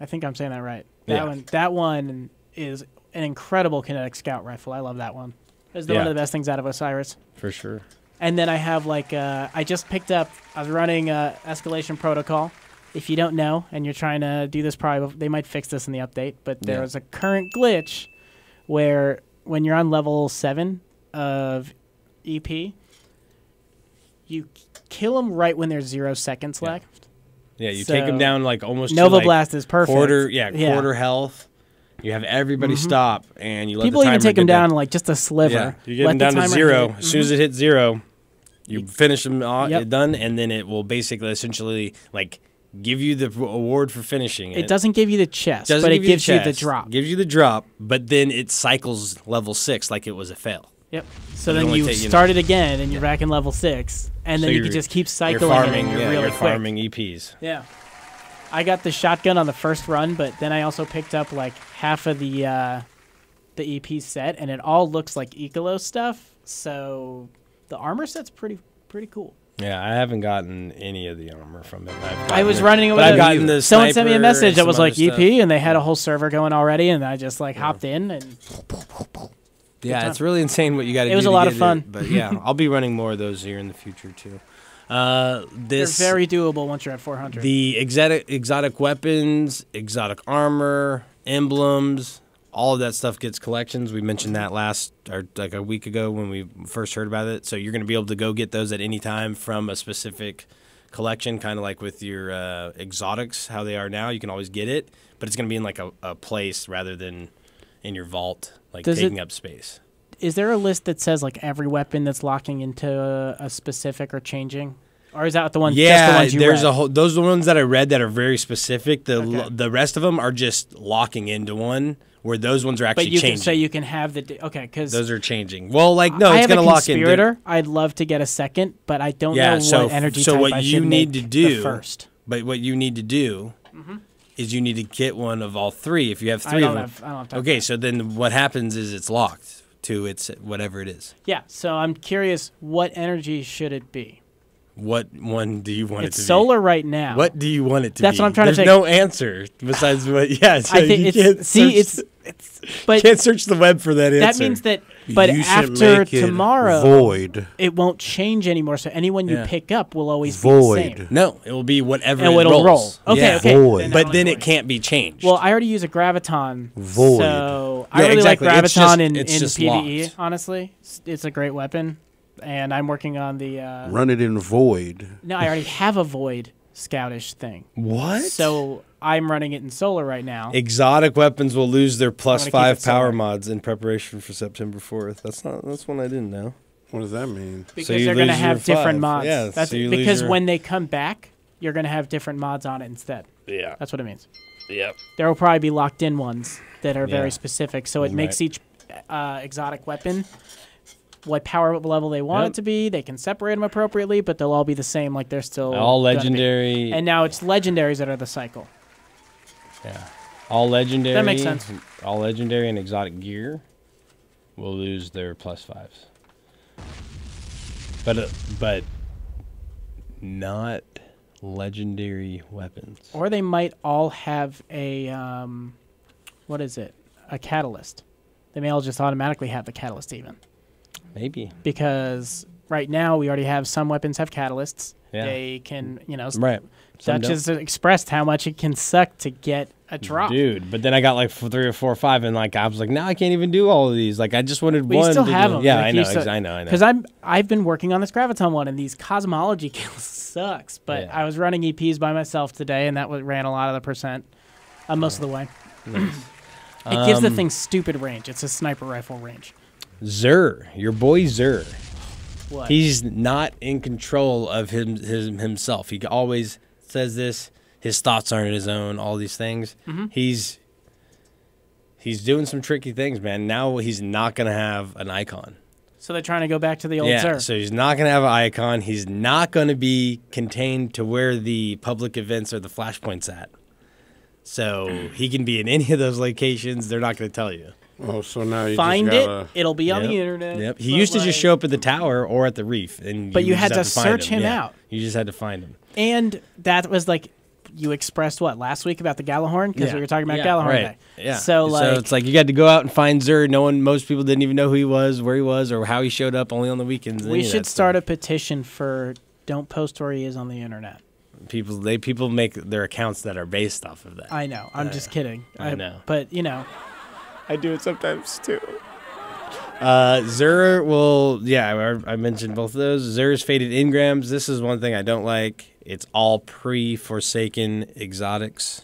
I think I'm saying that right. That one is an incredible kinetic scout rifle. I love that one. It's one of the best things out of Osiris. For sure. And then I have like I just picked up. I was running Escalation Protocol. If you don't know and you're trying to do this, probably they might fix this in the update. But there is a current glitch where when you're on level 7 of EP, you kill them right when there's 0 seconds left. Yeah, you So, take them down like almost Nova to, like, Blast is perfect. Quarter health. You have everybody stop, and you let People the even timer take them get down like just a sliver. Yeah, you get Let them the down to timer 0. hit. As soon as it hits 0, you finish them Yep. done, and then it will basically essentially like give you the award for finishing it. It doesn't give you the chest, Doesn't but it give you gives you the chest. drop. Gives you the drop, but then it cycles level 6 like it was a fail. Yep. So It then only you take, start it again, and you're back in level 6, and then you can just keep cycling you're it, farming, and you're yeah, really you're quick. farming EPs. Yeah. I got the shotgun on the first run, but then I also picked up like half of the EP set, and it all looks like Ecolo stuff. So the armor set's pretty cool. Yeah, I haven't gotten any of the armor from it. I was running but I've with gotten the someone sent me a sniper message and that some was like other EP, stuff. and they had a whole server going already, and I just like hopped in and. Yeah, time. it's really insane what you got to do. It was a to lot get of fun. it, but yeah, I'll be running more of those here in the future too. They're very doable once you're at 400. The exotic weapons, exotic armor, emblems, all of that stuff gets collections. We mentioned that like a week ago when we first heard about it. So you're going to be able to go get those at any time from a specific collection, kind of like with your exotics, how they are now. You can always get it, but it's going to be in like a place rather than in your vault, like taking up space. Is there a list that says like every weapon that's locking into a specific or changing? Or is that the one? Yeah, just the ones you there's read? a whole. Those are the ones that I read that are very specific. The rest of them are just locking into one, where those ones are actually But you changing. can say you can have the okay because Those are changing. Well, like no, I it's have gonna a lock in. conspirator. I'd love to get a second, but I don't know what energy so type what I you should need make to do the first. But what you need to do is you need to get one of all 3. If you have 3 of them, I don't have time. okay. So then what happens is it's locked to its whatever it is. Yeah, so I'm curious, what energy should it be? What one do you want it It's to be? solar right now. What do you want it to be? That's what I'm trying to There's think. no answer besides what. Yeah, so I think you can't but can't search the web for that answer. That means that, but You should after make it tomorrow, void. it won't change anymore. So anyone you Yeah. pick up will always Void. be the same. No, it will be whatever And it it'll rolls. roll. Okay, Yeah. okay. Void. But then it can't be changed. Well, I already use a graviton, Void. so Yeah, I really exactly. like It's graviton just- in it's just PvE. locked. Honestly, it's a great weapon, and I'm working on the. Run it in void. No, I already have a void scoutish thing. What? So I'm running it in solar right now. Exotic weapons will lose their plus keep 5 it power solar. mods in preparation for September 4th. That's one I didn't know. What does that mean? Because So you they're going to lose your have different 5. mods. Yeah, That's so you lose because your- when they come back, you're going to have different mods on it instead. Yeah. That's what it means. Yep. There will probably be locked in ones that are Yeah. very specific. So it makes Right. each exotic weapon what power level they want Yep. it to be. They can separate them appropriately, but they'll all be the same. Like they're still All gonna be. legendary. And now it's legendaries that are the cycle. Yeah. All legendary. That makes sense. All legendary and exotic gear will lose their plus 5s. But not legendary weapons. Or they might all have a what is it? A catalyst. They may all just automatically have the catalyst even. Maybe. Because right now we already have some weapons have catalysts. Yeah. They can, Right. Some Dutch has expressed how much it can suck to get a drop. Dude, but then I got like 3 or 4 or 5, and like I was like, now I can't even do all of these. Like I just wanted We one. still to have do. them. Yeah, Like, I you know, still- I know. Because I've been working on this graviton one, and these cosmology kills sucks. But Yeah. I was running EPs by myself today, and that ran a lot of the percent, most of the way. It gives the thing stupid range. It's a sniper rifle range. Zur, your boy Zur. What? He's not in control of himself. He always says this. His thoughts aren't his own. All these things. Mhm. He's doing some tricky things, man. Now he's not gonna have an icon. So they're trying to go back to the old Yeah, Zur. so he's not gonna have an icon. He's not gonna be contained to where the public events or the flashpoints at. So he can be in any of those locations. They're not gonna tell you. Oh, so now you Find just it. gotta... It'll be on Yep. the internet. Yep. He but, used to just like- show up at the tower or at the reef, and But you just had have to find search him Yeah. out. You just had to find him. And that was like, you expressed what last week about the Gallahorn because we were talking about Gallahorn right. Day. Yeah. So like, it's like you got to go out and find Zur. Most people didn't even know who he was, where he was, or how he showed up. Only on the weekends. we should start a petition for don't post where he is on the internet. People make their accounts that are based off of that. I know. I'm just kidding. I know. But you know, I do it sometimes too. Zur will, I mentioned both of those. Zur's Faded Engrams. This is one thing I don't like. It's all pre-Forsaken exotics.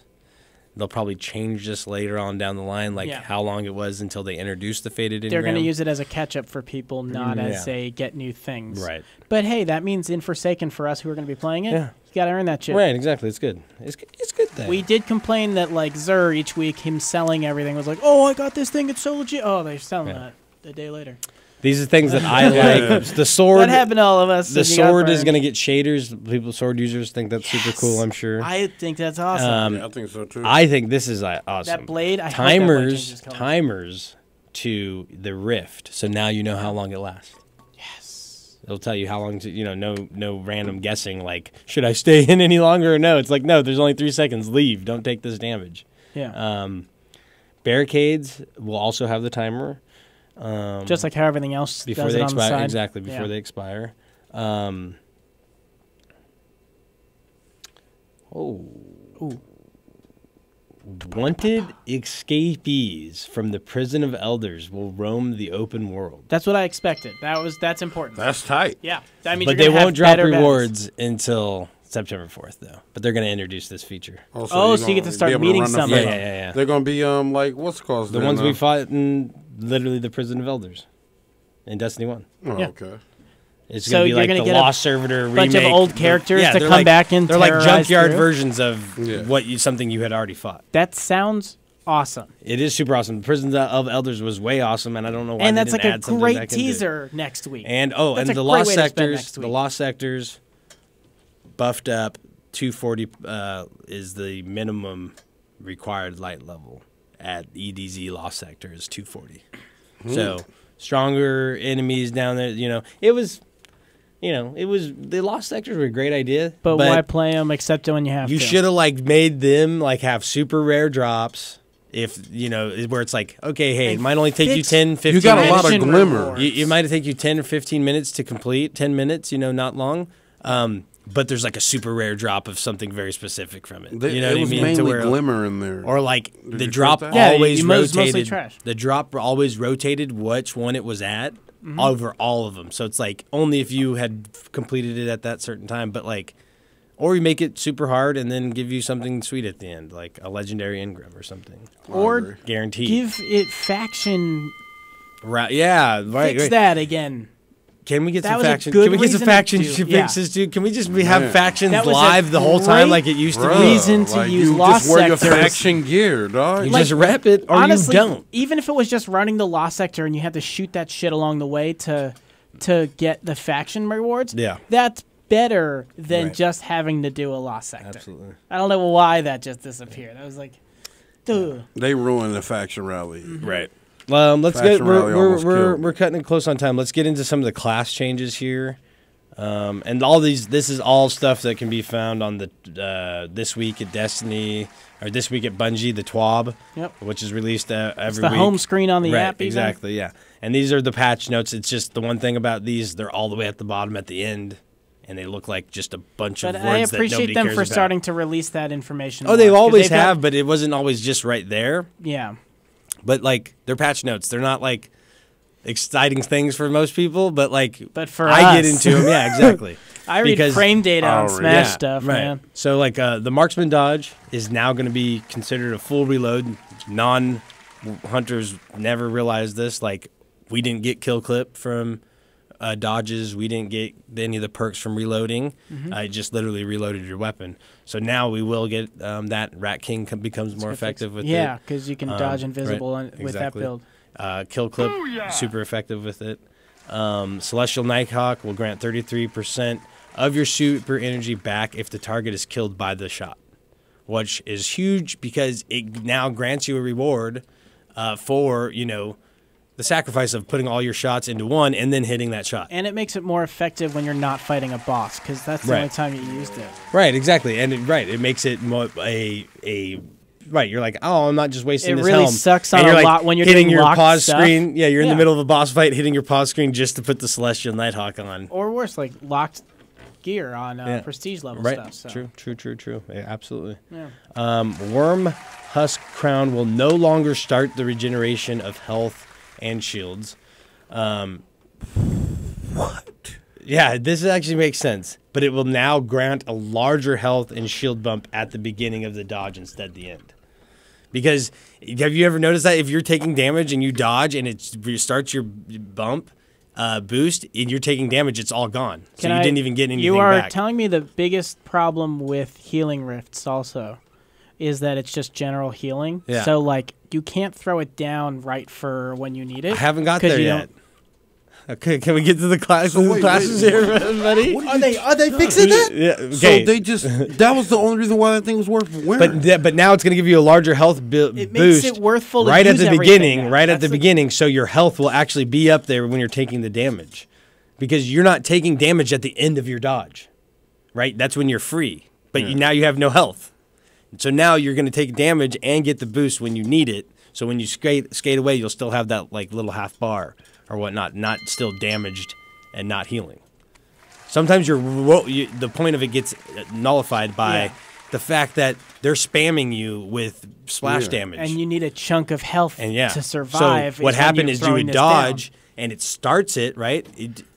They'll probably change this later on down the line, like how long it was until they introduced the Faded Engram. they're going to use it as a catch-up for people, not as a get new things. Right. But hey, that means in Forsaken for us who are going to be playing it. Yeah. You got to earn that shit. Right, exactly. It's good. It's good thing. We did complain that like Zur each week, him selling everything was like, oh, I got this thing. It's so legit. Oh, they're selling that a day later. These are things that I like. The sword. That happened to all of us. The and you got sword is burned. going to get shaders. Sword users think that's super cool, I'm sure. I think that's awesome. I think so too. I think this is awesome. That blade, I hope that blade changes color. timers to the rift. So now you know how long it lasts. Yes. It'll tell you how long to, no random guessing like, should I stay in any longer or no? It's like, no, there's only 3 seconds. Leave. Don't take this damage. Yeah. Barricades will also have the timer. Just like how everything else before does they it on the expire. side. Exactly, before Yeah. they expire. Wanted escapees from the prison of elders will roam the open world. That's what I expected. That's important. That's tight. Yeah. That means But you're they gonna have won't drop better rewards until September 4th, though. But they're going to introduce this feature. So you get to start meeting somebody. Yeah. They're going to be like what's it called? The ones we fought in literally the prison of elders in Destiny 1. Oh, Yeah. okay. It's So going to be you're like gonna the get a Lost Servitor bunch remake. of old characters to they're come like- back and they're like terrorize junkyard through. versions of something you had already fought. That sounds awesome. It is super awesome. Prison of Elders was way awesome, and I don't know why And they that's didn't like a add something great back into it. teaser next week. And That's and a the great Lost way to spend Sectors, next the week. Lost Sectors buffed up 240 is the minimum required light level at EDZ Lost Sector is 240. So stronger enemies down there. It was it was the lost sectors were a great idea. But why play them except when you have to? You should have made them have super rare drops. If where it's okay, hey, it might only take you 10, 15 minutes. You got a lot of glimmer. It might take you 10 or 15 minutes to complete. 10 minutes, not long. But there's a super rare drop of something very specific from it. You know what I mean? Mainly glimmer in there. Or the drop always rotated. The drop always rotated which one it was at over all of them. So it's only if you had completed it at that certain time. But or you make it super hard and then give you something sweet at the end, like a legendary engram or something. Or guaranteed. Give it faction. Right? Yeah. Right. Fix that again. Can we get That some was a faction? good Can we get some reason to faction do- fixes, dude? Can we just have factions That was a live the whole time great like it used to be? reason to use Lost just wear your Sectors. faction gear, dog. You just rep it or honestly, you don't. Even if it was just running the Lost Sector and you had to shoot that shit along the way to get the faction rewards, Yeah. that's better than Right. just having to do a Lost Sector. Absolutely. I don't know why that just disappeared. I was dude. They ruined the faction rally. Right. Let's Faction get rally almost killed. we're cutting it close on time. Let's get into some of the class changes here, and all these. This is all stuff that can be found on the This Week at Destiny or This Week at Bungie, the TWAB, which is released every the week. home screen on the right, app, even? Exactly. Yeah, and these are the patch notes. It's just the one thing about these; they're all the way at the bottom at the end, and they look like just a bunch But of I words that appreciate nobody them cares for about. starting to release that information. Oh, they more, 'cause always they've got- have, but it wasn't always just right there. Yeah. But they're patch notes. They're not exciting things for most people, but for I get us. into them. Yeah, exactly. I read frame data on Smash stuff, right. man. So the marksman dodge is now going to be considered a full reload. Non-hunters never realized this. We didn't get kill clip from dodges. We didn't get any of the perks from reloading. It just literally reloaded your weapon. So now we will get that. Rat King becomes more effective with it. Yeah, because you can dodge invisible right, with that exactly. build. Kill clip, super effective with it. Celestial Nighthawk will grant 33% of your super energy back if the target is killed by the shot, which is huge because it now grants you a reward for the sacrifice of putting all your shots into one and then hitting that shot. And it makes it more effective when you're not fighting a boss, because that's the only time you used it. Right, exactly, and it makes it more Right, you're oh, I'm not just wasting It this really helm. sucks And on you're a lot when you're hitting doing your locked pause stuff. screen. Yeah, you're in the Yeah. middle of a boss fight, hitting your pause screen just to put the Celestial Nighthawk on. Or worse, locked gear on prestige level right. stuff. So. True. Yeah, absolutely. Yeah. Worm Husk Crown will no longer start the regeneration of health and shields. What? Yeah, this actually makes sense. But it will now grant a larger health and shield bump at the beginning of the dodge instead of the end. Because have you ever noticed that if you're taking damage and you dodge and it starts your bump boost and you're taking damage, it's all gone. So you didn't even get anything You are back. telling me the biggest problem with healing rifts also is that it's just general healing. Yeah. So you can't throw it down right for when you need it. I haven't got 'cause there you yet. don't- Okay, can we get to the classes here, buddy? Are they fixing that? Yeah. So Okay. they just that was the only reason why that thing was worth wearing. But now it's going to give you a larger health boost. makes it worthful to right at use the everything beginning. now. Right at That's the the- beginning, so your health will actually be up there when you're taking the damage, because you're not taking damage at the end of your dodge, right? That's when you're free, but now you have no health. So now you're going to take damage and get the boost when you need it. So when you skate away, you'll still have that little half bar or whatnot, not still damaged and not healing. Sometimes the point of it gets nullified by the fact that they're spamming you with splash damage. And you need a chunk of health And to survive. So what happened is you throwing would this down. dodge, and it starts it right.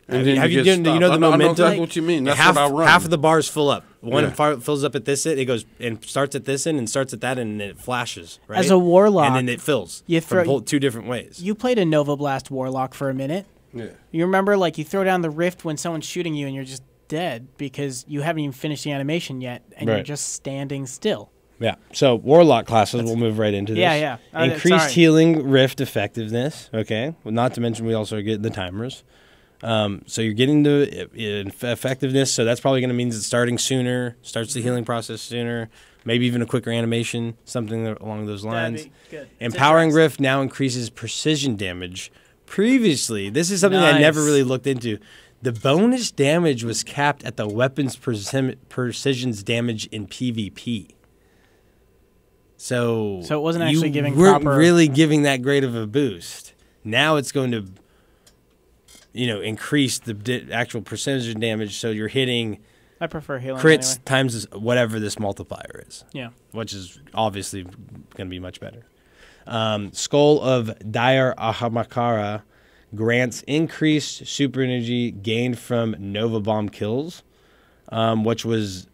And then have you you get done? You know stopped. the I know momentum. exactly what you mean. That's half, what I run. half of the bars fill up. One Yeah. fills up at this end. It goes and starts at this end and starts at that end, and it flashes. Right? As a warlock, and then it fills. you from throw- two different ways. You played a Nova Blast Warlock for a minute. Yeah. You remember, you throw down the rift when someone's shooting you and you're just dead because you haven't even finished the animation yet and you're Right. just standing still. Yeah. So warlock classes, we'll move right into this. Yeah. Increased sorry. healing rift effectiveness. Okay. Well, not to mention we also get the timers. So you're getting the effectiveness. So that's probably going to mean it's starting sooner, starts the healing process sooner, maybe even a quicker animation, something along those lines. That'd be good. Empowering rift now increases precision damage. Previously, this is something I never Nice. really looked into. The bonus damage was capped at the weapon's precision's damage in PvP. So it wasn't actually giving weren't proper... really giving that great of a boost. Now it's going to, increase the actual percentage of damage. So you're hitting I prefer healing crits anyway. times whatever this multiplier is. Yeah. Which is obviously going to be much better. Skull of Dire Ahamakara grants increased super energy gained from Nova Bomb kills, which was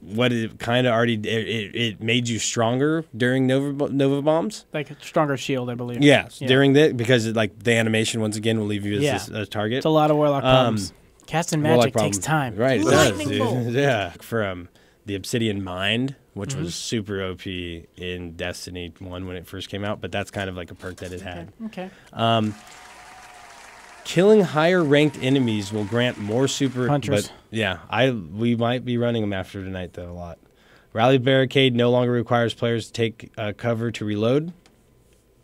what it kind of already it made you stronger during Nova Bombs. Like a stronger shield, I believe. Yeah, during that, because the animation once again will leave you as a target. It's a lot of Warlock problems. Casting magic takes time. Right, it Lightning does, bolt. dude. Yeah, from the Obsidian Mind, which was super OP in Destiny 1 when it first came out, but that's kind of like a perk that it had. Okay. Killing higher ranked enemies will grant more super Punchers. But yeah, we might be running them after tonight though a lot. Rally Barricade no longer requires players to take cover to reload.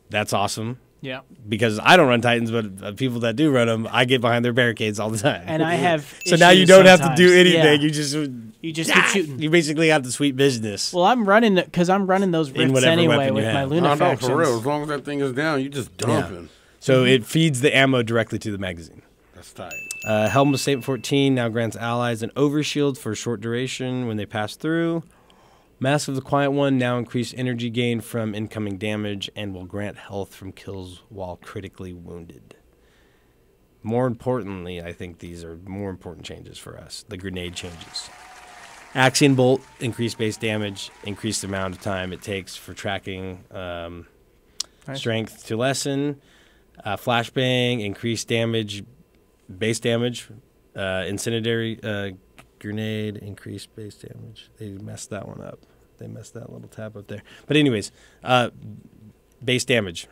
That's awesome. Yeah. Because I don't run Titans, but people that do run them, I get behind their barricades all the time. And I have so now you issues don't have to do sometimes. anything. Yeah. You just keep shooting. You basically have the sweet business. Well, I'm running those rifts whatever anyway weapon with you my have. Luna No, factions. for real. As long as that thing is down, you just dumping. So it feeds the ammo directly to the magazine. That's tight. Helm of Saint 14 now grants allies an overshield for a short duration when they pass through. Mask of the Quiet One now increase energy gain from incoming damage and will grant health from kills while critically wounded. More importantly, I think these are more important changes for us. The grenade changes. Axion Bolt, increased base damage, increased amount of time it takes for tracking strength to lessen. Flashbang, increased damage, base damage. Incendiary grenade, increased base damage. They messed that one up. They messed that little tab up there. But anyways, base damage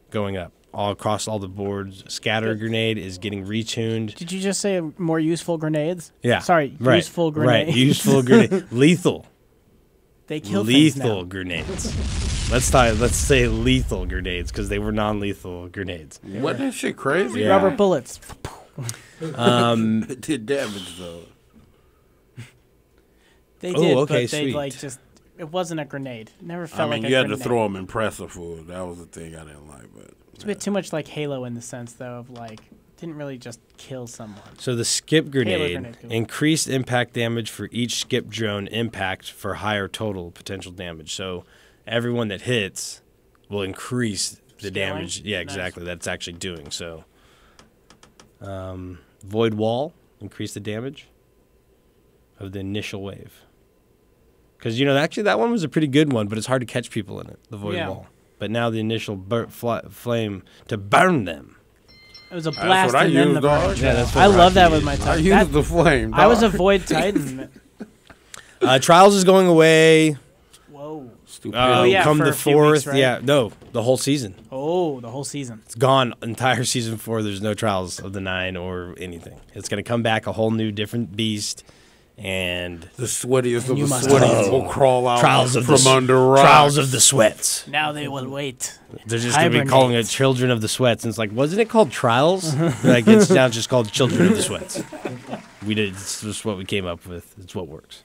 going up all across all the boards. Scatter grenade is getting retuned. Did you just say more useful grenades? Yeah. Sorry, right. useful grenades. Right, useful grenade. Lethal. They kill things now. Lethal grenades. Let's say lethal grenades because they were non-lethal grenades. What, that shit crazy? Yeah. Rubber bullets. It did damage though. They did, okay, but they sweet. it wasn't a grenade. It never felt like a you had grenade. to throw them in presser food. That was the thing I didn't like. But It's a bit too much like Halo in the sense, though, of didn't really just kill someone. So the skip grenade, grenade, cool. increased impact damage for each skip drone impact for higher total potential damage. So everyone that hits will increase the damage. Yeah, exactly. That's actually doing so. Void Wall, increase the damage of the initial wave. Because, actually that one was a pretty good one, but it's hard to catch people in it, the Void Wall. But now the initial flame to burn them. It was a blast and then the burn. Yeah, that's what I love that Rocky with my used. Titan. I used the flame. Dog. I was a Void Titan. Trials is going away. Whoa. Stupid. Come for the a few weeks, 4th. right? Yeah, no, the whole season. Oh, the whole season. It's gone. Entire season 4. There's no Trials of the 9 or anything. It's going to come back a whole new different beast. And the sweatiest of you the must sweaty will crawl out from under rocks. Trials of the Sweats. Now they will wait. They're just going to be calling it Children of the Sweats. And it's like, wasn't it called Trials? It's now just called Children of the Sweats. It's just what we came up with. It's what works.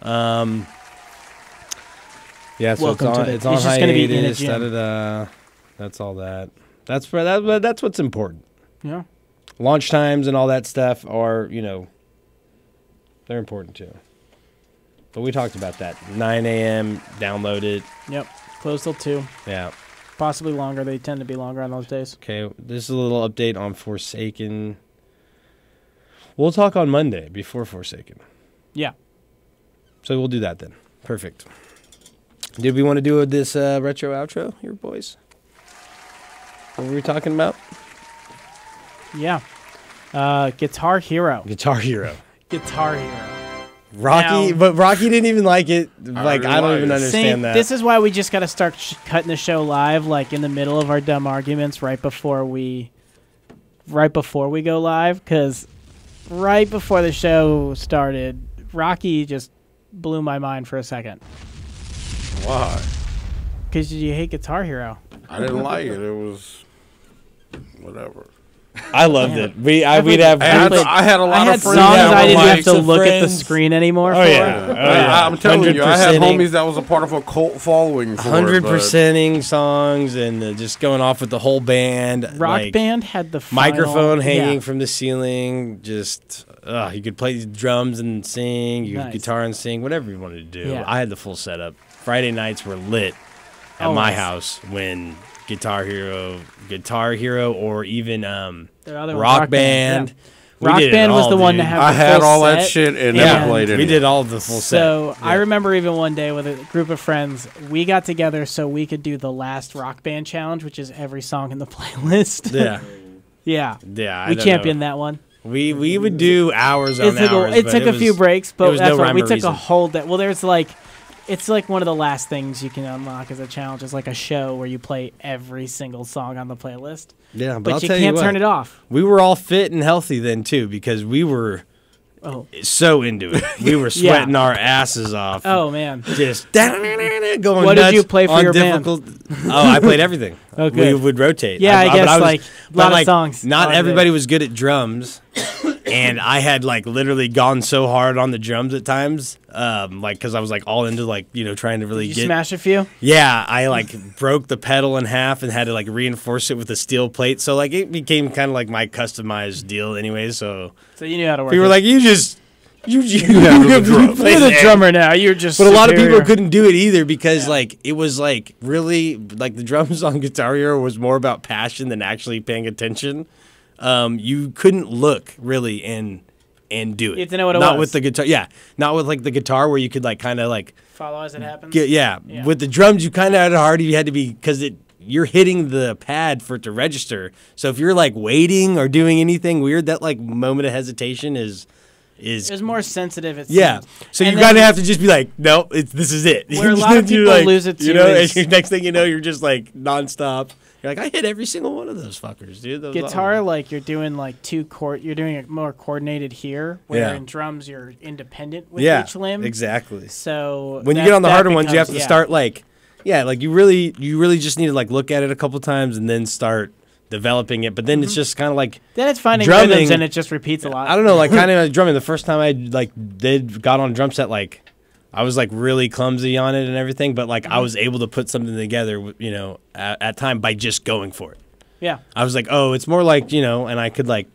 Yeah, so Welcome to the- it's on he's just gonna be in a hiatus. gym. Da-da-da. That's all that. That's for that. That's what's important. Yeah. Launch times and all that stuff are, they're important too. But we talked about that. 9 a.m. Download it. Yep. Close till 2. Yeah. Possibly longer. They tend to be longer on those days. Okay. This is a little update on Forsaken. We'll talk on Monday before Forsaken. Yeah. So we'll do that then. Perfect. Did we want to do this retro outro here, boys? What were we talking about? Yeah. Guitar Hero. Guitar Hero. Guitar Hero. Rocky, Now- but Rocky didn't even like it. I don't even See, understand that. this is why we just got to start cutting the show live, in the middle of our dumb arguments, right before we go live, because right before the show started, Rocky just blew my mind for a second. Why? Because you hate Guitar Hero. I didn't like it. It was whatever. I loved it. We'd have. I had a lot of friends. songs I didn't have to of look at the friends. screen anymore. Oh for. yeah, I'm telling you, I had 100%ing. homies that was a part of a cult following. 100%ing songs and just going off with the whole band. Rock Band had the final, microphone hanging yeah. from the ceiling. Just you could play drums and sing. You could Nice. guitar and sing, whatever you wanted to do. Yeah. I had the full setup. Friday nights were lit at my house when Guitar Hero, or even Their other one, Rock Band. yeah. We Rock did it Band was all, the one dude. to have I the had full all that set. shit and Yeah. never played it. We did all of the full set. So I Yeah. remember even one day with a group of friends, we got together so we could do the last Rock Band challenge, which is every song in the playlist. Yeah. yeah. Yeah, I We don't championed know. that one. We would do hours on hours. It but took a few was- breaks, there but was that's no what rhyme we or took reason. a whole day. Well, there's like, it's like one of the last things you can unlock as a challenge. It's like a show where you play every single song on the playlist. Yeah, but I'll you tell can't what, turn it off. We were all fit and healthy then too, because we were so into it. We were Yeah. sweating our asses off. Oh man, just going. What did nuts you play for on your band? difficult. Oh, I played everything. Oh, We good. would rotate. Yeah, I but guess, was- like, but, lot of songs Not on everybody there. was good at drums, and I had like literally gone so hard on the drums at times, like because I was like all into like trying to really Did you get. smash a few? Yeah, I like broke the pedal in half and had to like reinforce it with a steel plate. So like it became kind of like my customized deal, anyway. So you knew how to work. we were it. like, you You're play the that. drummer now. You're just. But a lot of people superior. couldn't do it either because like it was like really like the drums on Guitar Hero was more about passion than actually paying attention. You couldn't look really and do it. You had to know what it not was. with the guitar. Yeah, not with like the guitar where you could like kind of like Follow as it happens. yeah. With the drums, you kind of had it hard. You had to be because you're hitting the pad for it to register. So if you're like waiting or doing anything weird, that like moment of hesitation is. It was more sensitive. It Yeah, seemed. so And you then- kind of have to just be like, no, this is it. Where a lot of You're people like, lose it, too, and is- next thing you know, you're just like nonstop. You're like, I hit every single one of those fuckers, dude. That was Guitar, awesome. like you're doing like you're doing it more coordinated here. Where Yeah. in drums you're independent with Yeah, each limb. exactly. So when you that- get on the that harder ones, you have to becomes- start like, like you really just need to like look at it a couple times and then start developing it. But then it's just kind of like Then it's finding drumming, rhythms and it just repeats a lot. I don't know, like kind of drumming. The first time I like got on a drum set, like I was like really clumsy on it and everything, but like I was able to put something together, at time by just going for it. Yeah. I was like, oh, it's more like and I could like.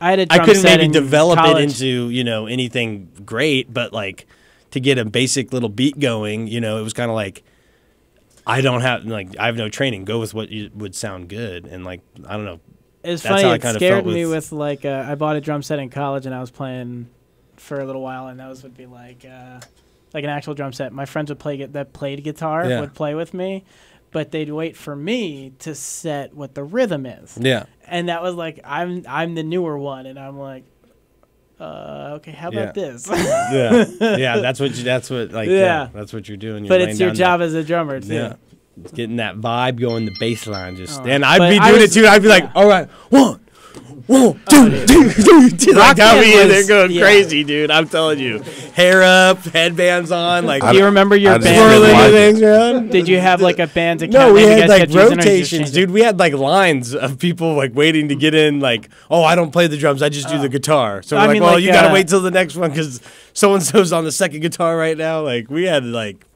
I had a I drum couldn't set maybe in develop college. it into anything great, but like to get a basic little beat going, it was kind of like. I have no training. Go with what would sound good, and like I don't know. It's That's funny. how I It kinda scared felt me with like I bought a drum set in college and I was playing for a little while, and those would be like an actual drum set. My friends would that played guitar Yeah. would play with me, but they'd wait for me to set what the rhythm is. Yeah. And that was like I'm the newer one, and I'm like, okay, how about this? yeah. That's what that's what you're doing. You're But laying it's your down job as a drummer too. Yeah. It's getting that vibe going, the bass line just. Oh. And I'd But be I doing was- it too. I'd be like, all right, one, two. Like, I'll be in there going crazy, dude. I'm telling you. Hair up, headbands on. Like, Do you remember your band? swirling things around? Did you have like a band's account? No, we name you had guys like kept using, or did you just rotations, change it? dude. We had like lines of people like waiting to get in. Like, oh, I don't play the drums, I just do the guitar. So I we're like, mean, well, like, you gotta wait till the next one because so and so's on the second guitar right now. Like, we had like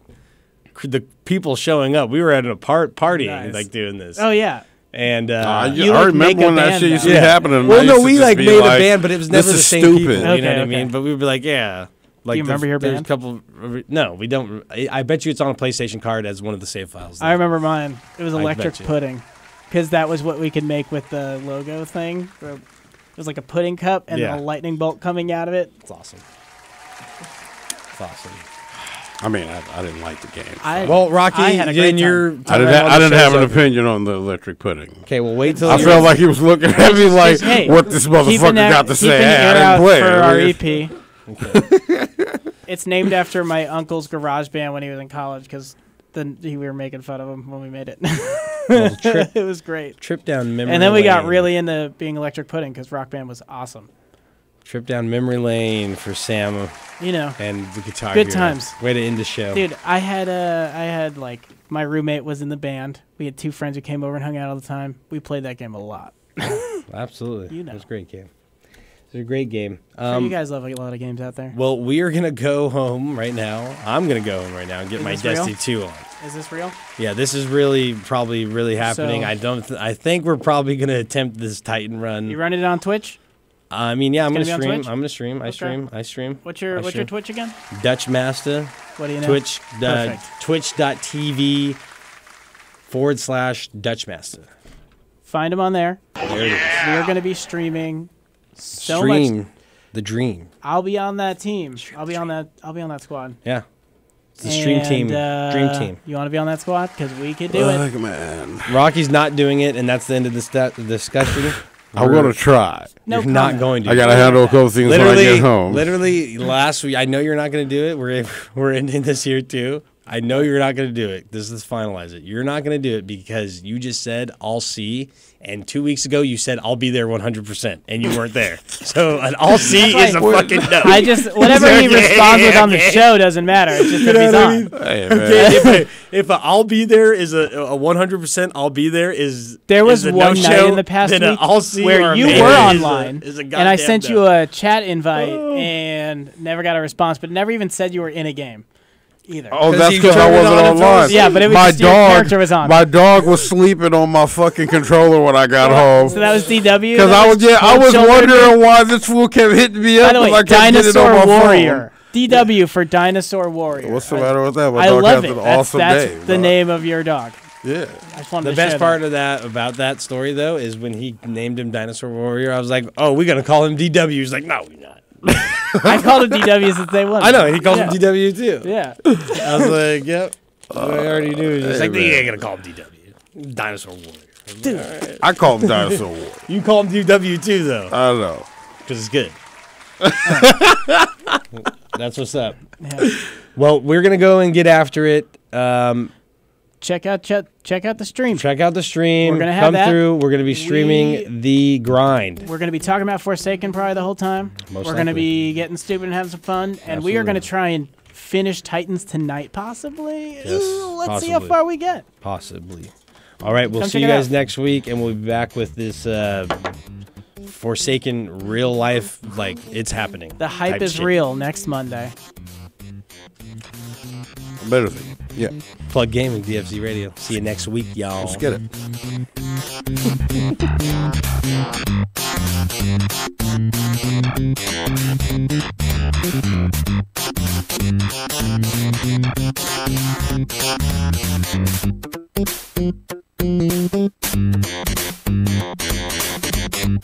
the people showing up. We were at a party Nice. like doing this. Oh yeah. And I You, like, remember make a when that band shit used now. to be happening. Well, I no, used to we just like be made like, a band, but it was this never the is same stupid. people. You know Okay, what I okay. mean? But we would be like, yeah. Like, you remember your there's band? A couple. No, we don't. I bet you it's on a PlayStation card as one of the save files. I remember mine. It was I electric bet you. pudding, because that was what we could make with the logo thing. It was like a pudding cup and Yeah. a lightning bolt coming out of it. It's awesome. It's awesome. I mean, I didn't like the game. Well, Rocky, I had a great time. I didn't have an opinion on the electric pudding. Okay, well, wait till I felt like he was looking at me like, Hey, what this motherfucker keep an got to keep say. an Hey, ear I out didn't play for it. our Really. EP. It's named after my uncle's garage band when he was in college, because we were making fun of him when we made it. Well, trip- It was great. Trip down memory And then we got lane. really into being electric pudding because Rock Band was awesome. Trip down memory lane for Sam. You know, and the guitar. good Hero. times. Way to end the show, Dude, I had like my roommate was in the band. We had two friends who came over and hung out all the time. We played that game a lot. Absolutely. You know. It was a great game. It was a great game. Sure, you guys love a lot of games out there. Well, we are going to go home right now. I'm going to go home right now and get my Destiny 2 on. Is this real? Yeah, this is probably really happening. So- I think we're probably going to attempt this Titan run. You running it on Twitch? I mean, yeah, I'm It's going to gonna be on stream. Twitch? I'm going to stream. Okay. I stream. What's your Twitch again? Dutch Master. What do you know? Perfect. Twitch.tv/Dutch Master. Find him on there. There it is. We are going to be streaming so Stream much. the dream. I'll be on that team. I'll be on that squad. Yeah. It's the stream team. Dream team. You want to be on that squad? Because we could do it. Man. Rocky's not doing it, and that's the end of the discussion. I'm going to try. You're not going to. I got to handle a couple things when I get home. Literally, last week, I know you're not going to do it. We're ending this year, too. I know you're not going to do it. Let's finalize it. You're not going to do it because you just said, I'll see. And 2 weeks ago, you said, I'll be there 100%. And you weren't there. So an I'll see is a fucking no. Whatever he responds with on the show doesn't matter. It's just if he's on. Hey, Okay, if a I'll be there is a 100%, I'll be there is There was is a one no-show, night in the past then a week I'll see where or a you maybe were is online, is a and I goddamn sent no. you a chat invite and never got a response, but never even said you were in a game either. Oh, that's because I wasn't online. Yeah, but it was my just your character was on. My dog was sleeping on my fucking controller when I got home. So that was DW? Because I was wondering why this fool kept hitting me up. By the way, I couldn't get it on Dinosaur my Warrior. DW for Dinosaur Warrior. What's the matter with that? My I dog love has it. an awesome that's name, the dog. name of your dog. Yeah. I just wanted The to best share part of that about that story though is when he named him Dinosaur Warrior. I was like, "Oh, we're gonna call him DW." He's like, "No, we're not." I called him DW since day one. I know he calls Yeah. him DW too. Yeah. I was like, "Yep." I already knew. He's hey, like, man. "You ain't gonna call him DW, Dinosaur Warrior." Dude. All right. I call him Dinosaur Warrior. You call him DW too, though. I know. Because it's good. That's what's up. Yeah. Well, we're gonna go and get after it. Check out the stream. Check out the stream. We're gonna have Come that. through. We're gonna be streaming The Grind. We're going to be talking about Forsaken probably the whole time. Most We're going to likely. be getting stupid and having some fun. And we are Absolutely. going to try and finish Titans tonight, possibly. Yes, Let's see how possibly. far we get. Possibly. All right, we'll Come see check you it guys out. next week, and we'll be back with this Forsaken real life, like it's happening. The hype type is shit. real next Monday. Better thing. Yeah. Plug Gaming, DFZ Radio. See you next week, y'all. Let's get it.